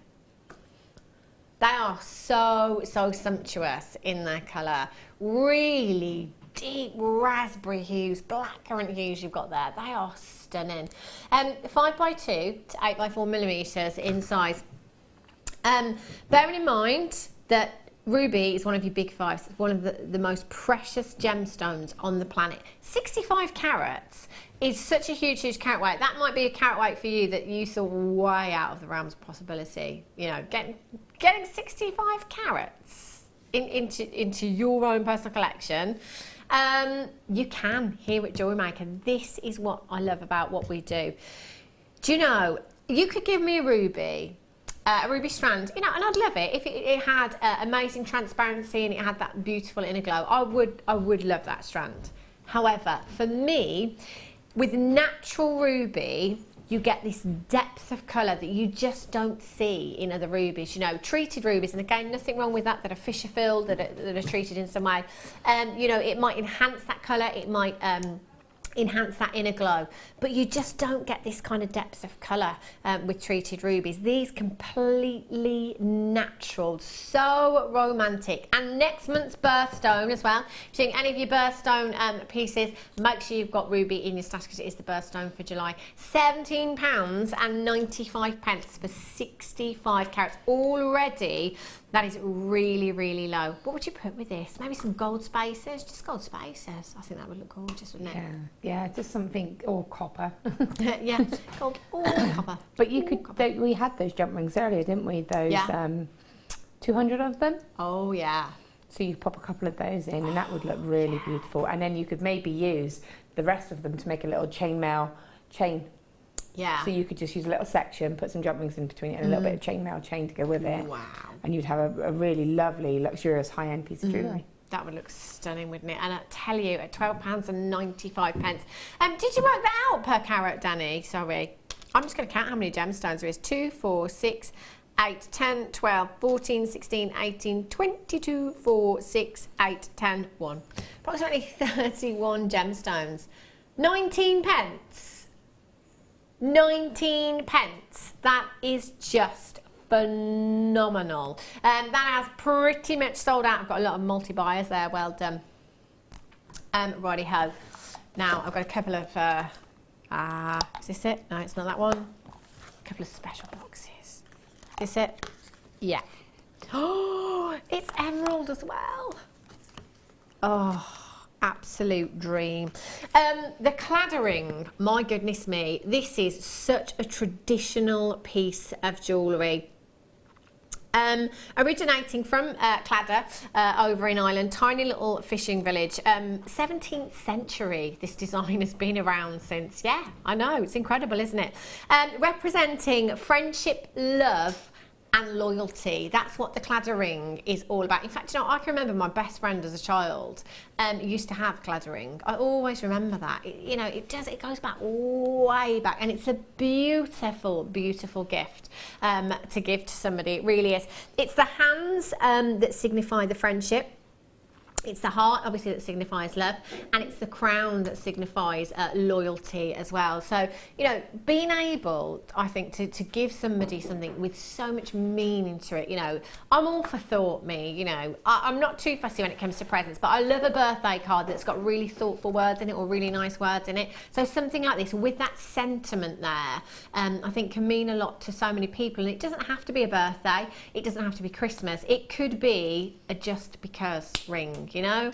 They are so, so sumptuous in their colour. Really deep raspberry hues, blackcurrant hues you've got there. They are stunning. 5x2 to 8x4 millimetres in size. Bearing in mind that ruby is one of your big fives. It's one of the most precious gemstones on the planet. 65 carats is such a huge, huge carat weight. That might be a carat weight for you that you saw way out of the realms of possibility. You know, getting 65 carats into your own personal collection. You can here at Jewellery Maker. This is what I love about what we do. Do you know, you could give me a ruby strand, you know, and I'd love it if it had amazing transparency and it had that beautiful inner glow. I would love that strand. However, for me, with natural ruby, you get this depth of colour that you just don't see in other rubies. You know, treated rubies, and again, nothing wrong with that are fissure filled, that are treated in some way. You know, it might enhance that colour, it might enhance that inner glow, but you just don't get this kind of depth of colour with treated rubies. These completely natural, so romantic. And next month's birthstone as well. If you're doing any of your birthstone pieces, make sure you've got ruby in your stash because it is the birthstone for July. £17.95 for 65 carats already. That is really, really low. What would you put with this? Maybe some gold spacers? Just gold spacers. I think that would look gorgeous, wouldn't it? Yeah, just something, or copper. Yeah, gold or copper. But you could, we had those jump rings earlier, didn't we? Those 200 of them. Oh, yeah. So you pop a couple of those in and that would look really beautiful. And then you could maybe use the rest of them to make a little chainmail chain. Yeah. So you could just use a little section, put some jump rings in between it and a little bit of chainmail chain to go with it. Wow. And you'd have a really lovely, luxurious, high-end piece of jewellery. That would look stunning, wouldn't it? And I tell you, at £12.95. Did you work that out per carat, Danny? Sorry. I'm just going to count how many gemstones there is. 2, 4, 6, 8, 10, 12, 14, 16, 18, 22, 4, 6, 8, 10, 1. Approximately 31 gemstones. 19 pence. 19 pence. That is just phenomenal. That has pretty much sold out. I've got a lot of multi-buyers there. Well done. Righty ho. Now I've got a couple of is this it? No, it's not that one. A couple of special boxes. Is this it? Yeah. Oh, it's emerald as well. Oh, Absolute dream. The claddering, my goodness me, this is such a traditional piece of jewellery. Originating from Cladder over in Ireland, tiny little fishing village. 17th century, this design has been around since. Yeah, I know, it's incredible, isn't it? Representing friendship, love and loyalty. That's what the claddering is all about. In fact, you know, I can remember my best friend as a child used to have claddering. I always remember that. You know, it goes back way back, and it's a beautiful, beautiful gift to give to somebody. It really is. It's the hands that signify the friendship. It's the heart, obviously, that signifies love, and it's the crown that signifies loyalty as well. So, you know, being able, I think, to give somebody something with so much meaning to it, you know, I'm all for thought, you know. I'm not too fussy when it comes to presents, but I love a birthday card that's got really thoughtful words in it or really nice words in it. So something like this, with that sentiment there, I think can mean a lot to so many people. And it doesn't have to be a birthday. It doesn't have to be Christmas. It could be a just because ring. You know,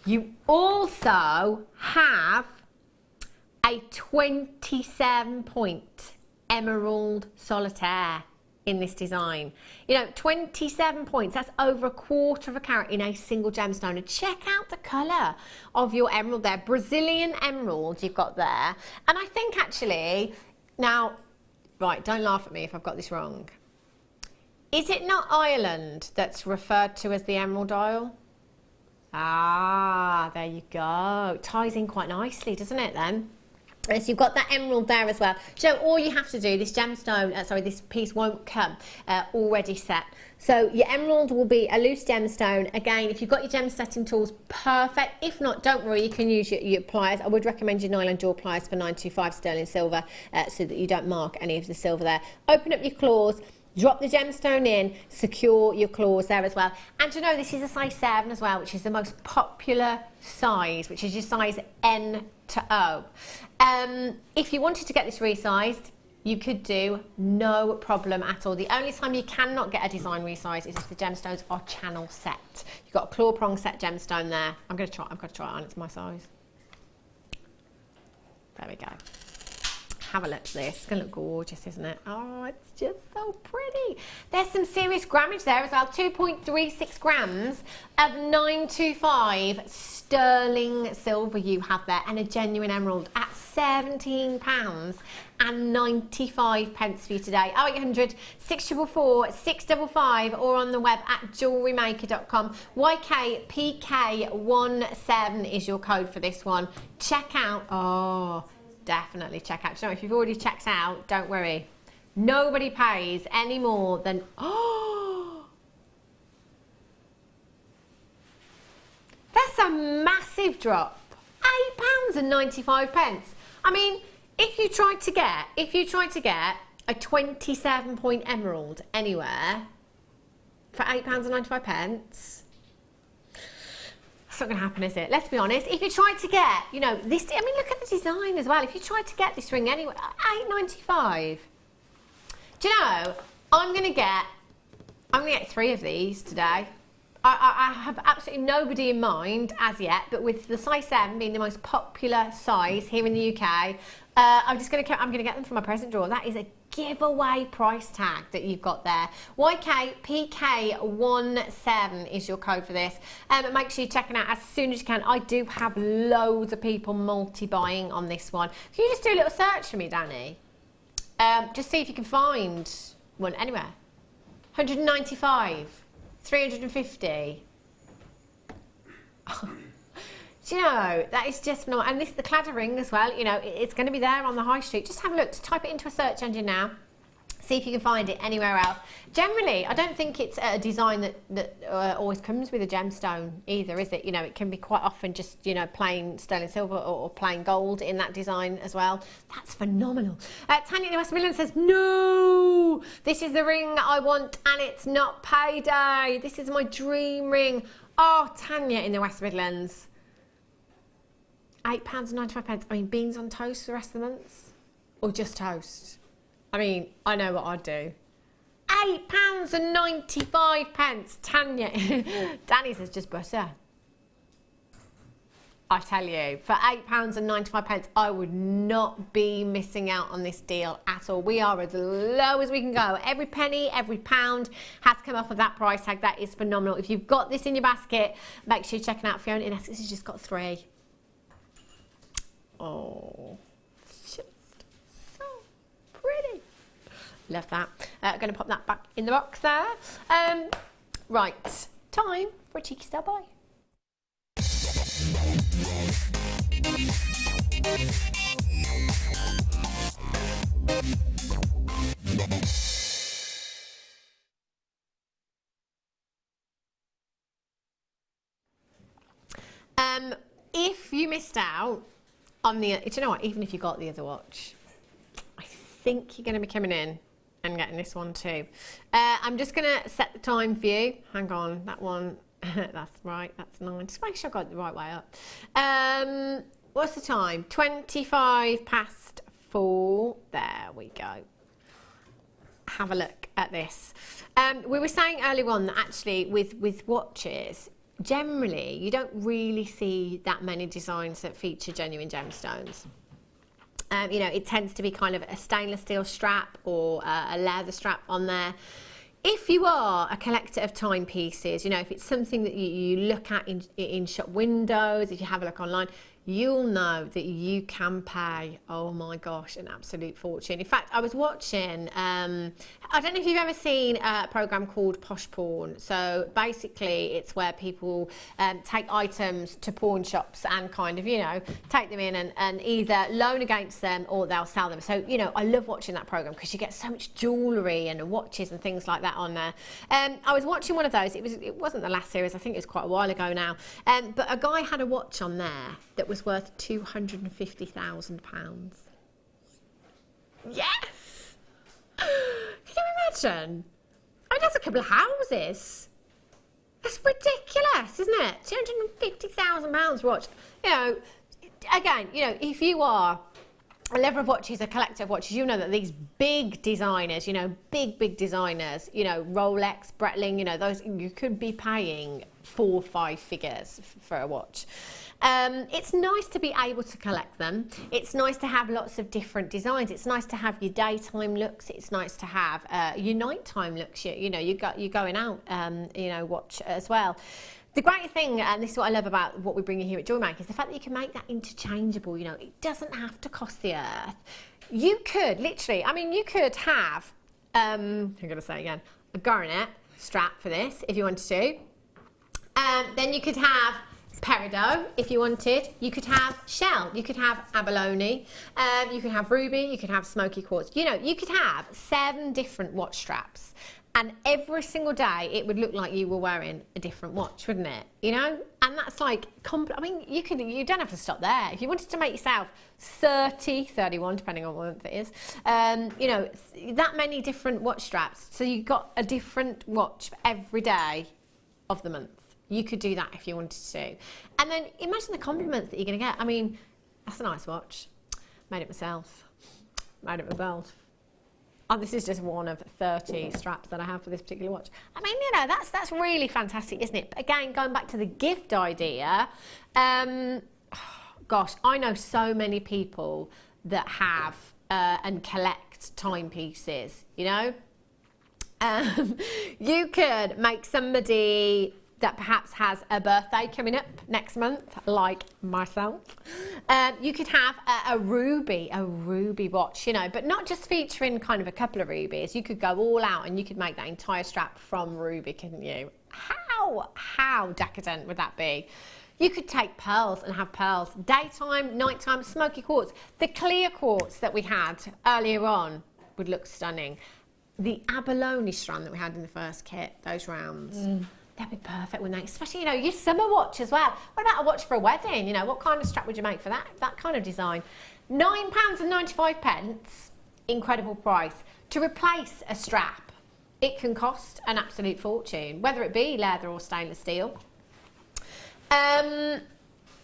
you also have a 27-point emerald solitaire in this design. You know, 27 points, that's over 1/4 of a carat in a single gemstone. And check out the colour of your emerald there, Brazilian emerald you've got there. And I think actually, now, right, don't laugh at me if I've got this wrong. Is it not Ireland that's referred to as the Emerald Isle? Ah, there you go. It ties in quite nicely, doesn't it then? So you've got that emerald there as well. So all you have to do, this gemstone, this piece won't come already set. So your emerald will be a loose gemstone. Again, if you've got your gem setting tools, perfect. If not, don't worry, you can use your pliers. I would recommend your nylon jaw pliers for 925 sterling silver so that you don't mark any of the silver there. Open up your claws. Drop the gemstone in, secure your claws there as well. And you know, this is a size 7 as well, which is the most popular size, which is your size N to O. If you wanted to get this resized, you could do, no problem at all. The only time you cannot get a design resize is if the gemstones are channel set. You've got a claw prong set gemstone there. I've got to try it on, it's my size. There we go. Have a look at this. It's going to look gorgeous, isn't it? Oh, it's just so pretty. There's some serious grammage there as well. 2.36 grams of 925 sterling silver you have there, and a genuine emerald at £17.95 for you today. 0800 644 655 or on the web at JewelleryMaker.com. YKPK17 is your code for this one. Check out. Oh, definitely check out. So if you've already checked out, don't worry. Nobody pays any more than, oh, that's a massive drop. £8.95. I mean, if you tried to get a 27-point emerald anywhere for £8.95, it's not going to happen, is it? Let's be honest. If you tried to get, you know, this, I mean, look at the design as well. If you tried to get this ring anywhere, £8.95. Do you know, I'm going to get 3 of these today. I have absolutely nobody in mind as yet, but with the size 7 being the most popular size here in the UK, I'm going to get them for my present drawer. That is a giveaway price tag that you've got there. YKPK17 is your code for this. Make sure you're checking out as soon as you can. I do have loads of people multi-buying on this one. Can you just do a little search for me, Danny? Just see if you can find one anywhere. 195, 350. Do you know, that is just phenomenal. And this, the claddering as well, you know, it's going to be there on the high street. Just have a look, just type it into a search engine now. See if you can find it anywhere else. Generally, I don't think it's a design that always comes with a gemstone either, is it? You know, it can be quite often just, you know, plain sterling silver or plain gold in that design as well. That's phenomenal. Tanya in the West Midlands says, no, this is the ring I want and it's not payday. This is my dream ring. Oh, Tanya in the West Midlands. £8.95. I mean, beans on toast for the rest of the month? Or just toast? I mean, I know what I'd do. £8.95. Tanya. Danny says just butter. I tell you, for £8.95, I would not be missing out on this deal at all. We are as low as we can go. Every penny, every pound has come off of that price tag. That is phenomenal. If you've got this in your basket, make sure you're checking out Fiona. In Essex, she's just got 3. Oh, it's just so pretty. Love that. Going to pop that back in the box there. Right, time for a cheeky style buy. If you missed out on the, do you know what, even if you got the other watch, I think you're going to be coming in and getting this one too. I'm just going to set the time for you. Hang on, that one, that's right, that's 9. Just make sure I got it the right way up. What's the time? 4:25. There we go. Have a look at this. We were saying earlier on that actually with watches, generally you don't really see that many designs that feature genuine gemstones. You know, it tends to be kind of a stainless steel strap or a leather strap on there. If you are a collector of timepieces, you know, if it's something that you look at in shop windows, if you have a look online, you'll know that you can pay, oh my gosh, an absolute fortune. In fact, I was watching, I don't know if you've ever seen a program called Posh Porn. So basically it's where people take items to pawn shops and kind of, you know, take them in and either loan against them or they'll sell them. So, you know, I love watching that program because you get so much jewellery and watches and things like that on there. I was watching one of those. It wasn't the last series. I think it was quite a while ago now. But a guy had a watch on there that was worth £250,000. Yes! Can you imagine? I mean, that's a couple of houses. That's ridiculous, isn't it? £250,000 watch. You know, again, you know, if you are a lover of watches, a collector of watches, you know that these big designers, you know, big designers, you know, Rolex, Breitling, you know, those, you could be paying 4 or 5 figures for a watch. It's nice to be able to collect them. It's nice to have lots of different designs. It's nice to have your daytime looks. It's nice to have your nighttime looks. You know, you're going out, you know, watch as well. The great thing, and this is what I love about what we're bringing here at Jewellery Maker, is the fact that you can make that interchangeable. You know, it doesn't have to cost the earth. You could literally, I mean, you could have, I'm going to say it again, a garnet strap for this if you wanted to. Then you could have peridot if you wanted. You could have shell. You could have abalone. You could have ruby. You could have smoky quartz. You know, you could have 7 different watch straps. And every single day, it would look like you were wearing a different watch, wouldn't it? You know? And that's like, I mean, you don't have to stop there. If you wanted to make yourself 30, 31, depending on what month it is, you know, that many different watch straps. So you've got a different watch for every day of the month. You could do that if you wanted to. And then imagine the compliments that you're going to get. I mean, that's a nice watch. Made it myself. Made it myself. Oh, this is just one of 30 straps that I have for this particular watch. I mean, you know, that's really fantastic, isn't it? But again, going back to the gift idea, gosh, I know so many people that have and collect timepieces, you know? You could make somebody that perhaps has a birthday coming up next month, like myself. You could have a ruby watch, you know, but not just featuring kind of a couple of rubies. You could go all out and you could make that entire strap from ruby, couldn't you? How decadent would that be? You could take pearls and have pearls. Daytime, nighttime, smoky quartz. The clear quartz that we had earlier on would look stunning. The abalone strand that we had in the first kit, those rounds. They'd be perfect, wouldn't they? Especially, you know, your summer watch as well. What about a watch for a wedding? You know, what kind of strap would you make for that kind of design? £9.95, incredible price. To replace a strap, it can cost an absolute fortune, whether it be leather or stainless steel.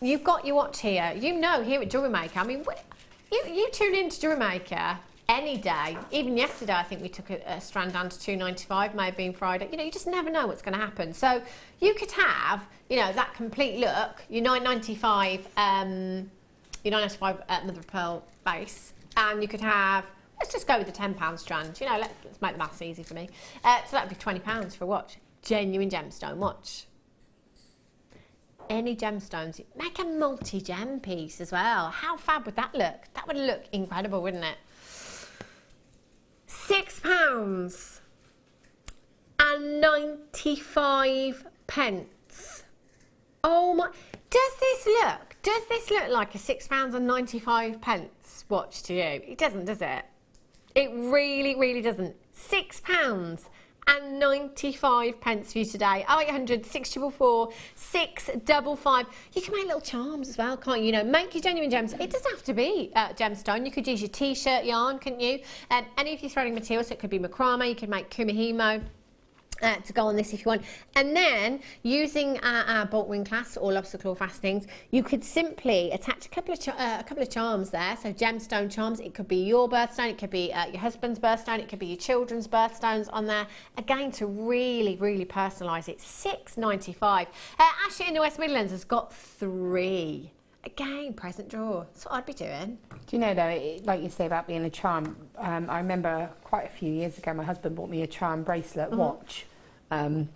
You've got your watch here. You know, here at Jewellery Maker, I mean, you tune into Jewellery Maker any day. Even yesterday, I think we took a strand down to £2.95, may have been Friday. You know, you just never know what's going to happen. So you could have, you know, that complete look, your £9.95, mother of pearl base, and you could have, let's just go with the £10 strand. You know, let's make the maths easy for me. So that would be £20 for a watch. Genuine gemstone watch. Any gemstones, make a multi-gem piece as well. How fab would that look? That would look incredible, wouldn't it? £6.95. Oh my, does this look like a £6.95 watch to you? It doesn't, does it? It really, really doesn't. £6.95 for you today. 0800 644 655. You can make little charms as well, can't you? You know, make your genuine gems. It doesn't have to be gemstone. You could use your t-shirt yarn, couldn't you? Any of your threading materials. So it could be macrame. You could make kumihimo. To go on this if you want, and then using our bolt wing clasp or lobster claw fastenings, you could simply attach a couple of charms there. So gemstone charms. It could be your birthstone, it could be your husband's birthstone, it could be your children's birthstones on there. Again, to really, really personalise it. £6.95. Ashley in the West Midlands has got 3. Again, present drawer. That's what I'd be doing. Do you know, though, like you say about being a charm, I remember quite a few years ago, my husband bought me a charm bracelet watch. And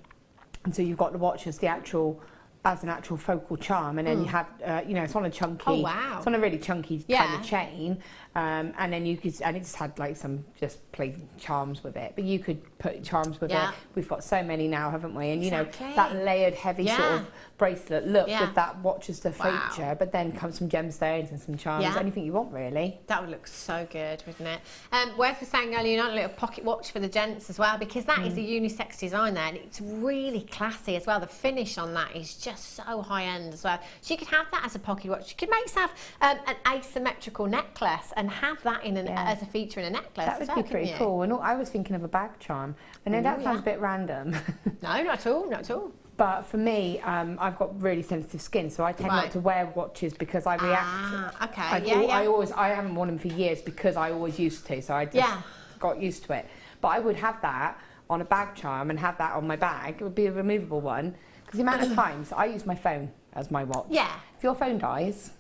so you've got the watch as an actual focal charm, and then you have, you know, it's on a chunky, it's on a really chunky kind of chain, and then you could, and it just had like some just plain charms with it, but you could put charms with it. We've got so many now, haven't we? And you know, that layered heavy sort of bracelet look with that watch as the feature, but then comes some gemstones and some charms, anything you want really. That would look so good, wouldn't it? Wes was saying earlier, you know, a little pocket watch for the gents as well, because that is a unisex design there, and it's really classy as well. The finish on that is just so high end as well. So you could have that as a pocket watch. You could make yourself an asymmetrical necklace and have that in as a feature in a necklace. That would be pretty cool. And I was thinking of a bag charm. I know that sounds a bit random. No, not at all, not at all. But for me, I've got really sensitive skin, so I tend not to wear watches because I react. Okay, I haven't worn them for years because I always used to, so I just got used to it. But I would have that on a bag charm and have that on my bag. It would be a removable one, because the amount of times I use my phone as my watch. Yeah. If your phone dies,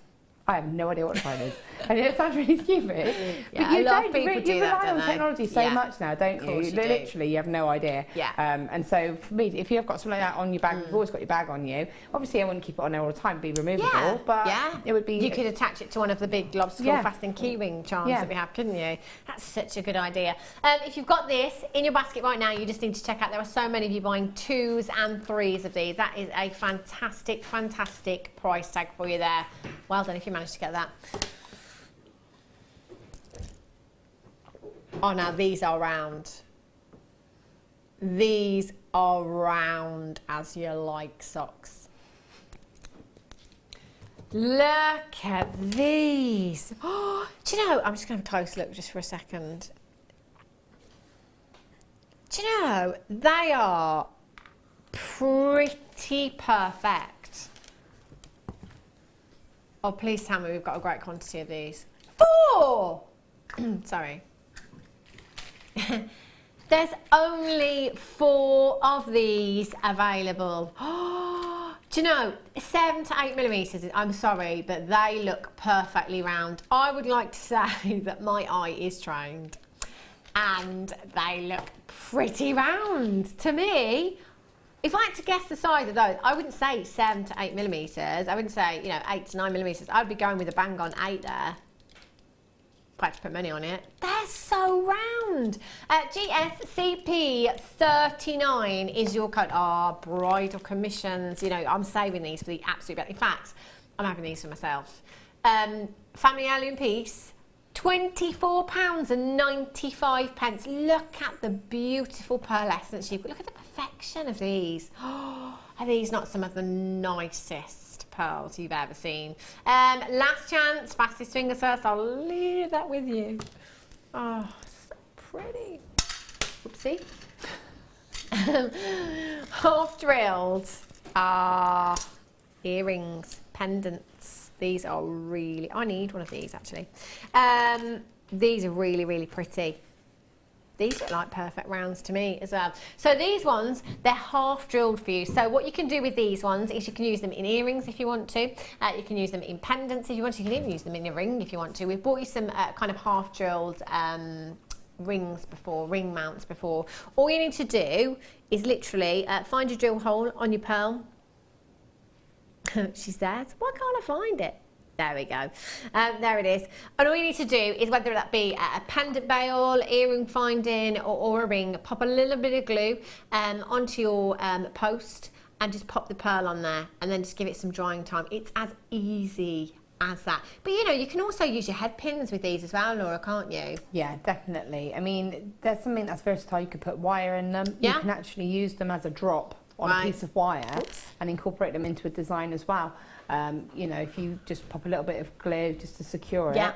I have no idea what time it is. And it sounds really stupid. Yeah, but you a lot of people do that, rely on don't they? technology so much now, don't you? You Literally, you have no idea. Yeah. And so for me, if you've got something like that on your bag, you've always got your bag on you. Obviously, I wouldn't keep it on there all the time, be removable. But it would be. You could attach it to one of the big lobster claw fastening keyring charms that we have, couldn't you? That's such a good idea. If you've got this in your basket right now, you just need to check out. There are so many of you buying 2s and 3s of these. That is a fantastic, fantastic price tag for you there. Well done if you managed to get that. Oh, now these are round. These are round as you like socks. Look at these. Oh, do you know, I'm just going to have a close look just for a second. Do you know, they are pretty perfect. Oh, please tell me we've got a great quantity of these. 4! Sorry. There's only 4 of these available. Do you know, 7 to 8 millimetres, I'm sorry, but they look perfectly round. I would like to say that my eye is trained and they look pretty round. To me, if I had to guess the size of those, I wouldn't say 7 to 8 millimetres. I wouldn't say, you know, 8 to 9 millimetres. I'd be going with a bang on 8 there. If I had to put money on it. They're so round. GSCP39 is your code. Bridal commissions. You know, I'm saving these for the absolute best. In fact, I'm having these for myself. Family heirloom piece. £24.95. Look at the beautiful pearlescence you've got. Look at the perfection of these. Oh, are these not some of the nicest pearls you've ever seen? Last chance, fastest fingers first. I'll leave that with you. Oh, so pretty. Oopsie. Half drilled. Earrings, pendants. These are really, I need one of these actually. These are really, really pretty. These look like perfect rounds to me as well. So these ones, they're half drilled for you. So what you can do with these ones is you can use them in earrings if you want to. You can use them in pendants if you want to. You can even use them in a ring if you want to. We've bought you some kind of half drilled rings before, ring mounts before. All you need to do is literally find your drill hole on your pearl. She says, why can't I find it? There we go. There it is. And all you need to do is, whether that be a pendant bail, earring finding, or a ring, pop a little bit of glue onto your post and just pop the pearl on there, and then just give it some drying time. It's as easy as that. But you know, you can also use your head pins with these as well, Laura, can't you? Yeah, definitely. I mean, there's something that's versatile. You could put wire in them. Yeah. You can actually use them as a drop on a piece of wire and incorporate them into a design as well. You know, if you just pop a little bit of glue just to secure it,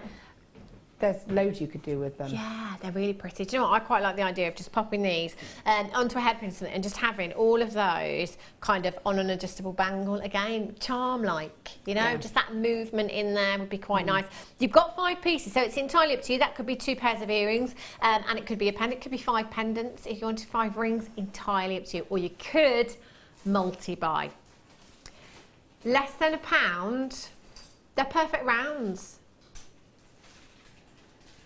there's loads you could do with them. Yeah, they're really pretty. Do you know what? I quite like the idea of just popping these onto a headpin and just having all of those kind of on an adjustable bangle. Again, charm-like, you know, just that movement in there would be quite nice. You've got 5 pieces, so it's entirely up to you. That could be 2 pairs of earrings, and it could be a pendant. It could be 5 pendants. If you wanted 5 rings, entirely up to you. Or you could multi-buy. Less than £1. They're perfect rounds.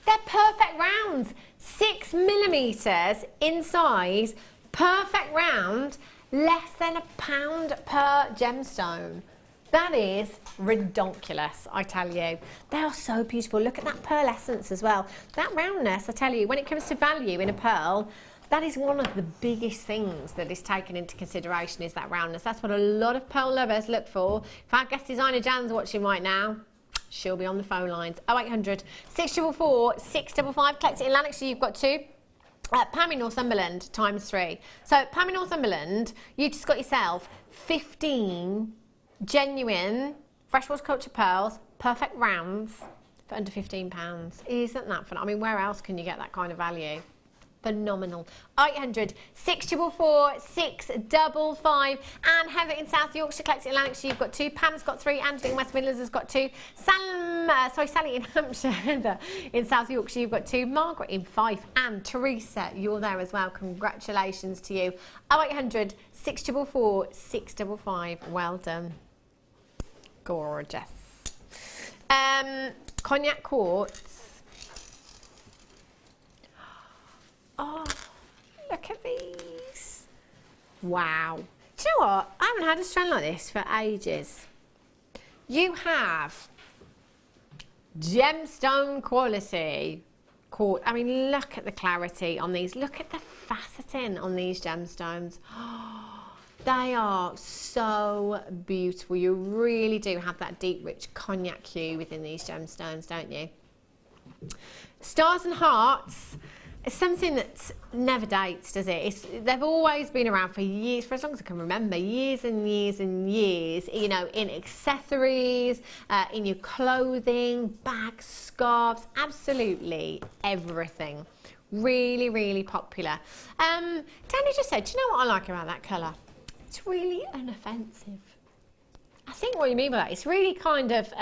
They're perfect rounds. 6mm in size, perfect round, less than £1 per gemstone. That is redonkulous, I tell you. They are so beautiful. Look at that pearlescence as well. That roundness, I tell you, when it comes to value in a pearl, that is one of the biggest things that is taken into consideration, is that roundness. That's what a lot of pearl lovers look for. If our guest designer Jan's watching right now, she'll be on the phone lines. 0800 644 655. Collect it in Lanarkshire, you've got 2. Pam in Northumberland, ×3. So Pam in Northumberland, you just got yourself 15 genuine freshwater culture pearls, perfect rounds, for under £15. Isn't that fun? I mean, where else can you get that kind of value? Phenomenal. 800 644 655. And Heather in South Yorkshire, collects it in Lanarkshire, you've got 2. Pam's got 3. Angela in West Midlands has got 2. Sally in Hampshire, Heather in South Yorkshire, you've got 2. Margaret in Fife, and Teresa, you're there as well. Congratulations to you. 0800 644 655. Well done. Gorgeous. Cognac quartz. Oh, look at these. Wow. Do you know what? I haven't had a strand like this for ages. You have gemstone quality quartz. I mean, look at the clarity on these. Look at the faceting on these gemstones. Oh, they are so beautiful. You really do have that deep, rich cognac hue within these gemstones, don't you? Stars and hearts. It's something that never dates, does it? They've always been around for years, for as long as I can remember, years and years and years, you know, in accessories, in your clothing, bags, scarves, absolutely everything. Really, really popular. Danny just said, do you know what I like about that colour? It's really unoffensive. I think what you mean by that, it's really kind of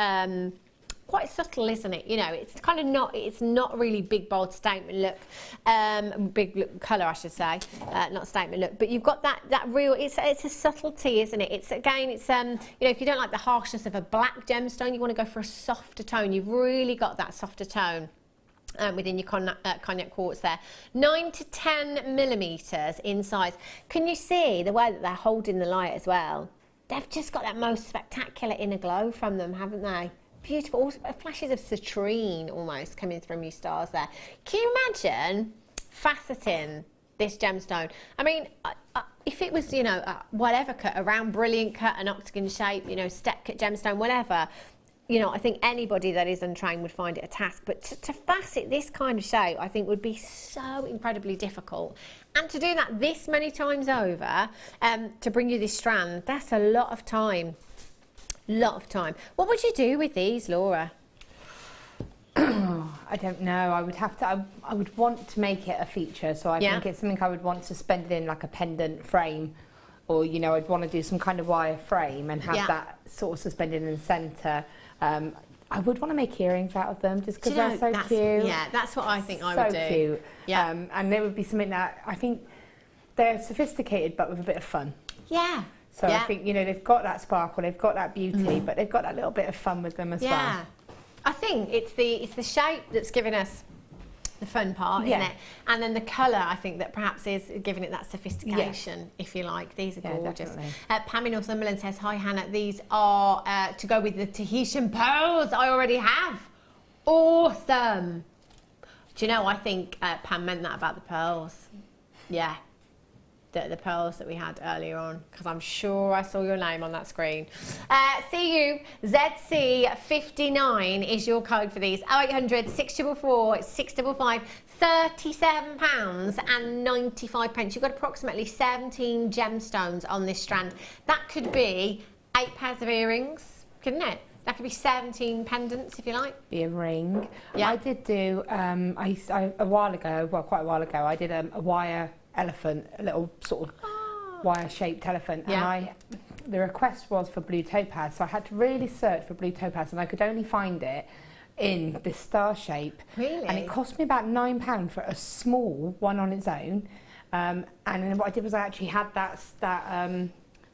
quite subtle, isn't it? You know, it's kind of not, it's not really big, bold statement look, big look, colour, I should say, not statement look, but you've got that real, it's a subtlety, isn't it? It's, again, it's, you know, if you don't like the harshness of a black gemstone, you want to go for a softer tone. You've really got that softer tone. Within your cognac quartz there. 9 to 10 millimetres in size. Can you see the way that they're holding the light as well? They've just got that most spectacular inner glow from them, haven't they? Beautiful, also flashes of citrine almost coming from your stars there. Can you imagine faceting this gemstone? I mean, if it was, you know, whatever cut, a round brilliant cut, an octagon shape, you know, step cut gemstone, whatever, you know, I think anybody that is untrained would find it a task. But to facet this kind of shape, I think would be so incredibly difficult. And to do that this many times over, to bring you this strand, that's a lot of time. Lot of time. What would you do with these, Laura? I don't know. I would have to. I would want to make it a feature. So I think it's something I would want to spend it in, like a pendant frame, or you know, I'd want to do some kind of wire frame and have that sort of suspended in the centre. I would want to make earrings out of them just because Do you they're know, so cute. Yeah, that's what I think I would do. So cute. Yeah. And there would be something that I think they're sophisticated but with a bit of fun. Yeah. So I think, you know, they've got that sparkle, they've got that beauty, but they've got that little bit of fun with them as well. I think it's the shape that's giving us the fun part, isn't it? And then the colour, I think, that perhaps is giving it that sophistication, if you like. These are gorgeous. Pammy Northumberland says, hi Hannah, these are to go with the Tahitian pearls I already have. Awesome. Do you know, I think Pam meant that about the pearls. Yeah. The pearls that we had earlier on, because I'm sure I saw your name on that screen. CU ZC59 is your code for these. 0800 644 655, £37.95. You've got approximately 17 gemstones on this strand. That could be 8 pairs of earrings, couldn't it? That could be 17 pendants, if you like. Be a ring. Yeah. I did do, a while ago, well, quite a while ago, I did a wire elephant, a little sort of wire-shaped elephant, and the request was for blue topaz, so I had to really search for blue topaz, and I could only find it in this star shape. Really? And it cost me about £9 for a small one on its own. And then what I did was I actually had that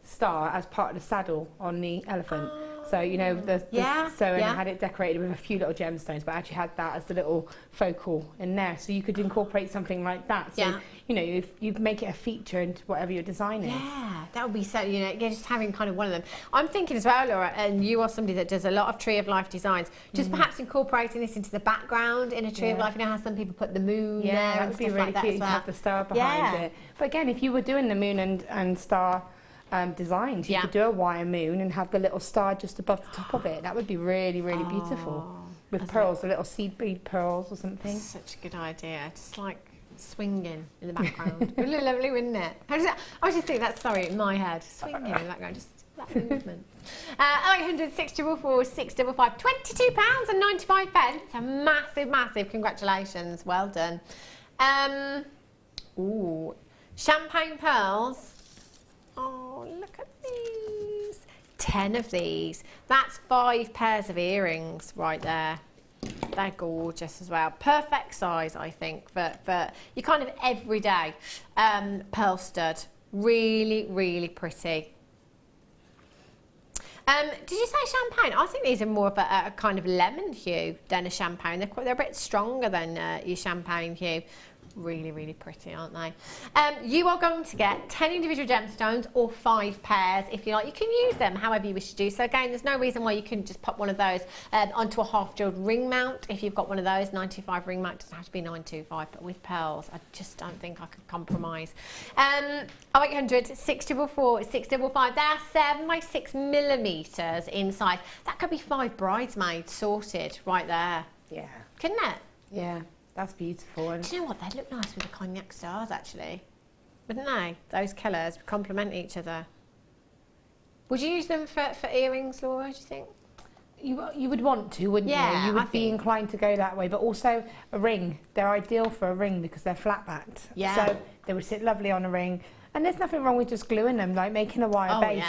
star as part of the saddle on the elephant. So, you know, I had it decorated with a few little gemstones, but I actually had that as the little focal in there. So you could incorporate something like that. So, you know, if you make it a feature into whatever your design is. Yeah, that would be so, you know, you're just having kind of one of them. I'm thinking as well, Laura, and you are somebody that does a lot of Tree of Life designs, just perhaps incorporating this into the background in a Tree of Life. You know how some people put the moon there that and would be stuff really like that cute as to well. have the star behind it. But again, if you were doing the moon and star designs, you could do a wire moon and have the little star just above the top of it. That would be really, really beautiful. With pearls, the little seed bead pearls or something. Such a good idea. Just like swinging in the background. It would look lovely, wouldn't it? I just think that's, sorry, in my head. Swinging in the background, just that movement. 0800 644 655, £22.95. A massive, massive congratulations. Well done. Ooh, champagne pearls. Oh, look at these. 10 of these. That's 5 pairs of earrings right there. They're gorgeous as well. Perfect size, I think, for your kind of everyday pearl stud. Really, really pretty. Did you say champagne? I think these are more of a kind of lemon hue than a champagne. They're a bit stronger than your champagne hue. Really, really pretty, aren't they? You are going to get 10 individual gemstones or 5 pairs, if you like. You can use them however you wish to do. So again, there's no reason why you couldn't just pop one of those onto a half-jewelled ring mount. If you've got one of those, 925 ring mount, doesn't have to be 925, but with pearls, I just don't think I could compromise. 0800 644 655. They are 7 by 6 millimetres in size. That could be 5 bridesmaids sorted right there. Yeah. Couldn't it? Yeah. That's beautiful. And do you know what? They'd look nice with the cognac stars, actually. Wouldn't they? Those colours complement each other. Would you use them for earrings, Laura, do you think? You would want to, wouldn't you? You would be inclined to go that way. But also a ring. They're ideal for a ring because they're flat-backed. Yeah. So they would sit lovely on a ring. And there's nothing wrong with just gluing them, like making a wire base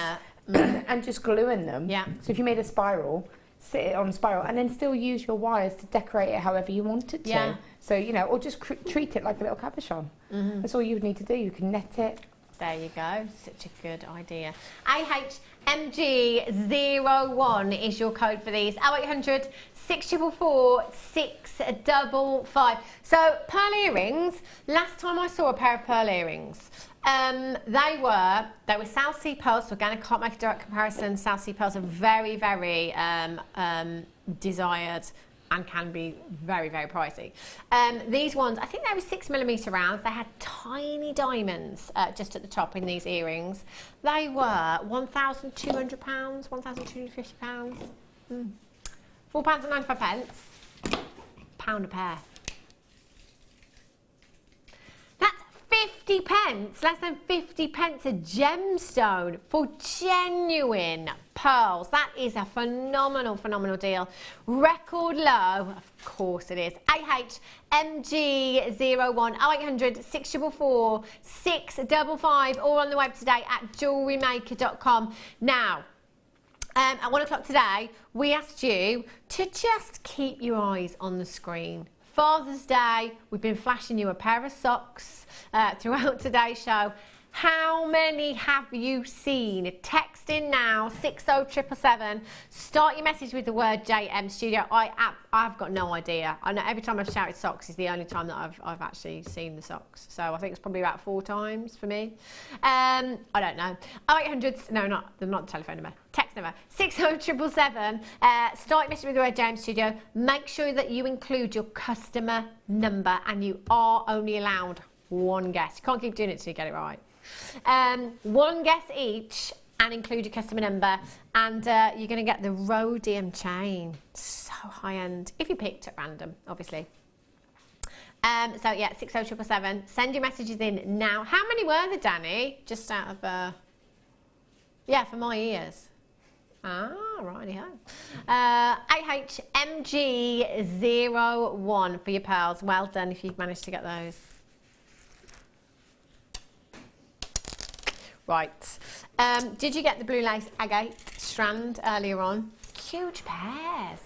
and just gluing them. Yeah. So if you made a spiral, sit it on a spiral and then still use your wires to decorate it however you want it to. Yeah. So, you know, or just treat it like a little cabochon. That's all you would need to do. You can net it. There you go. Such a good idea. AHMG01 is your code for these. 0800 644 655. So, pearl earrings. Last time I saw a pair of pearl earrings, they were South Sea pearls. So again, I can't make a direct comparison. South Sea pearls are very, very desired and can be very, very pricey. These ones, I think they were 6 millimetre rounds. They had tiny diamonds just at the top in these earrings. They were £1,200, £1,250. £4.95. £1 a pair. That's 50 pence, less than 50 pence a gemstone for genuine pearls. That is a phenomenal, phenomenal deal. Record low, of course it is. AHMG01, 0800 644 655, or on the web today at JewelleryMaker.com. Now, At 1 o'clock today, we asked you to just keep your eyes on the screen. Father's Day, we've been flashing you a pair of socks throughout today's show. How many have you seen? Text in now, 60777. Start your message with the word JM Studio. I've got no idea. I know every time I've shouted socks is the only time that I've actually seen the socks. So I think it's probably about 4 times for me. I don't know. 0800, no, not the telephone number. Text number, 60777. Start your message with the word JM Studio. Make sure that you include your customer number, and you are only allowed 1 guess. You can't keep doing it till you get it right. 1 guess each, and include your customer number, and you're going to get the rhodium chain. So high end, if you picked at random, obviously. So yeah, 60777. Send your messages in now. How many were there, Danny? Just out of yeah, for my ears. Ah, righty-ho. AHMG01 for your pearls. Well done if you've managed to get those. Right. Did you get the blue lace agate strand earlier on? Huge pairs.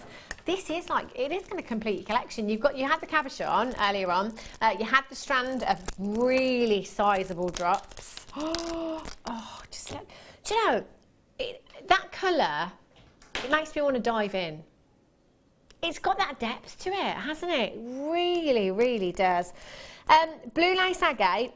This is like, it is going to complete your collection. You had the cabochon earlier on. You had the strand of really sizable drops. Oh, just look. Do you know, that colour, it makes me want to dive in. It's got that depth to it, hasn't it? Really, really does. Blue lace agate,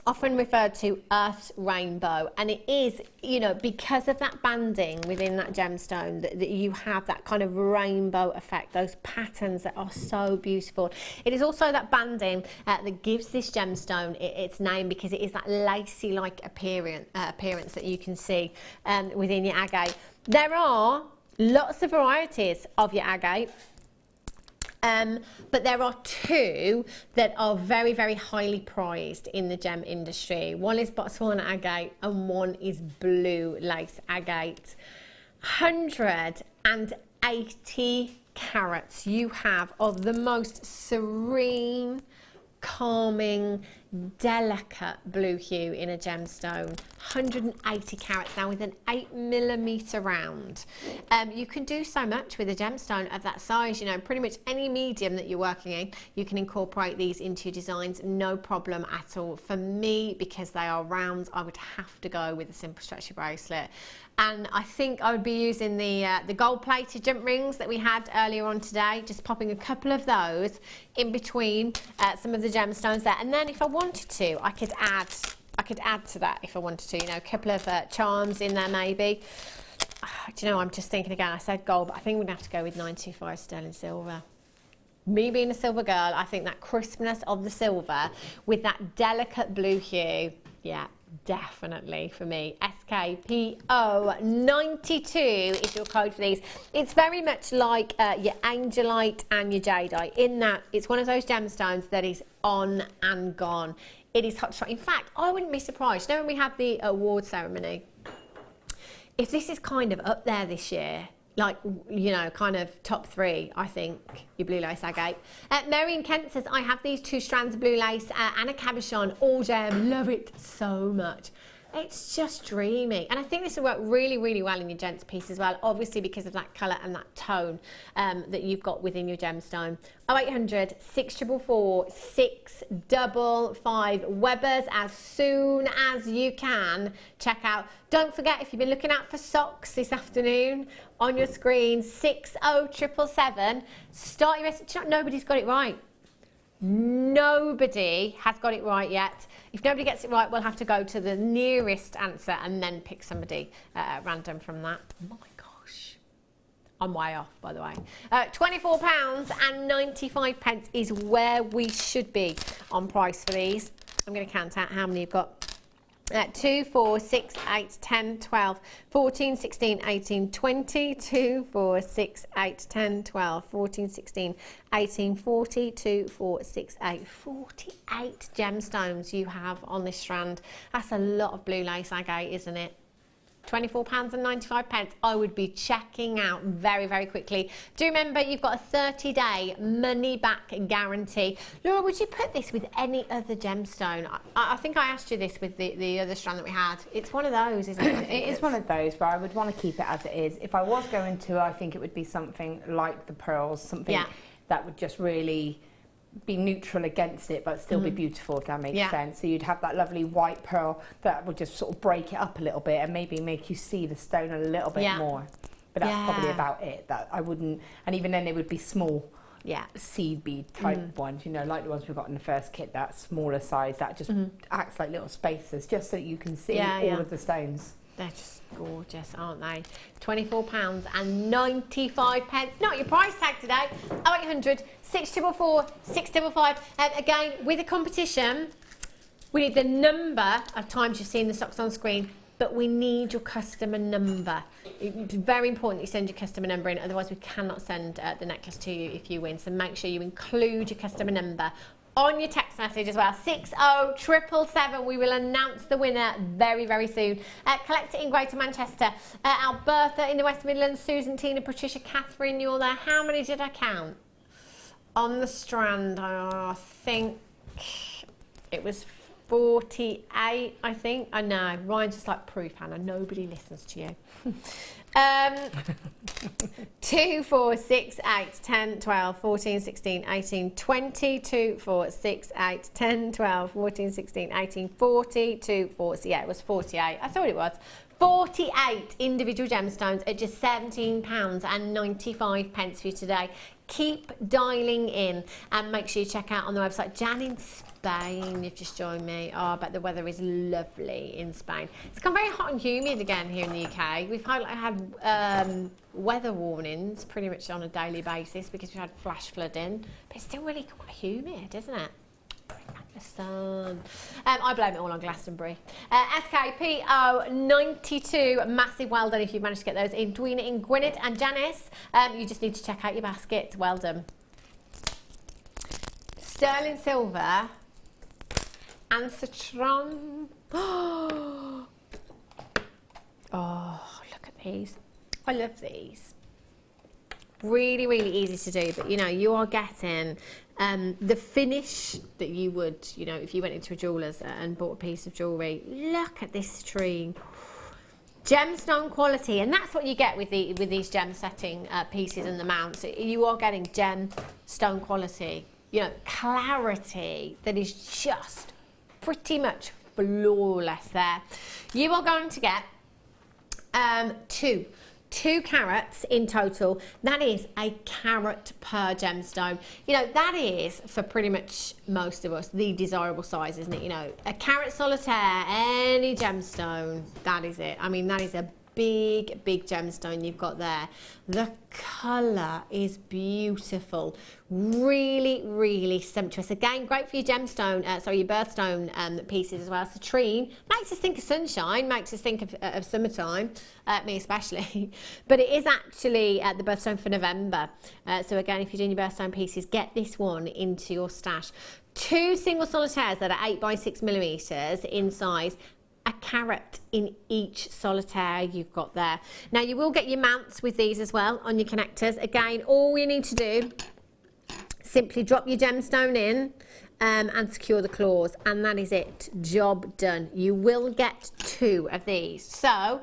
often referred to Earth's rainbow, and it is, you know, because of that banding within that gemstone that you have that kind of rainbow effect, those patterns that are so beautiful. It is also that banding that gives this gemstone its name, because it is that lacy-like appearance that you can see within your agate. There are lots of varieties of your agate. But there are 2 that are very, very highly prized in the gem industry. One is Botswana agate and one is blue lace agate. 180 carats you have of the most serene, calming, delicate blue hue in a gemstone. 180 carats now with an 8mm round. You can do so much with a gemstone of that size. You know, pretty much any medium that you're working in, you can incorporate these into your designs, no problem at all. For me, because they are rounds, I would have to go with a simple stretchy bracelet. And I think I would be using the gold-plated jump rings that we had earlier on today, just popping a couple of those in between some of the gemstones there. And then if I wanted to, I could add to that if I wanted to, you know, a couple of charms in there maybe. Do you know, I'm just thinking again, I said gold, but I think we're going to have to go with 925 sterling silver. Me being a silver girl, I think that crispness of the silver with that delicate blue hue, yeah, definitely for me. SKPO92 is your code for these. It's very much like your angelite and your jadeite, in that it's one of those gemstones that is on and gone. It is hot shot. In fact, I wouldn't be surprised. You know, when we have the award ceremony, if this is kind of up there this year, like, you know, kind of top 3, I think, your blue lace agate. Mary in Kent says, I have these 2 strands of blue lace and a cabochon, all gem, love it so much. It's just dreamy, and I think this will work really, really well in your gents piece as well, obviously because of that colour and that tone that you've got within your gemstone. 0800 644 655 Webbers as soon as you can. Check out. Don't forget, if you've been looking out for socks this afternoon, on your screen 60777. Start your message. Nobody's got it right. Nobody has got it right yet. If nobody gets it right, we'll have to go to the nearest answer and then pick somebody random from that. Oh my gosh. I'm way off, by the way. £24.95 is where we should be on price for these. I'm going to count out how many you've got. 2, 4, 6, 8, 10, 12, 14, 16, 18, 20, 2, 4, 6, 8, 10, 12, 14, 16, 18, 40, 2, 4, 6, 8, 48 gemstones you have on this strand. That's a lot of blue lace agate, isn't it? £24.95, I would be checking out very, very quickly. Do remember, you've got a 30-day money-back guarantee. Laura, would you put this with any other gemstone? I think I asked you this with the other strand that we had. It's one of those, isn't it? It is one of those, but I would want to keep it as it is. If I was going to, I think it would be something like the pearls, something that would just really be neutral against it but still be beautiful, if that makes sense. So you'd have that lovely white pearl that would just sort of break it up a little bit and maybe make you see the stone a little bit more. But that's probably about it. That I wouldn't, and even then they would be small seed bead type ones, you know, like the ones we've got in the first kit, that smaller size that just acts like little spacers just so you can see all of the stones. They're just gorgeous, aren't they? £24.95. Not your price tag today. 0800 644 655. Again, with a competition, we need the number of times you've seen the socks on screen, but we need your customer number. It's very important that you send your customer number in, otherwise we cannot send the necklace to you if you win. So make sure you include your customer number on your text message as well. 60777. We will announce the winner very, very soon. Collector in Greater Manchester, Alberta in the West Midlands, Susan, Tina, Patricia, Catherine, you're there. How many did I count? On the strand, I think it was 48, I think. I know, Ryan's just like proof, Hannah, nobody listens to you. 2, 4, 6, 8, 10, 12, 14, 16, 18, 20, 2, 4, 6, 8, 10, 12, 14, 16, 18, 40, 2, 4, yeah, it was 48. I thought it was. 48 individual gemstones at just £17.95 for you today. Keep dialing in and make sure you check out on the website. Jan in Spain, you've just joined me. Oh, I bet the weather is lovely in Spain. It's become very hot and humid again here in the UK. We've had weather warnings pretty much on a daily basis because we've had flash flooding, but it's still really quite humid, isn't it? The sun. I blame it all on Glastonbury. SKPO 92, massive well done if you've managed to get those in. Dwena in Gwynedd and Janice, you just need to check out your baskets. Well done. Sterling silver and citron. Oh, look at these. I love these. Really, really easy to do, but you know, you are getting the finish that you would, you know, if you went into a jeweller's and bought a piece of jewellery. Look at this citrine. Gemstone quality, and that's what you get with these gem setting pieces and the mounts. You are getting gemstone quality, you know, clarity that is just pretty much flawless there. You are going to get 2 carats in total. That is a carat per gemstone. You know, that is, for pretty much most of us, the desirable size, isn't it? You know, a carat solitaire, any gemstone, that is it. I mean, that is a big, big gemstone you've got there. The colour is beautiful. Really, really sumptuous. Again, great for your gemstone, your birthstone pieces as well. Citrine makes us think of sunshine, makes us think of summertime, me especially. But it is actually the birthstone for November. So again, if you're doing your birthstone pieces, get this one into your stash. 2 single solitaires that are 8 by 6 millimetres in size. A carat in each solitaire you've got there. Now you will get your mounts with these as well on your connectors. Again, all you need to do, simply drop your gemstone in and secure the claws, and that is it. Job done. You will get 2 of these. So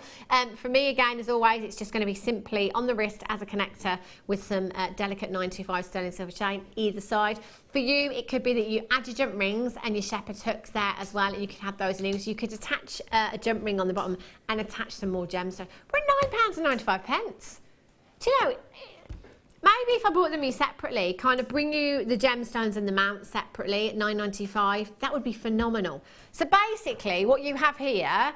for me, again, as always, it's just going to be simply on the wrist as a connector with some delicate 925 sterling silver chain either side. For you, it could be that you add your jump rings and your shepherd's hooks there as well, and you could have those in. So you could attach a jump ring on the bottom and attach some more gemstones. We're at £9.95. Do you know, maybe if I bought them you separately, kind of bring you the gemstones and the mounts separately at £9.95, that would be phenomenal. So basically what you have here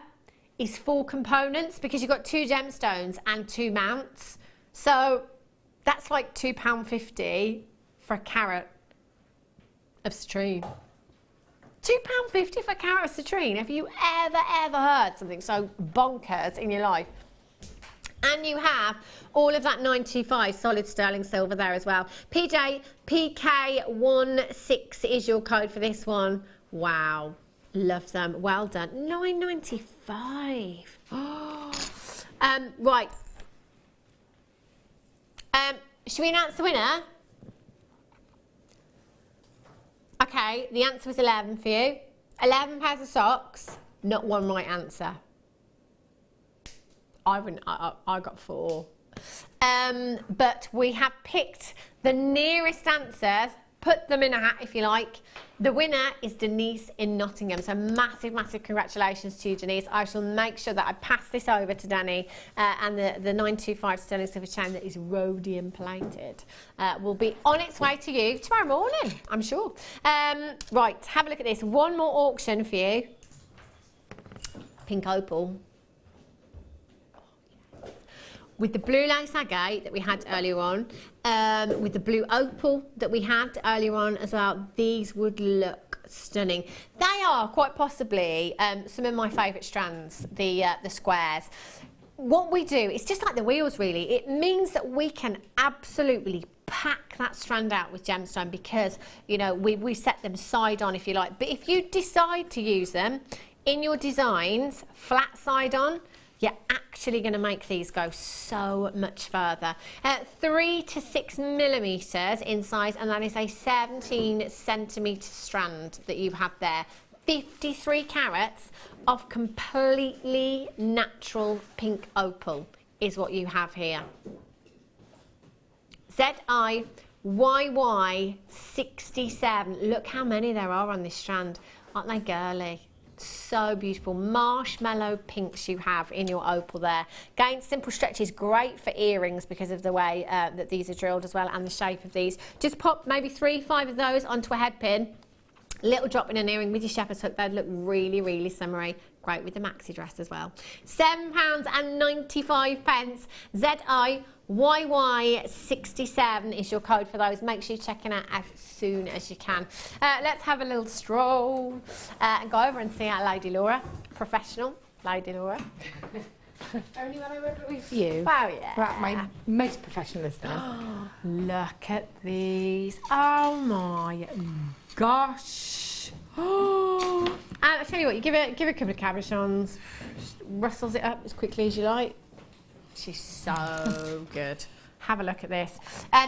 is 4 components because you've got 2 gemstones and 2 mounts. So that's like £2.50 for a carat of citrine. £2.50 for a carat of citrine. Have you ever heard something so bonkers in your life? And you have all of that 925 solid sterling silver there as well. PK16 is your code for this one. Wow, love them. Well done. £9.95. Oh, Right. Should we announce the winner? Okay, the answer was 11 for you. 11 pairs of socks, not one right answer. I got 4. But we have picked the nearest answers, put them in a hat if you like. The winner is Denise in Nottingham. So massive, massive congratulations to you, Denise. I shall make sure that I pass this over to Danny, and the 925 sterling silver chain that is rhodium plated will be on its way to you tomorrow morning, I'm sure. Right, have a look at this. One more auction for you. Pink opal. With the blue lace agate that we had earlier on, with the blue opal that we had earlier on as well, these would look stunning. They are quite possibly some of my favourite strands, the squares. What we do, it's just like the wheels really, it means that we can absolutely pack that strand out with gemstone because, you know, we set them side on if you like. But if you decide to use them in your designs, flat side on, you're actually going to make these go so much further. 3 to 6 millimetres in size, and that is a 17 centimetre strand that you have there. 53 carats of completely natural pink opal is what you have here. ZIYY67. Look how many there are on this strand. Aren't they girly? So beautiful. Marshmallow pinks you have in your opal there. Again, simple stretch is great for earrings because of the way that these are drilled as well, and the shape of these. Just pop maybe 3, 5 of those onto a head pin. Little drop in an earring with your shepherd's hook. They'd look really, really summery. Great with the maxi dress as well. £7.95. ZIYY67 is your code for those. Make sure you're checking out as soon as you can. Let's have a little stroll and go over and see our Lady Laura, professional Lady Laura. Only when I work with you. Wow, yeah. Right, my most professional is done. Look at these. Oh my gosh. And I tell you what, you give it a couple of cabochons, rustles it up as quickly as you like. She's so good. Have a look at this.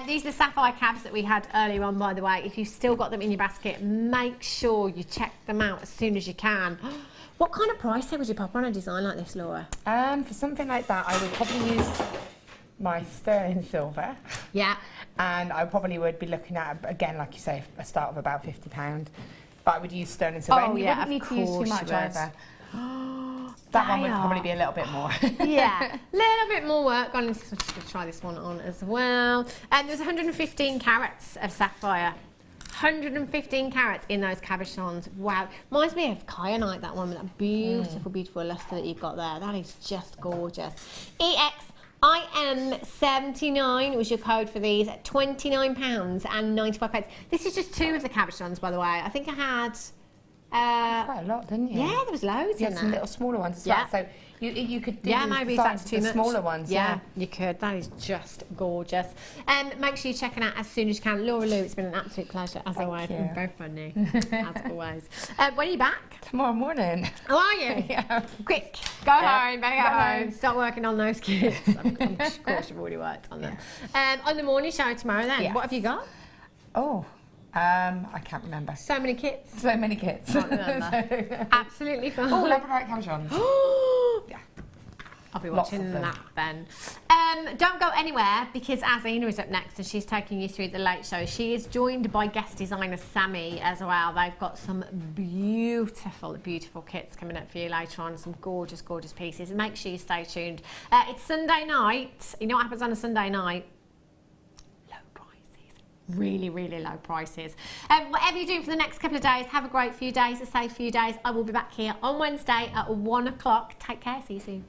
These are the sapphire cabs that we had earlier on, by the way. If you've still got them in your basket, make sure you check them out as soon as you can. What kind of price tag would you pop on a design like this, Laura? For something like that, I would probably use my sterling silver. Yeah. And I probably would be looking at, again, like you say, a start of about £50. But I would use sterling silver. Oh, and you wouldn't need to use too much either. That one would probably be a little bit more. Yeah, a little bit more work on this. I'm just going to try this one on as well. And there's 115 carats of sapphire. 115 carats in those cabochons. Wow. Reminds me of kyanite, that one with that beautiful, beautiful lustre that you've got there. That is just gorgeous. EXIM79 was your code for these at £29.95. This is just 2 of the cabochons, by the way. I think I had... quite a lot, didn't you? Yeah, there was loads in there. Some little smaller ones as well. So you could do maybe that's too the much. smaller ones. Yeah, you could. That is just gorgeous. Make sure you're checking out as soon as you can. Laura Lou, it's been an absolute pleasure as always. you. Very funny as always. When are you back? Tomorrow morning. How are you? Yeah. Quick, go home, better go home. Start working on those kids. I'm course you've already worked on them. On the morning show tomorrow then, Yes. what have you got? Oh, I can't remember. So many kits. So many kits. Can't remember. Absolutely fine. Oh, labradorite cabochons. Yeah. I'll be watching that then. Don't go anywhere because Azina is up next and she's taking you through the late show. She is joined by guest designer Sammy as well. They've got some beautiful, beautiful kits coming up for you later on. Some gorgeous, gorgeous pieces. Make sure you stay tuned. It's Sunday night. You know what happens on a Sunday night? Really, really low prices. Whatever you're doing for the next couple of days, have a great few days, a safe few days. I will be back here on Wednesday at 1 o'clock. Take care. See you soon.